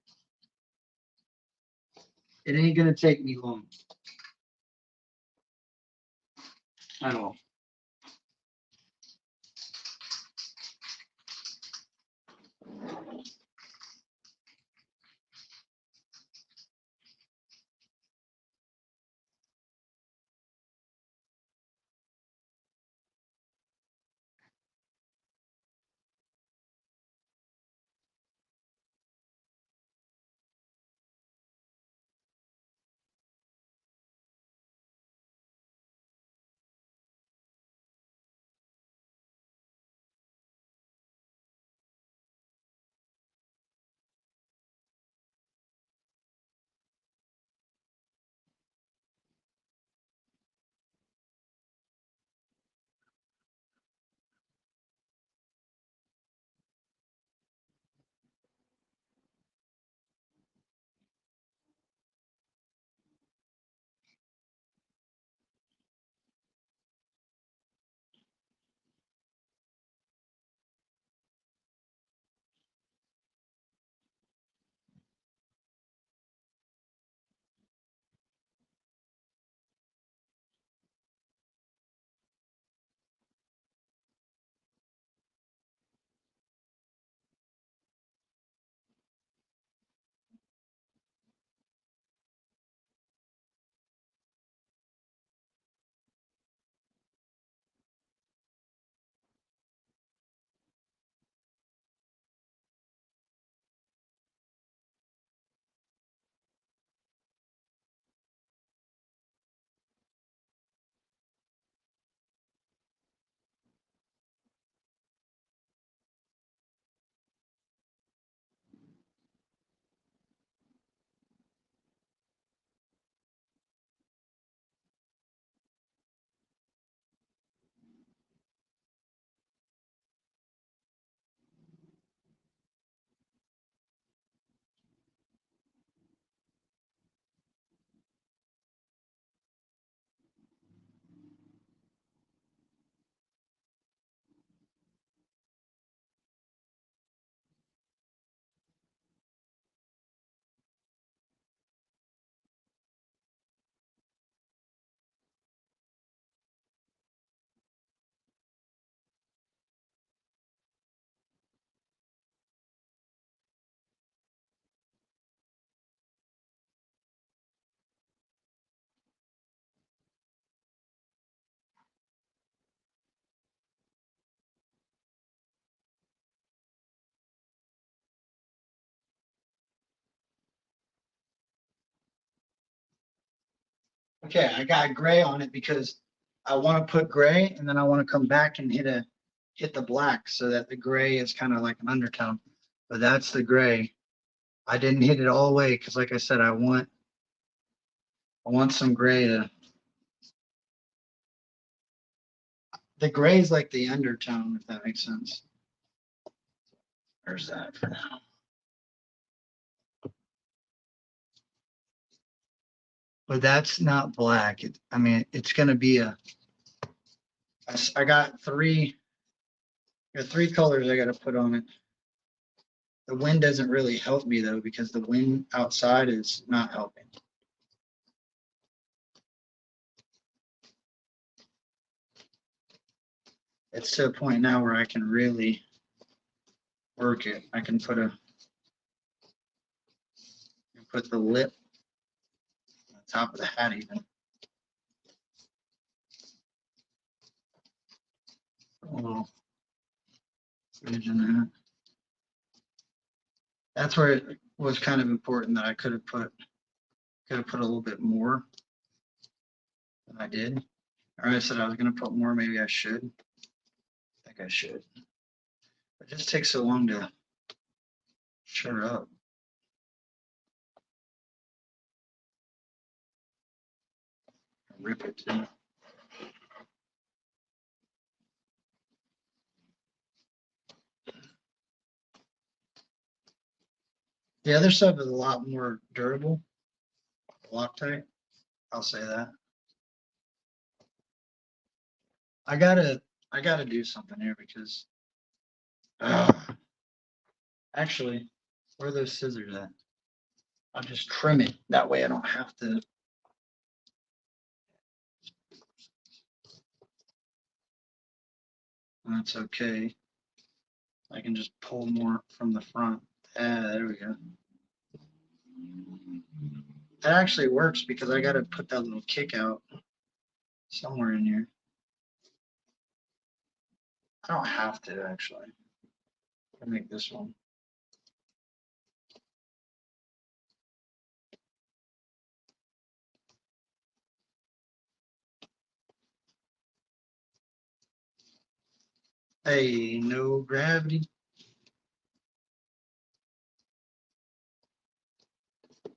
It ain't gonna take me long at all. Okay, I got gray on it because I want to put gray and then I want to come back and hit the black so that the gray is kind of like an undertone. But that's the gray. I didn't hit it all the way because like I said, I want some gray to the gray is like the undertone, if that makes sense. There's that for now. But that's not black. I mean, it's gonna be I got three colors I gotta put on it. The wind doesn't really help me though, because the wind outside is not helping. It's to a point now where I can really work it. I can put the lip on the top of the hat even. A little ridge in that. That's where it was kind of important that I could have put a little bit more than I did. Or I said I was gonna put more, maybe I should. I think I should. It just takes so long to shut up. Rip it too. The other stuff is a lot more durable. Loctite, I'll say that. I gotta I gotta do something here because actually, where are those scissors at? I'll just trim it. That way I don't have to. That's okay. I can just pull more from the front. There we go. That actually works because I got to put that little kick out somewhere in here. I don't have to actually. I'll make this one. Hey, no gravity.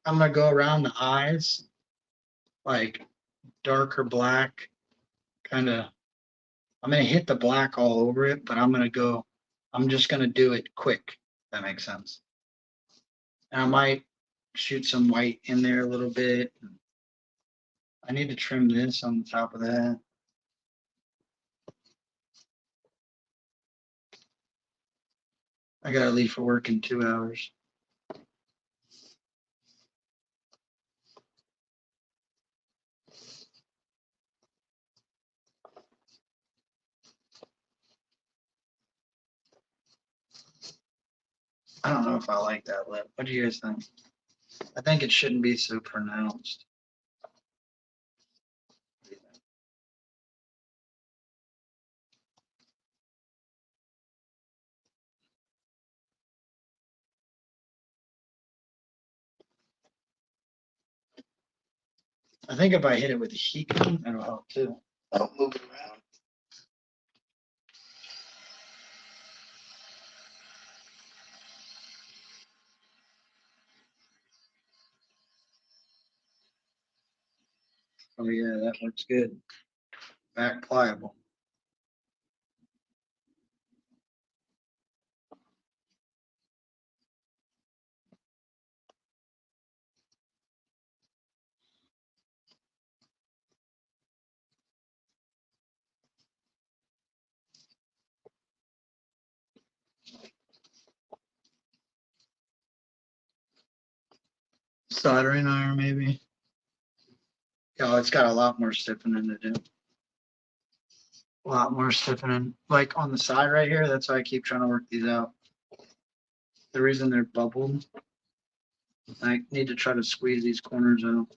I'm gonna go around the eyes, like darker black, kind of. I'm gonna hit the black all over it, but I'm just gonna do it quick. If that makes sense. And I might shoot some white in there a little bit. I need to trim this on the top of that. I gotta leave for work in 2 hours. I don't know if I like that lip. What do you guys think? I think it shouldn't be so pronounced. I think if I hit it with a heat gun, that'll help too. I'll move it around. Oh yeah, that looks good. Back pliable. Soldering iron maybe. Oh, it's got a lot more stiffening to do. A lot more stiffening. Like on the side right here, that's why I keep trying to work these out. The reason they're bubbled, I need to try to squeeze these corners out.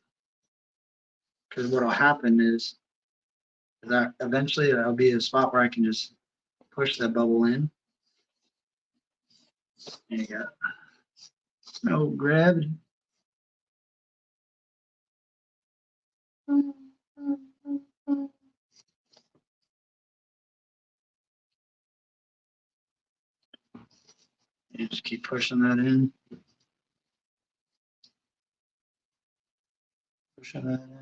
Because what'll happen is that eventually there'll be a spot where I can just push that bubble in. There you go. No gravity. You just keep pushing that in. Pushing that in.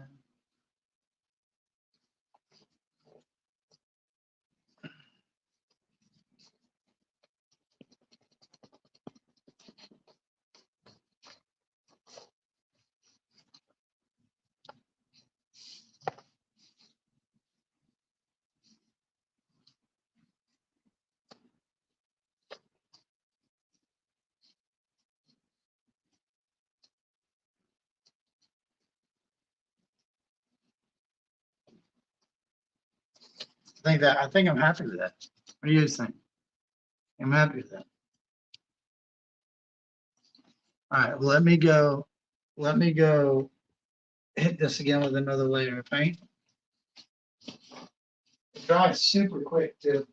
I think I'm happy with that. What do you think? I'm happy with that. All right, well, let me go hit this again with another layer of paint. It dries super quick too.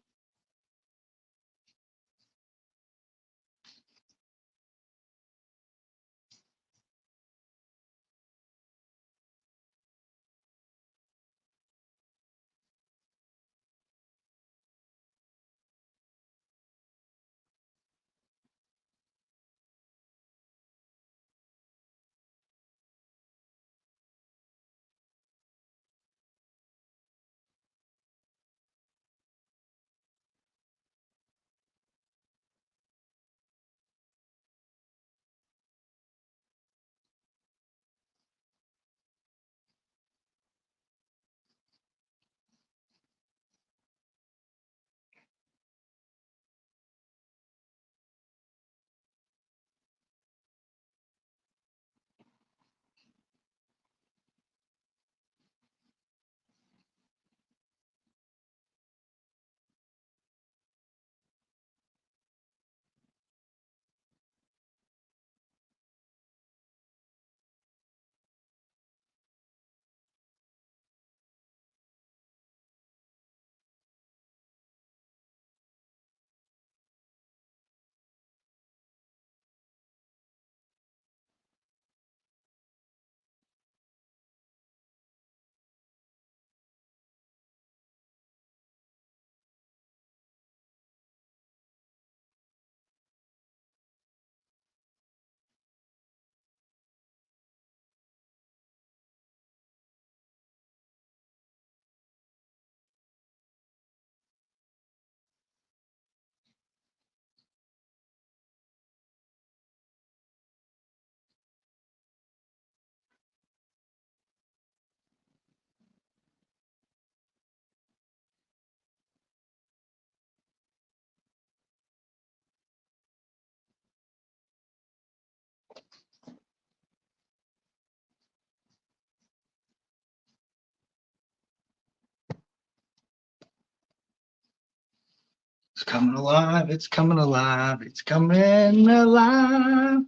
It's coming alive. It's coming alive. It's coming alive.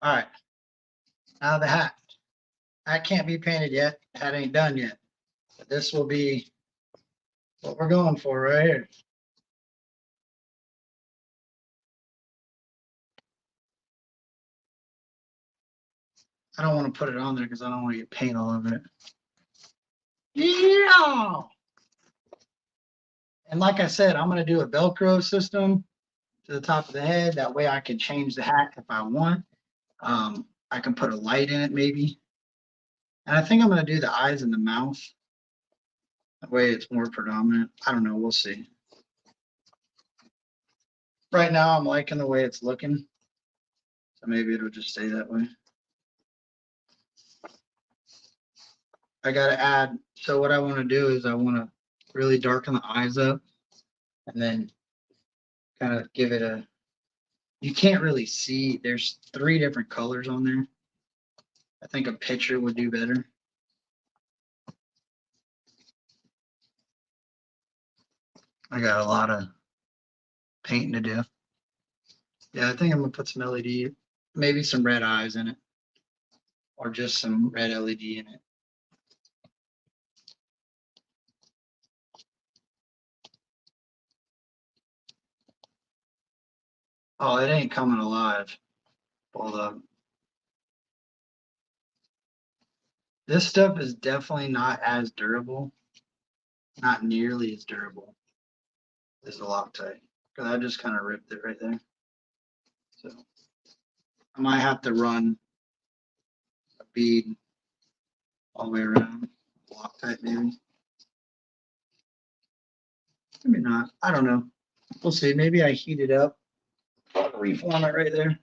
All right. Now the hat. That can't be painted yet. That ain't done yet. But this will be what we're going for right here. I don't want to put it on there because I don't want to get paint all over it. Yeah. And like I said, I'm going to do a Velcro system to the top of the head. That way I can change the hat if I want. I can put a light in it maybe. And I think I'm going to do the eyes and the mouth. That way it's more predominant. I don't know. We'll see. Right now I'm liking the way it's looking. So maybe it'll just stay that way. I got to add. So what I want to do is I want to really darken the eyes up and then kind of give it a, you can't really see. There's 3 different colors on there. I think a picture would do better. I got a lot of painting to do. Yeah, I think I'm gonna put some LED, maybe some red eyes in it, or just some red LED in it. Oh, it ain't coming alive. Hold up. This stuff is definitely not as durable, not nearly as durable as the Loctite. Because I just kind of ripped it right there. So I might have to run a bead all the way around. Loctite maybe. Maybe not. I don't know. We'll see. Maybe I heat it up. Reform it right there.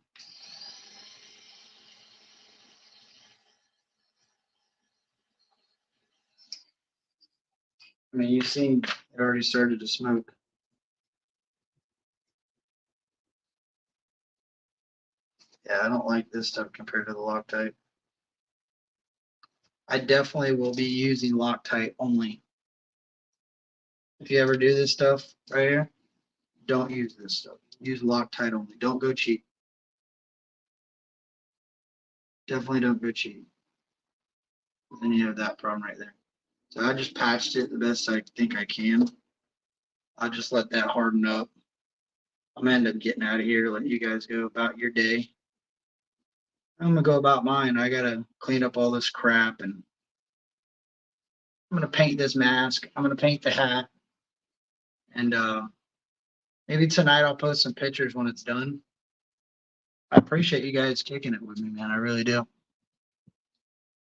I mean, you've seen it already started to smoke. Yeah, I don't like this stuff compared to the Loctite. I definitely will be using Loctite only. If you ever do this stuff right here, don't use this stuff. Use Loctite only. Don't go cheap. Definitely don't go cheap. Then you have that problem right there. So I just patched it the best I think I can. I'll just let that harden up. I'm gonna end up getting out of here, let you guys go about your day. I'm gonna go about mine. I gotta clean up all this crap, and I'm gonna paint this mask. I'm gonna paint the hat, and maybe tonight I'll post some pictures when it's done. I appreciate you guys kicking it with me, man. I really do.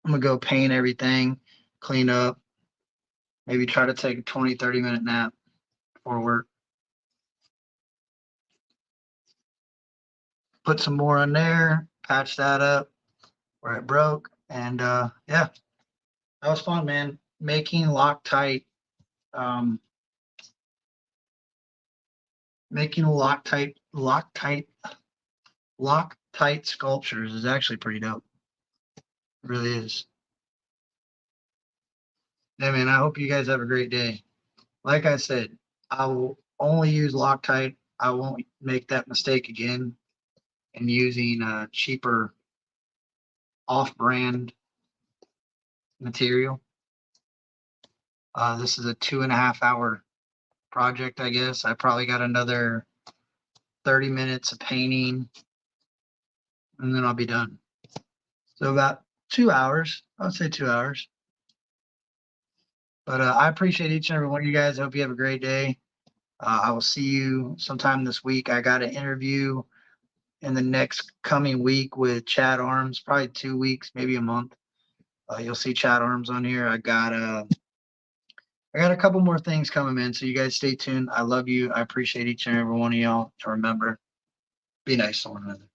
I'm gonna go paint everything, clean up, maybe try to take a 20, 30-minute nap before work. Put some more in there, patch that up where it broke, and yeah, that was fun, man. Making Loctite, um, Loctite sculptures is actually pretty dope. It really is. Yeah, man. I hope you guys have a great day. Like I said, I will only use Loctite. I won't make that mistake again in using cheaper off-brand material. This is a 2.5-hour project, I guess. I probably got another 30 minutes of painting, and then I'll be done. So about 2 hours. I would say 2 hours. But I appreciate each and every one of you guys. I hope you have a great day. I will see you sometime this week. I got an interview in the next coming week with Chad Arms, probably 2 weeks, maybe a month. You'll see Chad Arms on here. I got a couple more things coming, man. So you guys stay tuned. I love you. I appreciate each and every one of y'all. To remember, be nice to one another.